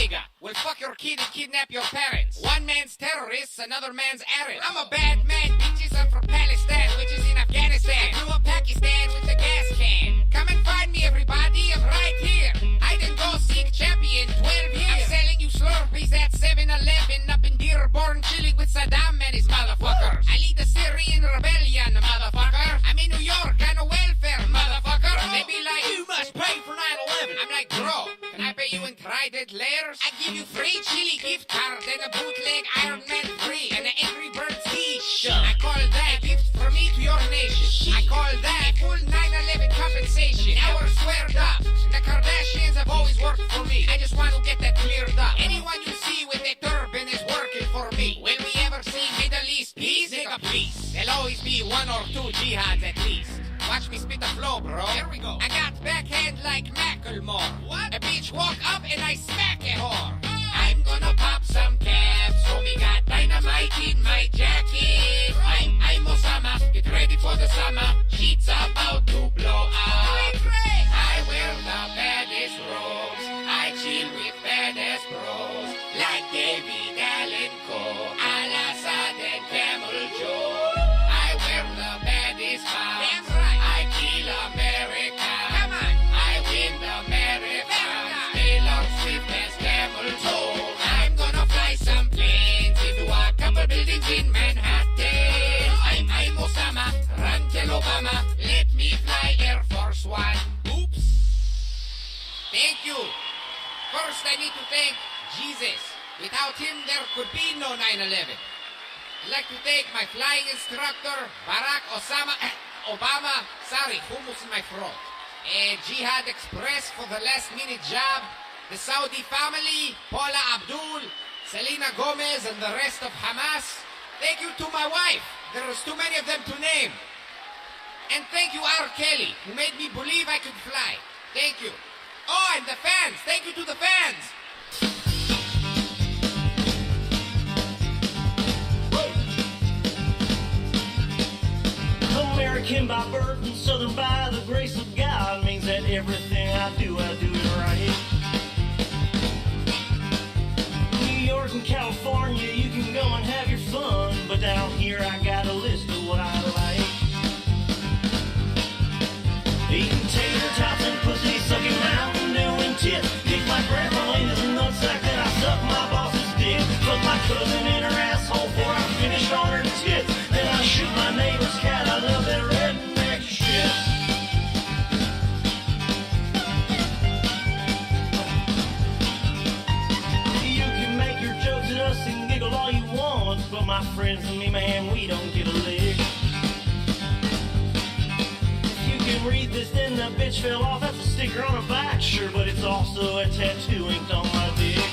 Vega will fuck your kid and kidnap your parents. One man's terrorists, another man's errand. I'm a bad man, bitches. I'm from Palestine, which is in Afghanistan. I grew up Pakistan with the gas can. Come and find me, everybody. I'm right here. I didn't go seek champion 12 years. I'm selling you Slurpees at 7-Eleven up in Dearborn, chilling with Saddam and his motherfuckers. I lead the Syrian rebellion, motherfucker. I'm in New York on a welfare, motherfucker. They be like, you must pay for 9/11. I'm like, bro, can I pay you in Trident layers? I give you free chili gift card and a bootleg Iron Man 3 and an Angry Birds t-shirt. I call that a gift from me to your nation. I call that full 9/11 compensation. Now we're squared up. The Kardashians have always worked for me. I just want to get that cleared up. Anyone you see with a turban is working for me. Will we ever see Middle East peace? Nigga, peace. There'll always be one or two jihads at least. Watch me spit the flow, bro. Here we go. I got backhand like Macklemore. What? A bitch walk up and I smack a whore. I'm gonna pop some caps. Homie got dynamite in my jacket. I'm Osama. Get ready for the summer. Sheets about to blow up. I wear the baddest robes. I chill with badass bros. Like David Allen Coe, Al-Assad and Camel Joe. I wear the baddest bombs. That's right. I kill America. Come on. I win the marathon. Taylor Swift has camel toe. I'm gonna fly some planes into a couple buildings in Manhattan. I'm Osama. Run tell Obama. Let me fly Air Force One. Oops. Thank you. First, I need to thank Jesus. Without him, there could be no 9/11. I'd like to thank my flying instructor, Barack Obama. Sorry, hummus in my throat. Jihad Express for the last-minute job. The Saudi family, Paula Abdul, Selena Gomez, and the rest of Hamas. Thank you to my wife. There was too many of them to name. And thank you, R. Kelly, who made me believe I could fly. Thank you. Oh, and the fans. Thank you to the fans. American by birth and Southern by the grace of God means that everything I do it right. New York and California, you can go and have your fun, but down here I got a list of what I like. Eating tater tots and pussy, sucking Mountain Dew and tits. Kick my grandma in the nutsack, then I suck my boss's dick. Fuck my cousin in her asshole before I finish on her tits. Then I shoot my neighbor's cat, I love that redneck shit. You can make your jokes at us and giggle all you want, but my friends and me, man, we don't give a lick. Read this, then the bitch fell off. That's a sticker on her back, sure, but it's also a tattoo inked on my dick.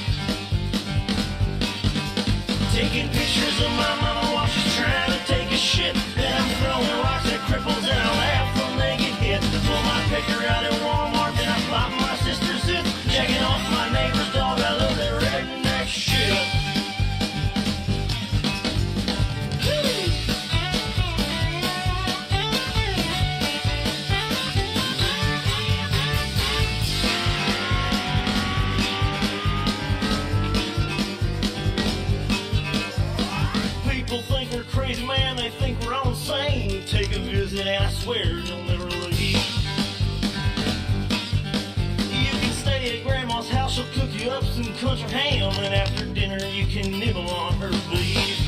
Taking pictures of my mama while she's trying to take a shit. Then I'm throwing rocks at cripples and I laugh when they get hit. Pull my picker out at Walmart, then I pop my sister's zip. Checking off my neighbor's dog, I love that redneck shit. People think we're crazy, man, they think we're all insane. Take a visit and I swear you'll never leave. You can stay at Grandma's house, she'll cook you up some country ham, and after dinner you can nibble on her beef.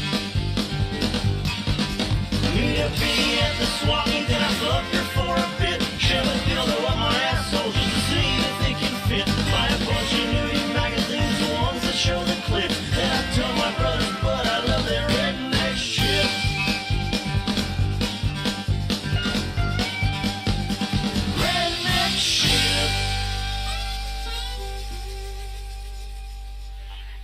Meet up me at the swap meet, then I fuck her for a bit. Shove a dildo up my asshole just to see if it can fit. Buy a bunch of nudie magazines, the ones that show the clips. Then I tell my brother's butt I love that redneck shit. Redneck shit.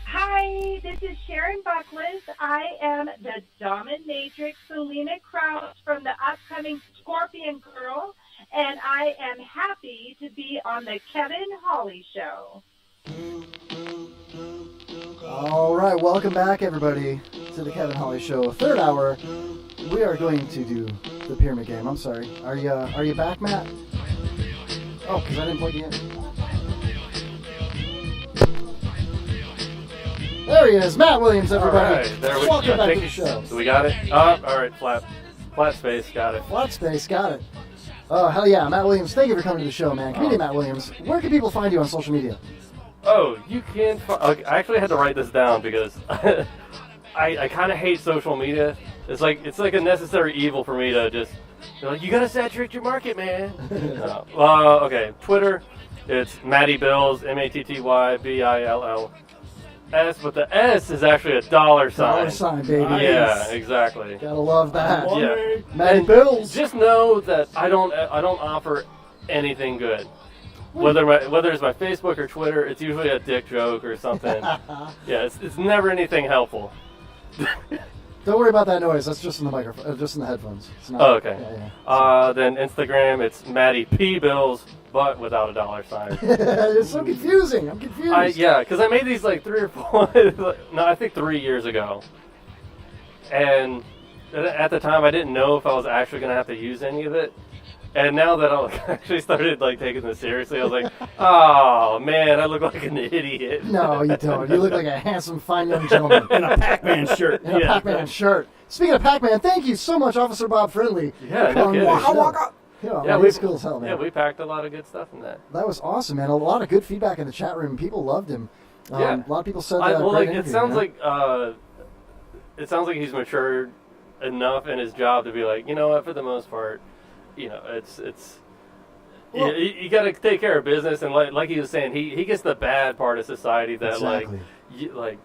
Hi, this is Sharon Buckles. I am the dominatrix Selena Krause from the upcoming Scorpion Girl, and I am happy to be on the Kevin Hawley Show. All right, welcome back, everybody, to the Kevin Hawley Show. Third hour, we are going to do the pyramid game. I'm sorry. Are you back, Matt? Oh, because I didn't plug you in. he is, Matt Williams, everybody. All right, there we Welcome back think- to the show. Do we got it? All right, flat space, got it. Flat space, got it. Oh, hell yeah, Matt Williams, thank you for coming to the show, man. Comedian Matt Williams, where can people find you on social media? Oh, you can. I actually had to write this down because I kind of hate social media. It's like a necessary evil for me to just. They're like, you gotta saturate your market, man. Okay, Twitter, it's Matty Bills, MattyBills, but the S is actually a $sign. $sign, baby. Yeah, exactly. Gotta love that. Yeah, Matty And Bills. Just know that I don't offer anything good. Whether it's my Facebook or Twitter, it's usually a dick joke or something. Yeah, it's never anything helpful. Don't worry about that noise. That's just in the microphone, just in the headphones. It's not, Oh, okay. Yeah. Then Instagram, it's Matty P Bills, but without a $sign. It's so confusing. I'm confused. Yeah, because I made these like 3 or 4, no, I think 3 years ago. And at the time, I didn't know if I was actually going to have to use any of it. And now that I actually started like taking this seriously, I was like, oh man, I look like an idiot. No, you don't. You look like a handsome, fine young gentleman. In a Pac-Man shirt. In a Pac-Man shirt. Speaking of Pac-Man, thank you so much, Officer Bob Friendly. Yeah, for no coming kidding. on the show. Waka, Yeah, he's cool as hell, man. Yeah, we packed a lot of good stuff in that. That was awesome, man. A lot of good feedback in the chat room. People loved him. Yeah. A lot of people said Well, great like interview, it sounds you know? like he's matured enough in his job to be like, you know what, for the most part, you know, it's. Well- you got to take care of business, and like he was saying, he gets the bad part of society that Exactly. like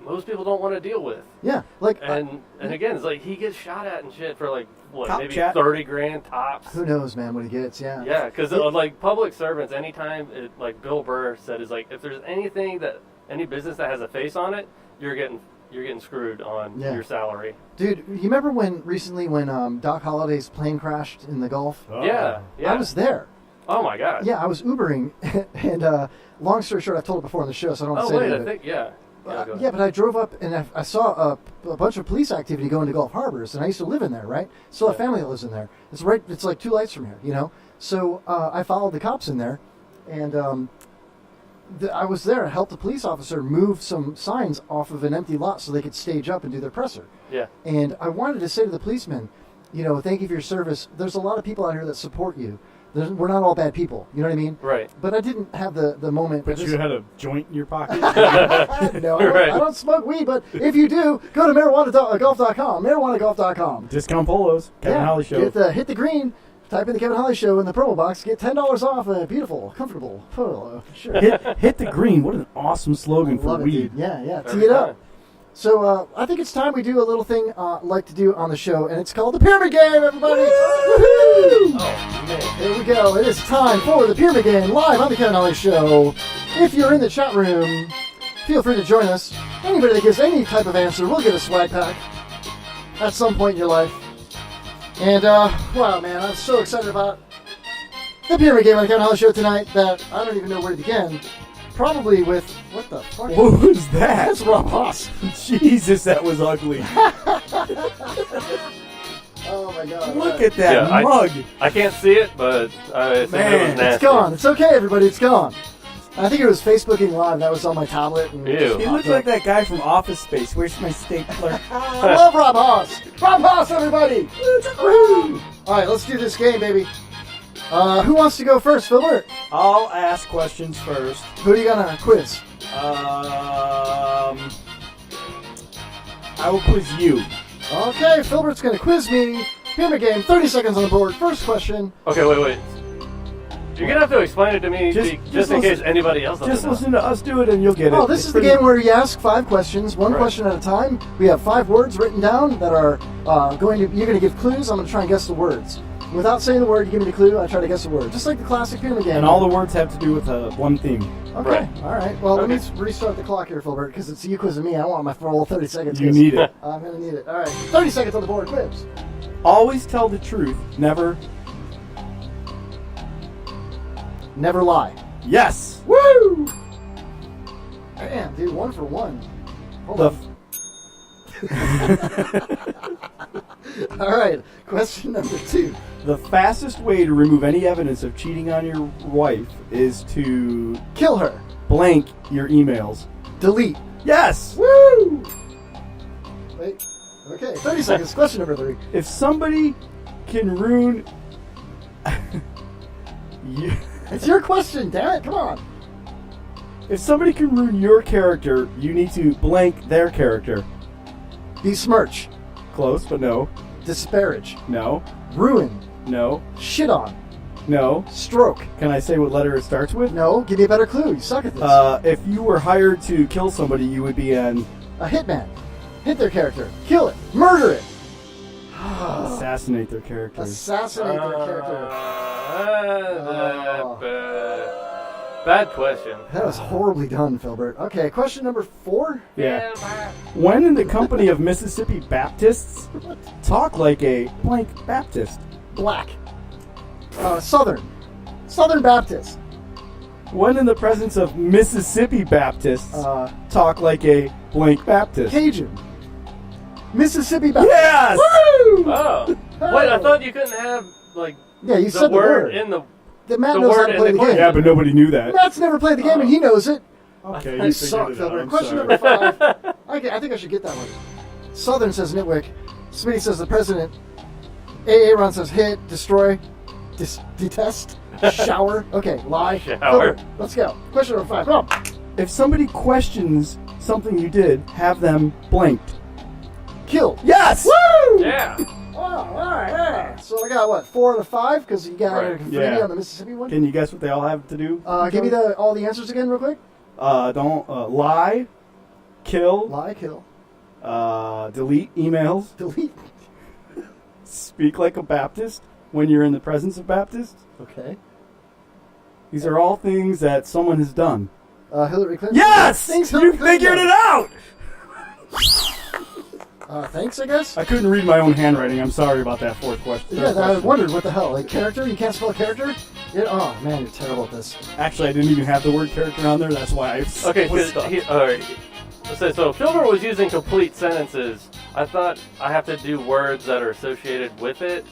most people don't want to deal with. Yeah, like And again, it's like he gets shot at and shit for like what, Cop maybe chat. $30,000 tops. Who knows, man, what he gets, yeah. Yeah, because like public servants, anytime like Bill Burr said, is like if there's any business that has a face on it, you're getting screwed on Yeah. your salary. Dude, you remember recently when Doc Holliday's plane crashed in the Gulf? Yeah. I was there. Oh my God. Yeah, I was Ubering, and long story short, I've told it before on the show, so I don't want to Oh say wait, it. I think yeah. Go ahead. Yeah, but I drove up and I saw a bunch of police activity going to Gulf Harbors, and I used to live in there, right? Still have family that lives in there. It's like 2 lights from here, you know? So I followed the cops in there, and I was there and helped the police officer move some signs off of an empty lot so they could stage up and do their presser. Yeah. And I wanted to say to the policemen, you know, thank you for your service. There's a lot of people out here that support you. We're not all bad people. You know what I mean? Right. But I didn't have the moment. But you had a joint in your pocket? No, I don't smoke weed, but if you do, go to marijuanagolf.com. Marijuanagolf.com. Discount polos. Kevin Holly Show. Hit the green. Type in the Kevin Holly Show in the promo box. Get $10 off a beautiful, comfortable polo. Sure. hit the green. What an awesome slogan for Love it, weed. dude. Yeah. Tee it up. So I think it's time we do a little thing I like to do on the show, and it's called the Pyramid Game, everybody. Woohoo! Oh, man. Here we go. It is time for the Pyramid Game live on the Kevin Holly Show. If you're in the chat room, feel free to join us. Anybody that gives any type of answer will get a swag pack at some point in your life. And, wow, man, I'm so excited about the Pyramid Game on the Kevin Holly Show tonight that I don't even know where to begin. Probably with, what the fuck? What was that? That's Rob Haas. Jesus, that was ugly. Oh, my God. Look at that Yeah, mug. I can't see it, but I assume it was Man, nasty. It's gone. It's okay, everybody. It's gone. I think it was Facebooking Live. That was on my tablet. And Ew. He looks like that guy from Office Space. Where's my stapler? I love Rob Haas. Rob Haas, everybody. Woo! All right, let's do this game, baby. Who wants to go first, Filbert? I'll ask questions first. Who do you got to quiz? I will quiz you. Okay, Filbert's going to quiz me. Pyramid Game, 30 seconds on the board. First question. Okay, wait. You're gonna have to explain it to me just in case anybody else doesn't Just know. listen to us do it and you'll get it. Oh, this is the game where you ask 5 questions, one Right. question at a time. We have 5 words written down that are you're going to give clues. I'm going to try and guess the words. Without saying the word, you give me the clue, I try to guess the word. Just like the classic Pyramid Game. And all the words have to do with one theme. Okay, Right. all right. Well, let me restart the clock here, Filbert, because it's you quizzing me. I want my full 30 seconds. You quiz. need it. I'm going to need it. All right, 30 seconds on the board. Quiz. Always tell the truth. Never. Never lie. Yes. Woo! Damn, dude, 1 for 1. Hold The on. All right, question number 2. The fastest way to remove any evidence of cheating on your wife is to Kill her. blank your emails. Delete. Yes. Woo! Wait. Okay, 30 seconds. Question number 3. If somebody can ruin... It's your question, damn it. Come on. If somebody can ruin your character, you need to blank their character. Besmirch. Close, but no. Disparage. No. Ruin. No. Shit on. No. Stroke. Can I say what letter it starts with? No. Give me a better clue. You suck at this. If you were hired to kill somebody, you would be an... A hitman. Hit their character. Kill it. Murder it. Assassinate their character. Assassinate their character. Bad question. That was horribly done, Filbert. Okay, question number 4? Yeah. When in the company of Mississippi Baptists, talk like a blank Baptist. Black. Southern. Southern Baptist. When in the presence of Mississippi Baptists, talk like a blank Baptist. Cajun. Mississippi Baptist. Yes! Woo! Oh. Wait, I thought you couldn't have, like, Yeah, you the said word the word. in the... Matt the knows how word to in play the game. Yeah, but nobody knew that. Matt's never played the game and he knows it. Okay, You you suck, figured it out. Filbert. I'm Question sorry. number 5. Okay, I think I should get that one. Southern says Nitwick. Smitty says the president. AA Ron says hit, destroy, detest, shower. Okay, lie. Shower. Filbert, let's go. Question number 5. Come on. If somebody questions something you did, have them blanked. Kill. Yes! Woo! Yeah. Oh, all right, yeah. So I got, what, 4 out of 5? Because you got Right. a 3 Yeah. on the Mississippi one? Can you guess what they all have to do? Give me all the answers again real quick. Don't lie, kill, Lie, kill. delete emails, Delete. speak like a Baptist when you're in the presence of Baptists. Okay. These are all things that someone has done. Hillary Clinton. Yes! Thanks, You Hillary Clinton. figured it out! Thanks, I guess. I couldn't read my own handwriting. I'm sorry about that fourth question. Yeah, I wondered what the hell. Like, character? You can't spell character? Oh, man, you're terrible at this. Actually, I didn't even have the word character on there. That's why I Okay, was because stuck. all right. So Filbert was using complete sentences. I thought I have to do words that are associated with it,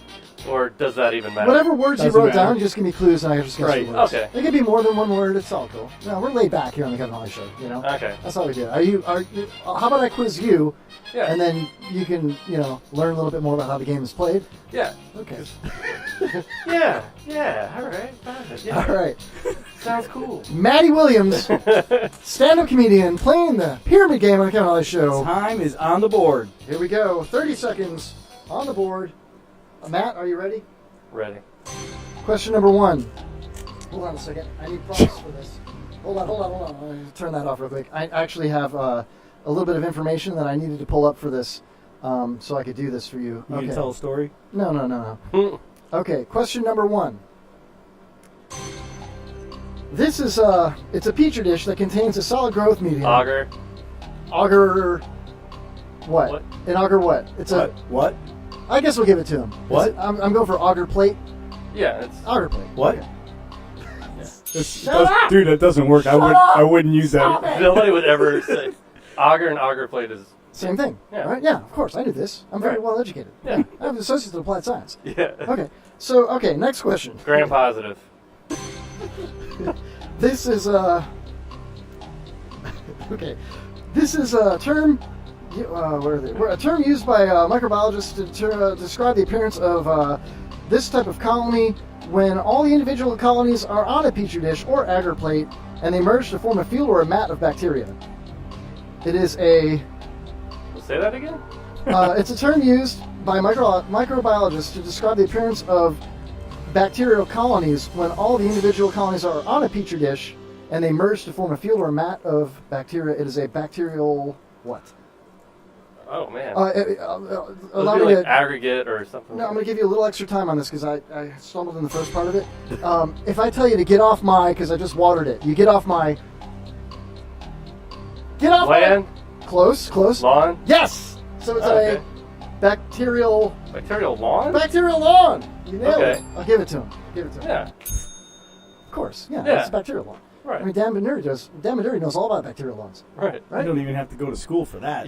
or does that even matter? Whatever words you Doesn't wrote matter. down, just give me clues and I just guess Right. the words. Okay. It could be more than one word. It's all cool. No, we're laid back here on the Kevin Holly Show. You know. Okay. That's all we do. Are you? How about I quiz you? Yeah. And then you can, learn a little bit more about how the game is played. Yeah. Okay. Yeah. Yeah. All right. Yeah. All right. Sounds cool. Maddie Williams, stand-up comedian, playing the pyramid game on the Kevin Holly Show. Time is on the board. Here we go. 30 seconds on the board. Matt, are you ready? Ready. Question number 1. Hold on a second. I need prompts for this. Hold on. I'm going to turn that off real quick. I actually have a little bit of information that I needed to pull up for this, so I could do this for you. You can tell a story? No. Okay, question number 1. This is it's a petri dish that contains a solid growth medium. Auger. Auger. What? What? An auger what? It's What? I guess we'll give it to him. What? I'm going for auger plate. Yeah. It's Auger plate. What? Okay. Dude, that doesn't work. I wouldn't use that. Nobody would ever say auger and auger plate is Same thing. Yeah. Right? Yeah, of course. I knew this. I'm very Right. well educated. Yeah. I have an associate in applied science. Yeah. Okay. So, next question. Gram positive. This is okay. This is a term. Where are they? A term used by microbiologists to describe the appearance of this type of colony when all the individual colonies are on a petri dish or agar plate and they merge to form a field or a mat of bacteria. It is a. Say that again. It's a term used by microbiologists to describe the appearance of bacterial colonies when all the individual colonies are on a petri dish and they merge to form a field or a mat of bacteria. It is a bacterial what? Oh man. Allow It'll me be like to- aggregate or something. No, I'm going to give you a little extra time on this because I stumbled in the first part of it. If I tell you to get off my, because I just watered it, you get off my. Get off Land. my. Close. Lawn. Yes. So it's Okay. a bacterial. Bacterial lawn. Bacterial lawn. You nailed Okay. it. I'll give it to him. Yeah. Of course. Yeah. Yeah. It's a bacterial lawn. Right. I mean, Dan Manuri knows all about bacterial lawns. Right. I don't even have to go to school for that.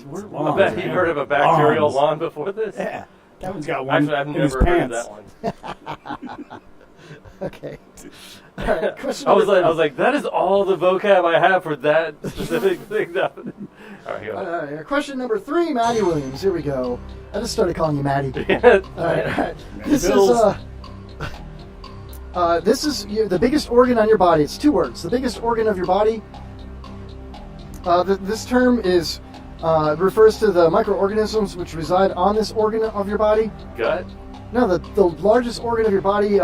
We're I bet you've heard of a bacterial lawn before this. Yeah. Kevin's got one Actually, I've in his never heard of pants. that one. Okay. All right, question I was number like, that is all the vocab I have for that specific thing. All right, go ahead. All right, question number 3, Maddie Williams. Here we go. I just started calling you Maddie. Yeah. All right. This Bills. is the biggest organ on your body. It's 2 words. The biggest organ of your body. This term is refers to the microorganisms which reside on this organ of your body. Gut? No, the largest organ of your body.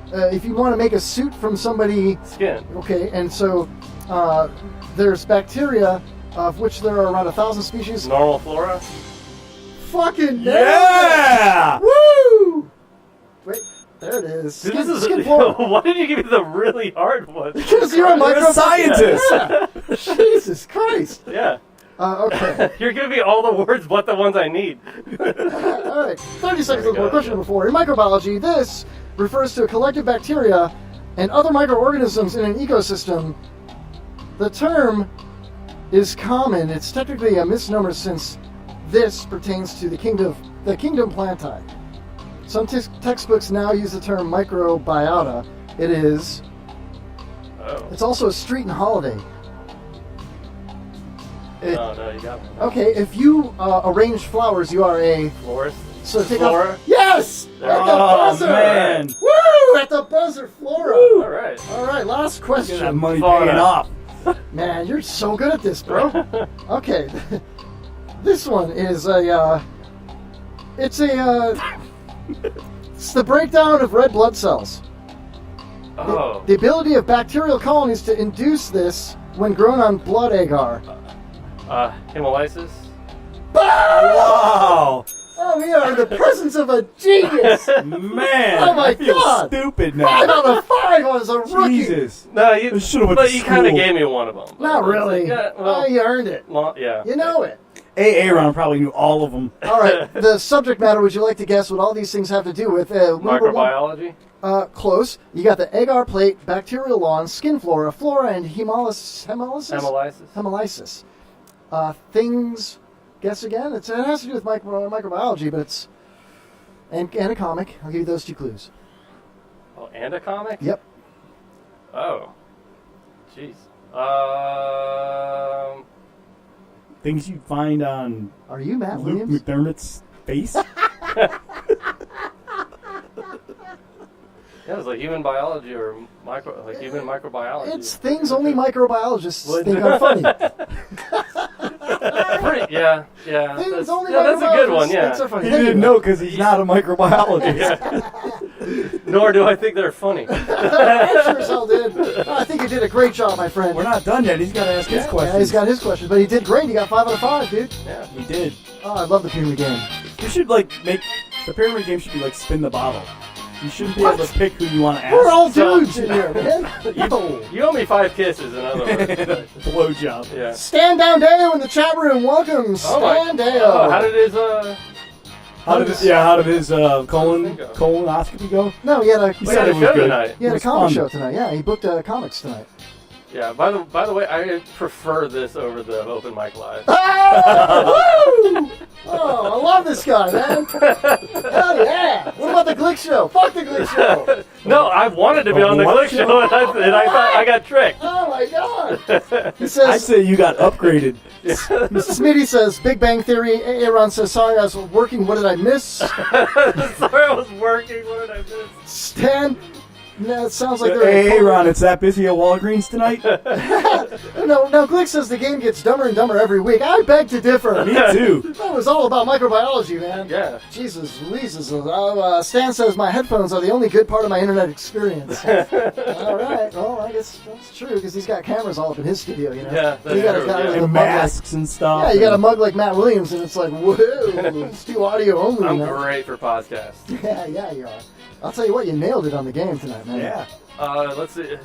If you want to make a suit from somebody, Skin. okay, and so there's bacteria, of which there are around 1,000 species. Normal flora? Fucking Yeah! Woo! Wait, there it is. Dude, Skin flora. Why did you give me the really hard one? Because you're a scientist. Yeah. Jesus Christ. Yeah. Okay. You're giving me all the words but the ones I need. All right. 30 seconds before question number 4. In microbiology, this refers to a collective bacteria and other microorganisms in an ecosystem. The term is common. It's technically a misnomer since this pertains to the kingdom Plantae. Some textbooks now use the term microbiota. It is. Oh. It's also a street and holiday. No, you got me. Okay, if you arrange flowers, you are a Florist? So take Flora? off. Yes! There At we the go. buzzer! man. Woo! At the buzzer, Flora! All right. All right, last question. That money Florida. paying off. Man, you're so good at this, bro. Okay. This one is a, it's the breakdown of red blood cells. Oh. The ability of bacterial colonies to induce this when grown on blood agar. Hemolysis? Wow. Oh, we are in the presence of a genius! Man, Oh my I feel God! stupid 5 now. out of 5 as a rookie! Jesus. No, you, I should've went but to you kind of school. gave me one of them. Not really. Yeah, well, You earned it. well, yeah. You know it. Aaron probably knew all of them. All right, the subject matter, would you like to guess what all these things have to do with? Number one. Microbiology? Close. You got the agar plate, bacterial lawn, skin flora, and hemolysis. Things. Guess again. It has to do with microbiology, but it's and a comic. I'll give you those 2 clues. Oh, and a comic? Yep. Oh. Jeez. Things you find on Are you Matt Luke Williams? McDermott's face. Yeah, it's like human biology or human microbiology. It's things only microbiologists think are funny. Yeah. Things That's, only that's a good one, microbiologists yeah. think are funny. He Thank didn't you. know because he's not a microbiologist. Nor do I think they're funny. I sure as hell did. I think you did a great job, my friend. We're not done yet. He's got to ask his questions. Yeah, he's got his question, but he did great. He got 5 out of 5, dude. Yeah. He did. Oh, I love the pyramid game. You should make the pyramid game should be like spin the bottle. You shouldn't be able to pick who you want to ask. We're all dudes in here, man. You owe me 5 kisses, in other words. Blowjob. Yeah. Stand Down Deo in the chat room. Welcome, Stand Deo. How did his How did his colonoscopy go? No, he had a He said it was good. tonight. He had It a was comic fun. show tonight. Yeah, he booked comics tonight. Yeah. By the way, I prefer this over the open mic live. Oh, woo! Oh, I love this guy, man. Hell yeah! What about the Glick Show? Fuck the Glick Show! No, I wanted to be on the What Glick show, and I thought I got tricked. Oh my god! He I'd says, say you got upgraded. Mrs. Smitty says, Big Bang Theory. Aaron says, sorry, I was working. What did I miss? Sorry, I was working. What did I miss? Stan. No, it sounds like Hey, Ron, it's that busy at Walgreens tonight? No, Glick says the game gets dumber and dumber every week. I beg to differ. Me too. That was all about microbiology, man. Yeah. Jesus, Louises. Stan says my headphones are the only good part of my internet experience. All right. Well, I guess that's true because he's got cameras all up in his studio, you know. Yeah, that's you got a true, guy yeah. with a And mug masks and stuff. yeah, you got a mug like Matt Williams, and it's like, whoa, it's too audio only. I'm man. great for podcasts. Yeah, you are. I'll tell you what, you nailed it on the game tonight, man. Yeah. Let's see.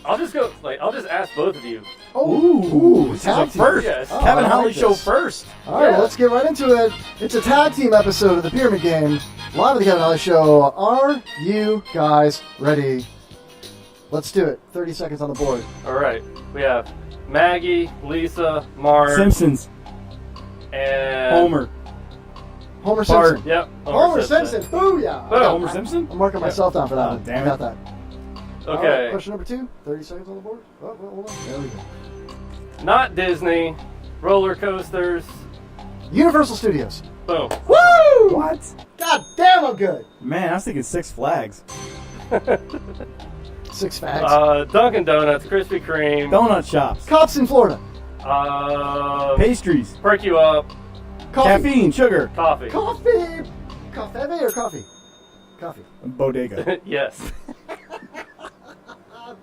I'll just ask both of you. Ooh, This is tag a team. first. Yes. Oh, Kevin I Holly like show this. first. All right, Yeah. well, let's get right into it. It's a tag team episode of the Pyramid Game. Live at the Kevin Holly Show. Are you guys ready? Let's do it. 30 seconds on the board. All right. We have Maggie, Lisa, Mark, Simpsons. and Homer. Homer Bart, Simpson. yep. Homer Simpson. Booyah. Boom. Homer Simpson? I'm marking myself down for that one. damn I got it. that. Okay. All right, question number 2. 30 seconds on the board. Oh, well, hold on. There we go. Not Disney. Roller coasters. Universal Studios. Boom. Woo! What? God damn, I'm good. Man, I was thinking Six Flags. Six Flags. Dunkin' Donuts, Krispy Kreme. Donut shops. Cops in Florida. Pastries. Perk you up. Coffee. Caffeine. Sugar. Coffee. Coffee. Coffee or coffee? Coffee. Bodega. Yes.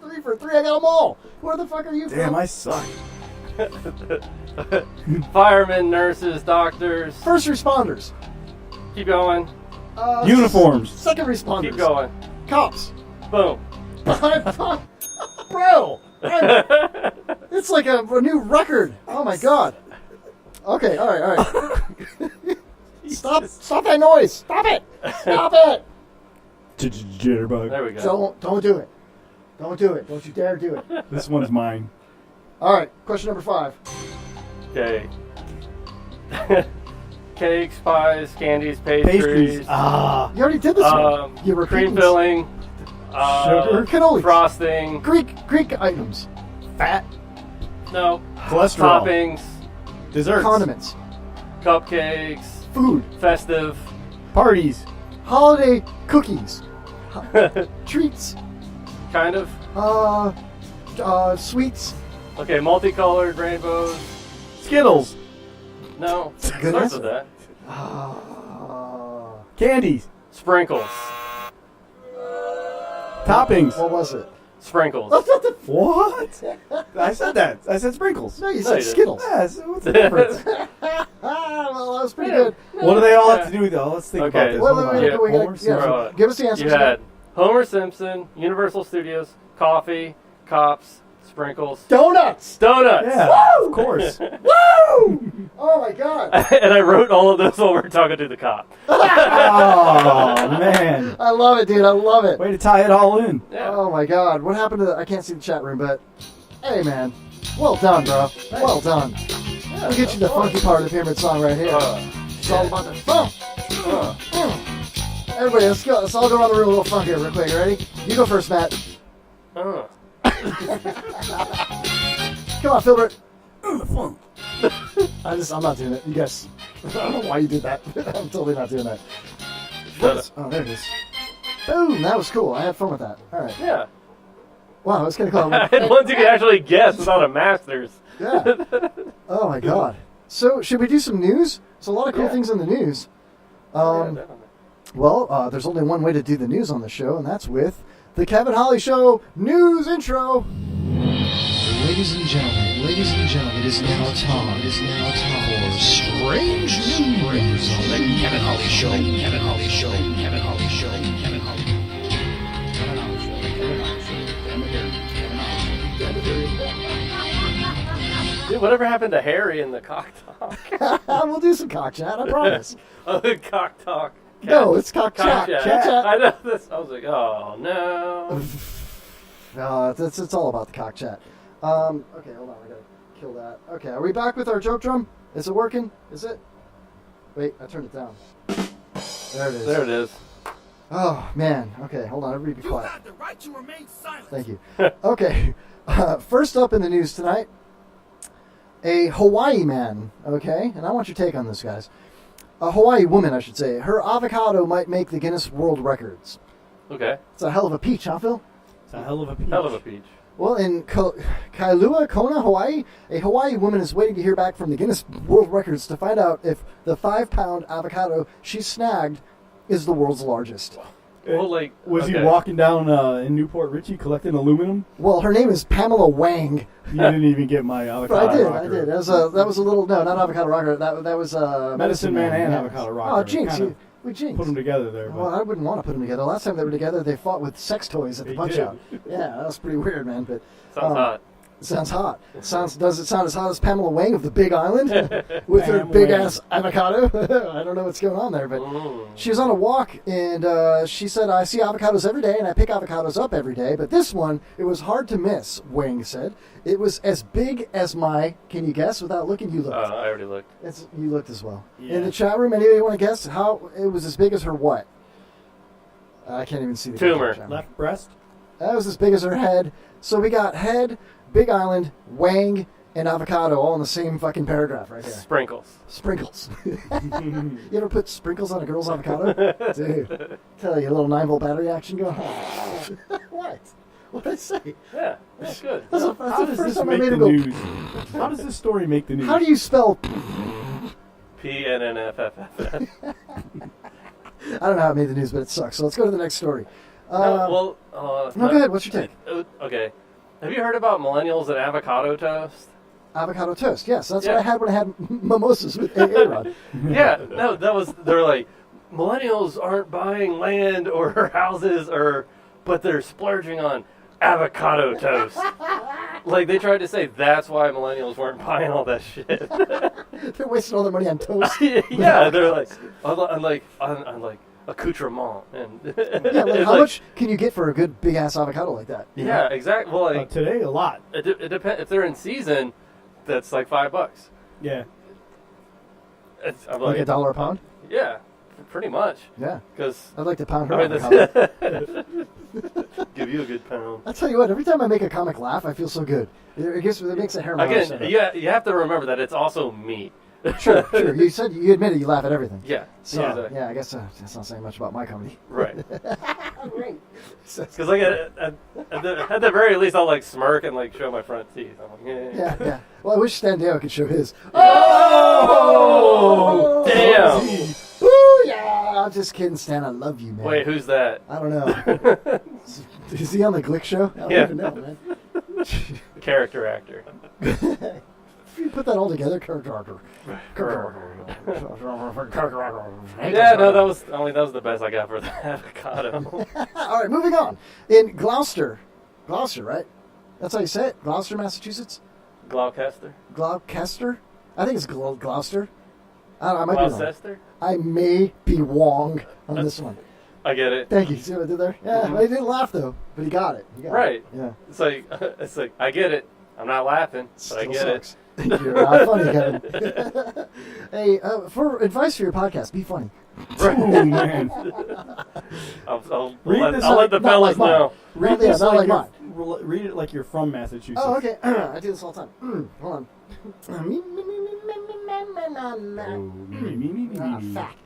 3 for 3. I got them all. Where the fuck are you Damn, from? I suck. Firemen, nurses, doctors. First responders. Keep going. Uniforms. Second responders. Keep going. Cops. Boom. Bro. It's like a new record. Oh my god. Okay, all right. Stop that noise. Stop it. Stop it. Jitterbug. There we go. Don't do it. Don't do it. Don't you dare do it. This one's mine. All right, question number 5. Okay. Cakes, pies, candies, pastries. Ah. You already did this one. You were cream filling. Sugar, cannolis. Frosting. Greek items. Fat. No. Cholesterol. Toppings. Desserts. Condiments. Cupcakes. Food. Festive. Parties. Holiday cookies. Treats. Kind of. Sweets. Okay, multicolored rainbows. Skittles. No. Good Starts answer. with that. Candies. Sprinkles. Toppings. What was it? Sprinkles. What? I said that. I said sprinkles. No, you No, said you didn't. Skittles. Yes. What's the difference? Well, that was pretty good. What do they all have to do with it? Let's think Okay. about this. Wait, Hold on. we gotta- Homer Simpson. Right. Give us the answers. You had Homer Simpson, Universal Studios, coffee, cops, sprinkles, Donuts. donuts. Yeah, Woo! of course. Woo! Oh my god. And I wrote all of those while we were talking to the cop. Oh, man. I love it, dude. I love it. Way to tie it all in. Yeah. Oh my god. What happened to the... I can't see the chat room, but... Hey, man. Well done, bro. Well done. We'll get you the funky part of the Pyramid Song right here. It's all about the funk. Everybody, let's go. Let's all go around the room a little funky real quick. Ready? You go first, Matt. Come on, Filbert. I'm not doing it. You guys... I don't know why you did that. I'm totally not doing that. Oh, there it is. Boom. That was cool. I had fun with that. All right. Yeah. Wow, I was going to call I had ones you could actually guess without a master's. Yeah. Oh my god. So should we do some news? There's a lot of cool things in the news. Well, there's only one way to do the news on the show, and that's with the Kevin Holly Show news intro. Ladies and gentlemen, it is now time. It is now time for strange news on the Kevin Holly Show. Kevin Holly Show. Kevin Holly Show. Kevin Holly Show. Dude, whatever happened to Harry and the cock talk? We'll do some cock chat, I promise. Oh, the cock talk. No, it's cock chat. Chat. I know this. I was like, oh no. No, it's all about the cock chat. Okay, hold on. I gotta kill that. Okay, are we back with our joke drum? Is it working? Is it? Wait, I turned it down. There it is. There it is. Oh man. Okay, hold on. Everybody be quiet. You have the right to remain silent. Thank you. Okay. First up in the news tonight, a Hawaii man. Okay, and I want your take on this, guys. A Hawaii woman, I should say. Her avocado might make the Guinness World Records. Okay. It's a hell of a peach, huh, Phil? It's a hell of a peach. Hell of a peach. Well, in Kailua, Kona, Hawaii, a Hawaii woman is waiting to hear back from the Guinness World Records to find out if the 5-pound avocado she snagged is the world's largest. Well, like, Was he walking down in Newport Richie collecting aluminum? Well, her name is Pamela Wang. You didn't even get my avocado I did. rocker. I did. That was a little no, not avocado rocker. That was Medicine Man and yeah. avocado rocker. Oh, jinx! Kinda We jinxed. Put them together there. But Well, I wouldn't want to put them together. Last time they were together, they fought with sex toys at the They punch did. out. Yeah, that was pretty weird, man. But Sounds hot. Sounds hot. Does it sound as hot as Pamela Wang of the Big Island with her big ass avocado? I don't know what's going on there, but she was on a walk and she said, "I see avocados every day and I pick avocados up every day, but this one, it was hard to miss." Wang said, "It was as big as my." Can you guess without looking? You looked. I already looked. You looked as well. Yeah. In the chat room, anybody want to guess how it was as big as her what? I can't even see the tumor. Left breast. That was as big as her head. So we got head, Big Island, Wang, and avocado all in the same fucking paragraph right there. Sprinkles. Sprinkles. You ever put sprinkles on a girl's avocado? Dude, tell you, a little 9-volt battery action going. What? What did I say? Yeah, that's good. That's How the does first this time I make made the him go. news? How does this story make the news? How do you spell? PNNFFF. I don't know how it made the news, but it sucks. So let's go to the next story. No, no, go ahead. What's your take? Okay. Have you heard about millennials and avocado toast? Avocado toast. Yes, that's what I had when I had mimosas with A-Rod. Yeah, no, they're like, millennials aren't buying land or houses but they're splurging on avocado toast. Like, they tried to say that's why millennials weren't buying all that shit. They're wasting all their money on toast. Yeah, they're like, on like accoutrement. And yeah, like how much can you get for a good big ass avocado like that? Yeah, exactly. Well, like today, a lot. It depends. If they're in season, that's like $5. Yeah. I'm Like $1 a pound? Yeah, pretty much. Yeah. Because I'd like to pound her I mean, avocado. give you a good pound. I'll tell you what, every time I make a comic laugh, I feel so good. It makes the hair on my arm stand up. Again, you have to remember that it's also meat. Sure. You admitted you laugh at everything. Yeah. So, Yeah. yeah, I guess that's not saying much about my comedy. Right. Great. Because like at the very least, I'll like smirk and like show my front teeth. I'm like, Yeah. Well, I wish Stan Deo could show his. Oh, damn. Ooh, yeah. I'm just kidding, Stan. I love you, man. Wait, who's that? I don't know. Is he on the Glick show? I don't even know, man. Character actor. If you put that all together, character actor. Yeah, no, that was the best I got for the avocado. All right, moving on. In Gloucester, right? That's how you say it? Gloucester, Massachusetts? Gloucester? Gloucester? I think it's Gloucester. I might be wrong. Gloucester? I may be wrong on this one. I get it. Thank you. See what I did there? Yeah, he didn't laugh though, but he got it. Right. Yeah. It's like I get it. I'm not laughing, but I get sucks. You're not funny, Kevin. Hey, for advice for your podcast, be funny. Right. Oh, man. I'll Read this let the fellas know. Read this this not like like read it like you're from Massachusetts. Oh, okay. I do this all the time. Hold on. Fact.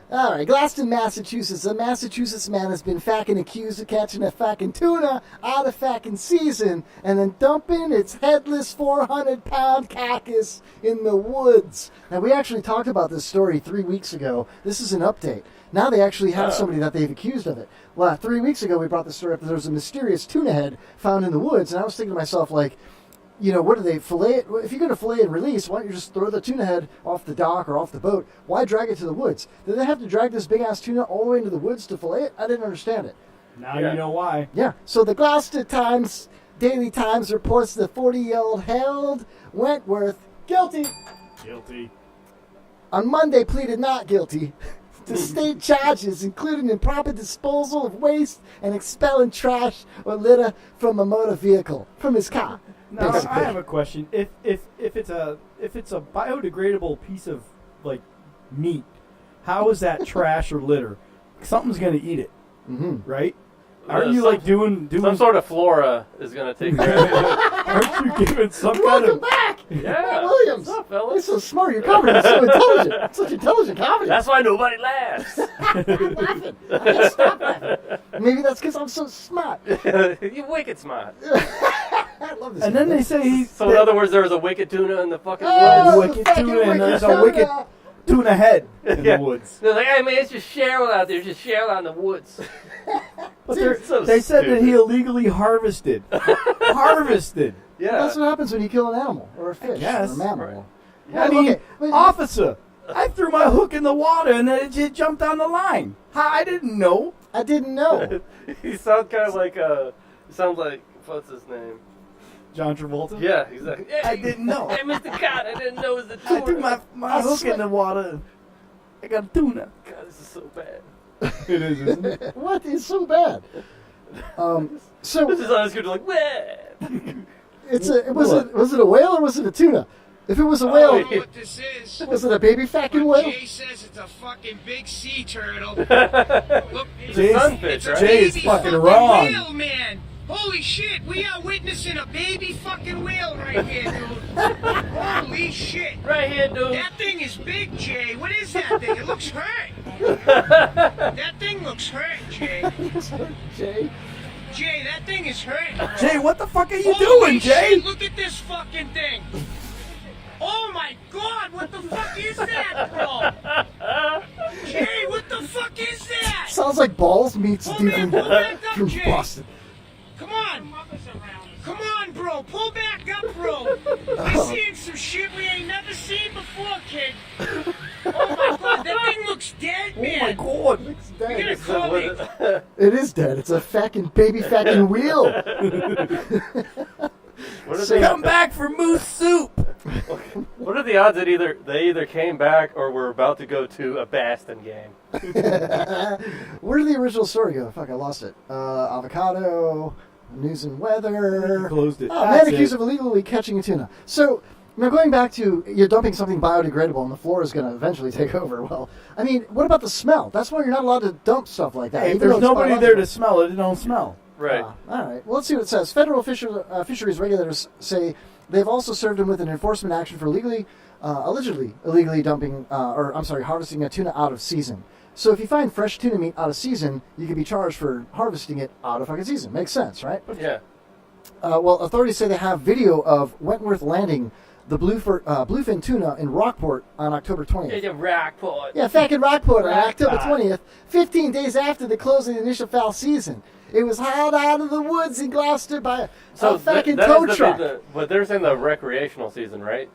All right, Gloucester, Massachusetts. A Massachusetts man has been fucking accused of catching a fucking tuna out of fucking season and then dumping its headless 400-pound carcass in the woods. Now, we actually talked about this story 3 weeks ago. This is an update. Now they actually have somebody that they've accused of it. Well, 3 weeks ago, we brought the story up that there was a mysterious tuna head found in the woods, and I was thinking to myself, like, you know, what do they fillet it? If you're going to fillet and release, why don't you just throw the tuna head off the dock or off the boat? Why drag it to the woods? Did they have to drag this big-ass tuna all the way into the woods to fillet it? I didn't understand it. Now you know why. Yeah. So the Gloucester Daily Times reports the 40-year-old Harold Wentworth guilty. On Monday pleaded not guilty to state charges, including improper disposal of waste and expelling trash or litter from a motor vehicle, from his car. Now basically. I have a question. If it's a biodegradable piece of like meat, how is that trash or litter? Something's gonna eat it, right? Aren't you like doing some sort of flora is gonna take care of it? Aren't you giving some kind Welcome of back, Yeah. Matt Williams. What's up, fellas? You're so smart. Your comedy is so intelligent. It's such intelligent comedy. That's why nobody laughs. Laughing. I can't stop laughing. Maybe that's because I'm so smart. You're wicked smart. I love this. And then they say he's So in other words, there was a wicked tuna in the fucking Oh, woods. wicked fucking tuna and there's a tuna. wicked tuna head in Yeah. the woods. They're like, hey man, it's just Cheryl out there. It's just Cheryl out in the woods. But So they said that he stupid. illegally harvested. Harvested. Yeah. That's what happens when you kill an animal or a fish guess. or a mammal. I mean, okay, but- officer, I threw my hook in the water and then it just jumped on the line. How? I didn't know. I didn't know. He sounds kind of like sounds like what's his name? John Travolta? Yeah, exactly. Hey, I didn't know. Hey, Mr. Cod, I didn't know it was a I tuna. threw my hook in the water. I got a tuna. God, this is so bad. It is, isn't it? What is so bad? So this is on screen like, "Wah." was it a whale or was it a tuna? If it was a whale, I don't know what this is. was it a baby fucking But whale? Jay says it's a fucking big sea turtle. Look, Jay's baby fucking wrong. whale, man. Holy shit, we are witnessing a baby fucking whale right here, dude. Holy shit. Right here, dude. That thing is big, Jay. What is that thing? It looks hurt. That thing looks hurt, Jay. Jay? Jay, that thing is hurt. Jay, what the fuck are you Holy doing, Jay? shit, look at this fucking thing. Oh my god, what the fuck is that, bro? Jay, what the fuck is that? Sounds like Balls meets dude from pull back up, from Jay. Boston. Come on. Come on, bro. Pull back up, bro. We're seeing some shit we ain't never seen before, kid. Oh my god, that thing looks dead, man. Oh my god. It's We gotta dead. call it. It is dead. It's a fucking baby fucking wheel. Come back for moose soup. What are the odds that they either came back or were about to go to a Boston game? Where did the original story go? Fuck, I lost it. Avocado, news and weather. You closed it. Oh, man That's accused it. of illegally catching a tuna. So, now going back to you're dumping something biodegradable and the floor is going to eventually take over. Well, I mean, what about the smell? That's why you're not allowed to dump stuff like that. Hey, if even though there's it's nobody there biological. to smell it, it don't smell. Right. All right. Well, let's see what it says. Federal fisheries regulators say they've also served him with an enforcement action for allegedly illegally dumping, harvesting a tuna out of season. So if you find fresh tuna meat out of season, you can be charged for harvesting it out of fucking season. Makes sense, right? Yeah. Well, authorities say they have video of Wentworth landing the bluefin tuna in Rockport on October 20th. It's a Rockport. Yeah, fucking Rockport on October Rockport. 20th, 15 days after the close of the initial fowl season. It was hauled out of the woods in Gloucester by a fucking that tow has to truck. be but they're saying the recreational season, right?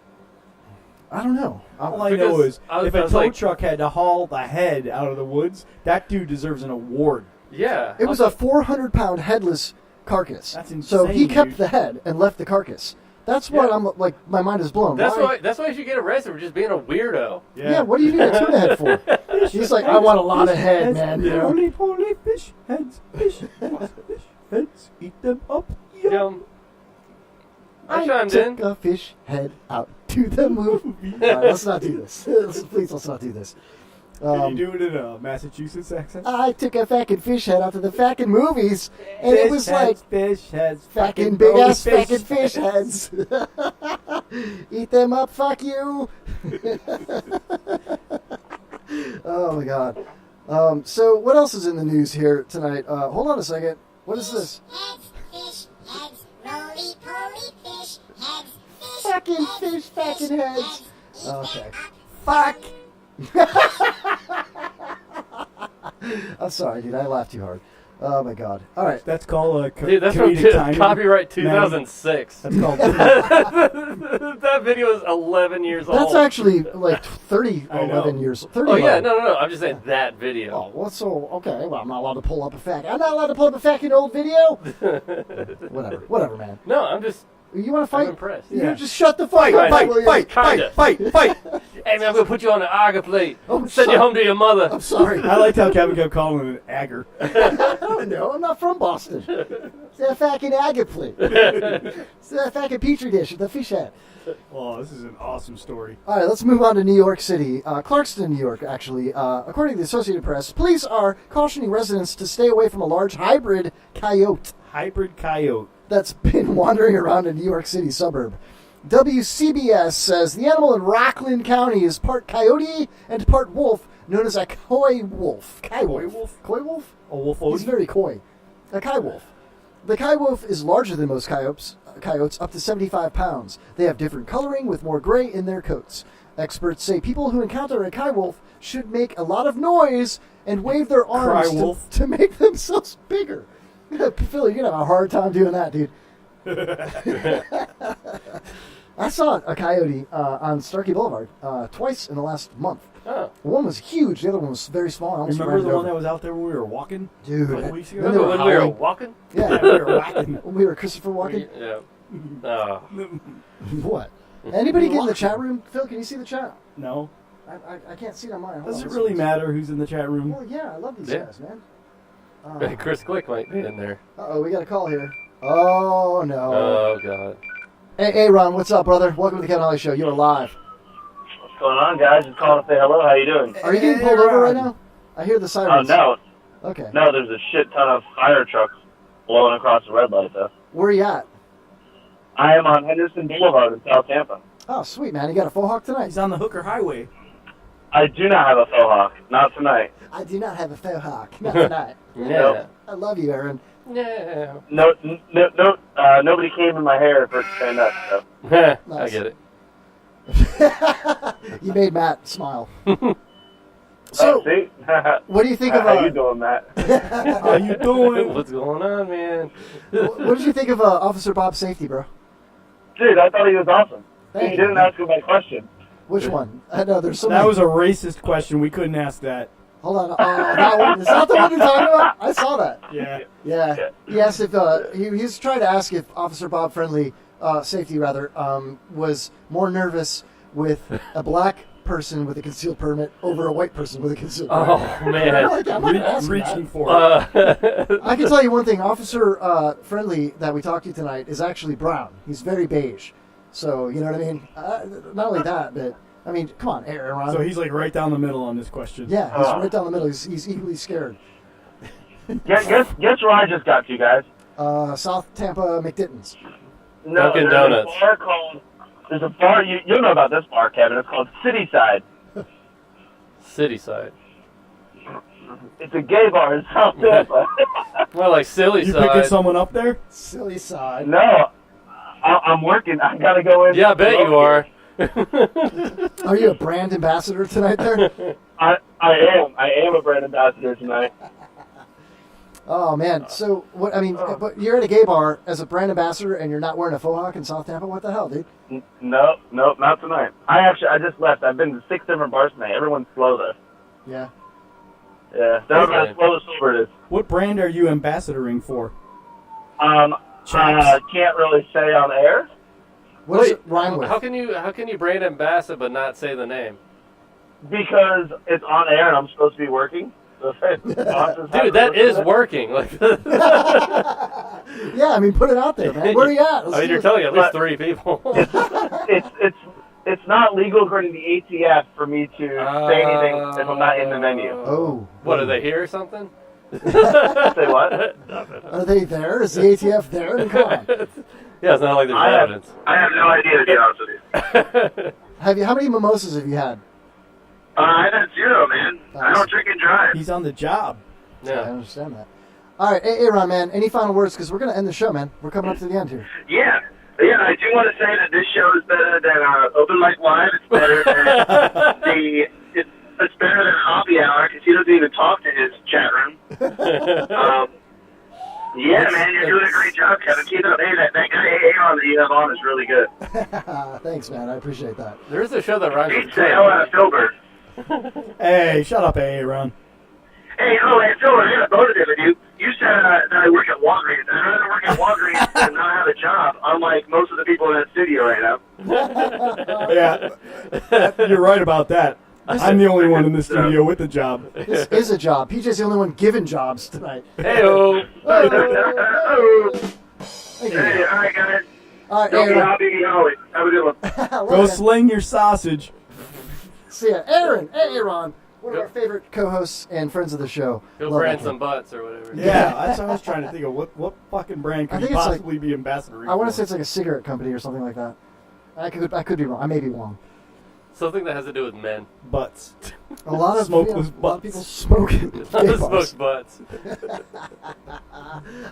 I don't know. All I know is if a was tow like- truck had to haul the head out of the woods, that dude deserves an award. Yeah. It was a 400-pound headless carcass. That's So he insane, kept dude. the head and left the carcass. That's what Yeah. I'm like. My mind is blown. That's why you should get arrested for just being a weirdo. Yeah. What do you need a tuna head for? He's like, I want a lot of head, man. You know? Holy fish heads, fish heads, eat them up. Yum. I I chimed took in. a fish head out to the movie. All right, let's not do this. Please, let's not do this. Can you do it in a Massachusetts accent? I took a fucking fish head out to the fucking movies, and it was like fish heads, fucking big ass fucking fish heads. Eat them up, fuck you. Oh my god. So what else is in the news here tonight? Hold on a second. What is this? Fucking fish fucking heads. Okay. Fuck. I'm sorry, dude. I laughed too hard. Oh my god. All right. That's called a Dude, that's from comedic timing. copyright 2006. That's called. That video is 11 years old. That's actually like 30, I know. 11 years. 30 Oh yeah, 11. no. I'm just saying that video. Oh, what's so okay? Well, I'm not allowed to pull up a fact. I'm not allowed to pull up a fucking old video. Whatever, man. No, I'm just. You want to fight? I'm impressed. You just shut the fuck Fight, up, fight, will you? fight, Kinda. fight, fight. Hey man, I'm gonna put you on the Aga plate. Oh, Send sorry. you home to your mother. I'm sorry. I liked how Kevin kept calling it an agger. No, I'm not from Boston. It's a fucking agate plate. It's a fucking petri dish with the fish head. Oh, this is an awesome story. All right, let's move on to New York City. Clarkston, New York, actually. According to the Associated Press, police are cautioning residents to stay away from a large hybrid coyote Hybrid coyote. that's been wandering around a New York City suburb. WCBS says the animal in Rockland County is part coyote and part wolf, known as a coy wolf. Coy wolf? Coy wolf? A wolf. He's very coy. A coy wolf. The coy wolf is larger than most coyotes, up to 75 pounds. They have different coloring with more gray in their coats. Experts say people who encounter a coy wolf should make a lot of noise and wave their arms Cry wolf. to make themselves bigger. Phil, you're going to have a hard time doing that, dude. I saw a coyote on Starkey Boulevard twice in the last month. Oh. One was huge. The other one was very small. I almost Remember ran the it one over. that was out there when we were walking? Dude, A couple weeks ago? then they Remember were when we were howling. walking? Yeah, we were whacking. When we were Christopher walking. Yeah. Oh. What? Anybody get in the chat room? Phil, can you see the chat? No. I can't see it on mine. Hold Does on, it really let's- matter who's in the chat room? Well, yeah, I love these Yeah. guys, man. Chris Glick might be in there. Uh-oh, we got a call here. Oh, no. Oh, God. Hey, Ron, what's up, brother? Welcome to the Kevin Holly Show. You are live. What's going on, guys? Just calling to say hello. How you doing? Are you getting pulled over right now? I hear the sirens. No. Okay. No, there's a shit ton of fire trucks blowing across the red light, though. Where are you at? I am on Henderson Boulevard in South Tampa. Oh, sweet, man. You got a faux hawk tonight? He's on the Hooker Highway. I do not have a faux hawk. Not tonight. I do not have a faux hawk. Not tonight. Nope. I love you, Aaron. No. Nobody came in my hair for saying that stuff. I get it. You made Matt smile. So, see? what do you think of... How you doing, Matt? How you doing? What's going on, man? What did you think of Officer Bob's safety, bro? Dude, I thought he was awesome. Thank You you. didn't ask him my question. Which one? I know there's so That many. was a racist question. We couldn't ask that. Hold on. That one. Is that the one you're talking about? I saw that. Yeah. Yeah. He asked if he was trying to ask if Officer Bob Friendly, safety rather, was more nervous with a black person with a concealed permit over a white person with a concealed permit. Oh, man. I'm not asking Reaching that. for it. I can tell you one thing. Officer Friendly that we talked to tonight is actually brown. He's very beige. So, you know what I mean? Not only that, but, I mean, come on, Aaron. So he's like right down the middle on this question. Yeah, he's right down the middle. He's equally scared. Guess where I just got to, guys. South Tampa McDittons. No, Dunkin' there's Donuts. a bar called... There's a bar... You'll know about this bar, Kevin. It's called Cityside. Cityside. It's a gay bar in South Tampa. Well, like silly You side. picking someone up there? Silly side. No. I'm working. I gotta go in. Yeah, I bet you are. Are you a brand ambassador tonight there? I am. I am a brand ambassador tonight. Oh, man. So, what? I mean, but you're at a gay bar as a brand ambassador and you're not wearing a faux hawk in South Tampa? What the hell, dude? Nope, not tonight. I just left. I've been to 6 different bars tonight. Everyone's slow though. Yeah. Yeah, that's how slow the sober it is. What brand are you ambassadoring for? Can't really say on air. What does it rhyme with? How can you brand ambassador but not say the name? Because it's on air and I'm supposed to be working. So Dude, that is working. Like, Yeah, I mean, put it out there, man. Where are you at? I mean, you're telling at least 3 people. It's not legal according to the ATF for me to say anything if I'm not in the menu. Oh. What, are they here or something? Say what? Are they there? Is the ATF there? I mean, come on. Yeah, it's not like there's evidence. I have no idea, to be honest with you. How many mimosas have you had? I've had 0, man. I don't drink and drive. He's on the job. I understand that. All right, hey, Ron, man, any final words? Because we're going to end the show, man. We're coming up to the end here. Yeah, I do want to say that this show is better than Open Mic Live. It's better than it's better than Hobby Hour because he doesn't even talk to his chat room. Yeah, man, you're doing a great job, Kevin. Keep it up. Hey, that guy Aaron that you have on is really good. Thanks, man. I appreciate that. There is a show that rhymes with Say hello to Filbert. Hey, shut up, Aaron. Hey, Filbert, I got a bonus with you. You said that I work at Walgreens. I'd rather work at Walgreens than not have a job, unlike most of the people in that studio right now. Yeah, you're right about that. I'm the only one in the studio with a job. This is a job. PJ's the only one given jobs tonight. Hey-o. Thank you. Hey, all right, guys. All right, Don't be Aaron. Hobby Holly. Have a good one. Go sling your sausage. See ya. Aaron. Hey, Aaron. One of our favorite co-hosts and friends of the show. Go Love brand that some kid. butts or whatever. Yeah, that's what I was trying to think of. What fucking brand I could think you it's like- possibly be ambassadoring I want to for? say it's like a cigarette company or something like that. I could be wrong. I may be wrong. Something that has to do with men. Butts. A lot of Smokeless a lot of butts. people smoke. Smoked butts.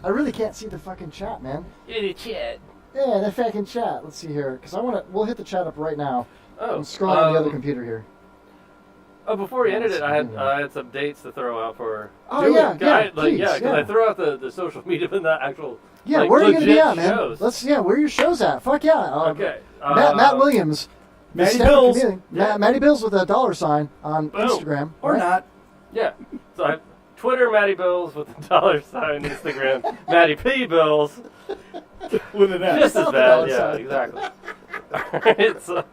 I really can't see the fucking chat, man. In the chat. Yeah, the fucking chat. Let's see here, because we'll hit the chat up right now. Oh, I'm scrolling on the other computer here. Oh, before we ended it, I had some dates to throw out for. Oh, yeah, because please, I throw out the social media, but not actual. Yeah, like, where are you gonna be legit at, man? shows. Where are your shows at? Fuck yeah. Okay. Matt Williams. the Matty stand-up Bills. comedian. Matty Bills with a $sign on Boom. Instagram. Or right? not. Yeah. So I Twitter, Matty Bills with the $sign. Instagram, Matty P Bills. With an S. Just as bad, yeah, exactly. Alright, so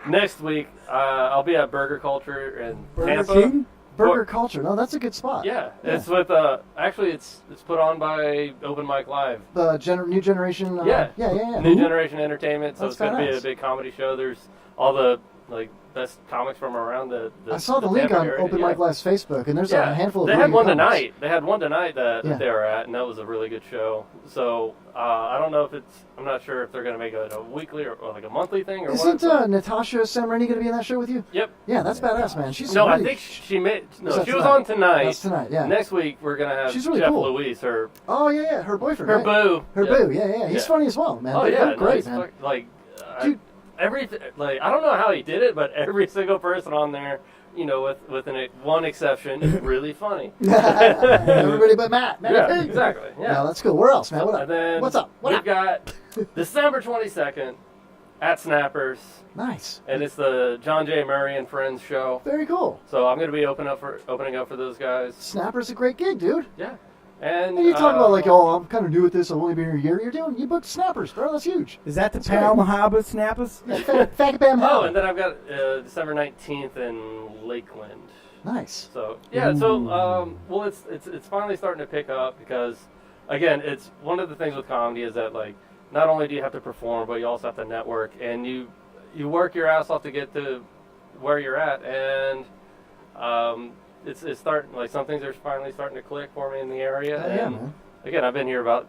next week, I'll be at Burger Culture in Burger Tampa. King? Burger Culture. No, that's a good spot. Yeah, it's with, actually, it's put on by Open Mic Live. The New Generation. Yeah. Yeah. New Generation Entertainment, so That's it's going to be badass. a big comedy show. There's all the, best comics from around the I saw the link Tampa on area. Open Yeah. Mic Live's Facebook, and there's Yeah, a handful of they had really one good comics. tonight. They had one tonight that Yeah. they were at, and that was a really good show. So I don't know if I'm not sure if they're going to make it a weekly or like a monthly thing or Isn't what. Natasha Samreni going to be in that show with you? Yep. Yeah, that's badass, man. She's No, really, I think she made. No, Is that she was tonight? on tonight. That's tonight, yeah. Next week we're gonna have She's really Jeff cool. Louise, her Oh yeah, her boyfriend. her right? boo. Her boo. Yeah. He's funny as well, man. Oh They're yeah, great, nice. man. I don't know how he did it, but every single person on there, with one exception, is really funny. Everybody but Matt. Yeah, Pig. exactly. Yeah. No, that's cool. Where else, man? What up? And then What's up? What we've up? got December 22nd at Snappers. Nice. And it's the John J. Murray and Friends show. Very cool. So I'm going to be opening up for those guys. Snapper's a great gig, dude. Yeah. And you talk about I'm kind of new at this. I've only been here a year. You booked Snappers, bro. That's huge. Is that the That's great. Palmahaba Snappers? Faggot Bam Oh, Haba. and then I've got December 19th in Lakeland. Nice. So yeah, well, it's finally starting to pick up because, again, it's one of the things with comedy is that not only do you have to perform, but you also have to network, and you work your ass off to get to where you're at, and it's starting some things are finally starting to click for me in the area. Oh, yeah, and man. again, I've been here about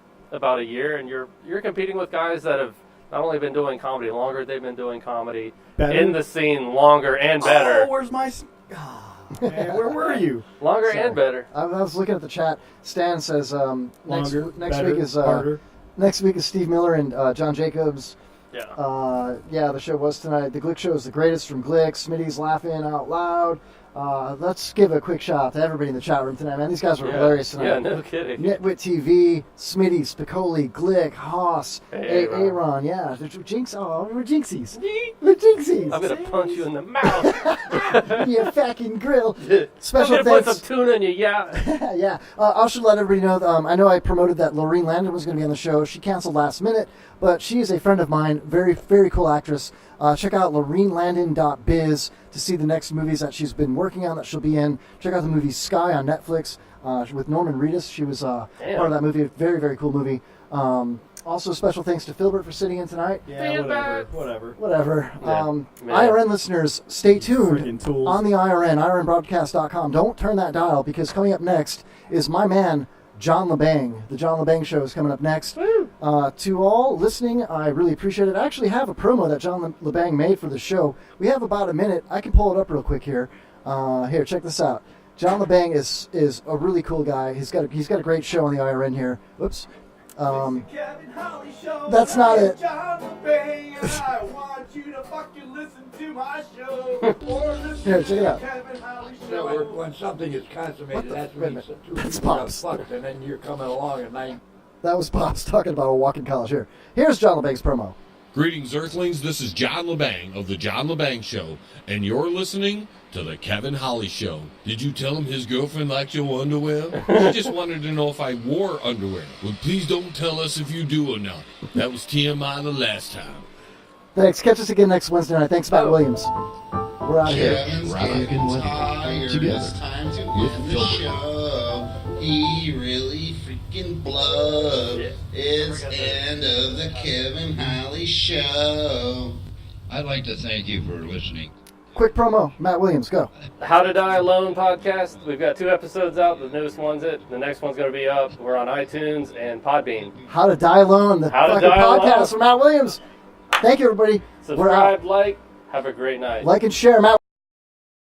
a year, and you're competing with guys that have not only been doing comedy longer, they've been doing comedy Better? in the scene longer and better. Oh, where's my... Man, where were you? Longer Sorry. and better. I was looking at the chat. Stan says next Longer, next better, week is harder. next week is Steve Miller and John Jacobs. Yeah. Yeah, the show was tonight. The Glick show is the greatest from Glick. Smitty's laughing out loud. Let's give a quick shout out to everybody in the chat room tonight, man. These guys were hilarious tonight. Yeah, no kidding. Nitwit TV, Smitty, Spicoli, Glick, Haas, Aaron. Yeah, Jinx. Oh, we're Jinxies. We're Jinxies. I'm gonna punch you in the mouth. You fucking grill. Special I'm gonna thanks. put some tuna in you, yeah. Yeah. I should let everybody know. I know I promoted that Lorene Landon was going to be on the show. She canceled last minute, but she is a friend of mine. Very, very cool actress. Check out lorenelandon.biz to see the next movies that she's been working on that she'll be in. Check out the movie Sky on Netflix with Norman Reedus. She was part of that movie. Very, very cool movie. Also, special thanks to Philbert for sitting in tonight. Yeah, whatever. Whatever. Yeah. IRN listeners, stay tuned Freaking tools. on the IRN, IRNbroadcast.com. Don't turn that dial because coming up next is my man, John LeBang. The John LeBang Show is coming up next. To all listening, I really appreciate it. I actually have a promo that John LeBang made for the show. We have about a minute. I can pull it up real quick here. Here, check this out. John LeBang is a really cool guy. He's got a great show on the IRN here. Whoops. That's not it. John LeBang, and I want you to fucking listen to my show. Here, check it out. When something is consummated, that's when it's That's Pops. fucked, and then you're coming along at night. That was Pops talking about a walk in college. Here's John LeBang's promo. Greetings, Earthlings. This is John LeBang of The John LeBang Show, and you're listening to The Kevin Holly Show. Did you tell him his girlfriend liked your underwear? She just wanted to know if I wore underwear. Well, please don't tell us if you do or not. That was TMI the last time. Thanks. Catch us again next Wednesday night. Thanks, Matt Williams. We're out of here. Kevin's getting tired. It's time to end the show. He really freaking blows. It's end of the Kevin Holly Show. I'd like to thank you for listening. Quick promo. Matt Williams, go. How to Die Alone podcast. We've got 2 episodes out. The newest one's it. The next one's going to be up. We're on iTunes and Podbean. How to Die Alone, the How to fucking Die podcast Alone. from Matt Williams. Thank you, everybody. We're out. Subscribe, like. Have a great night. Like and share, Matt.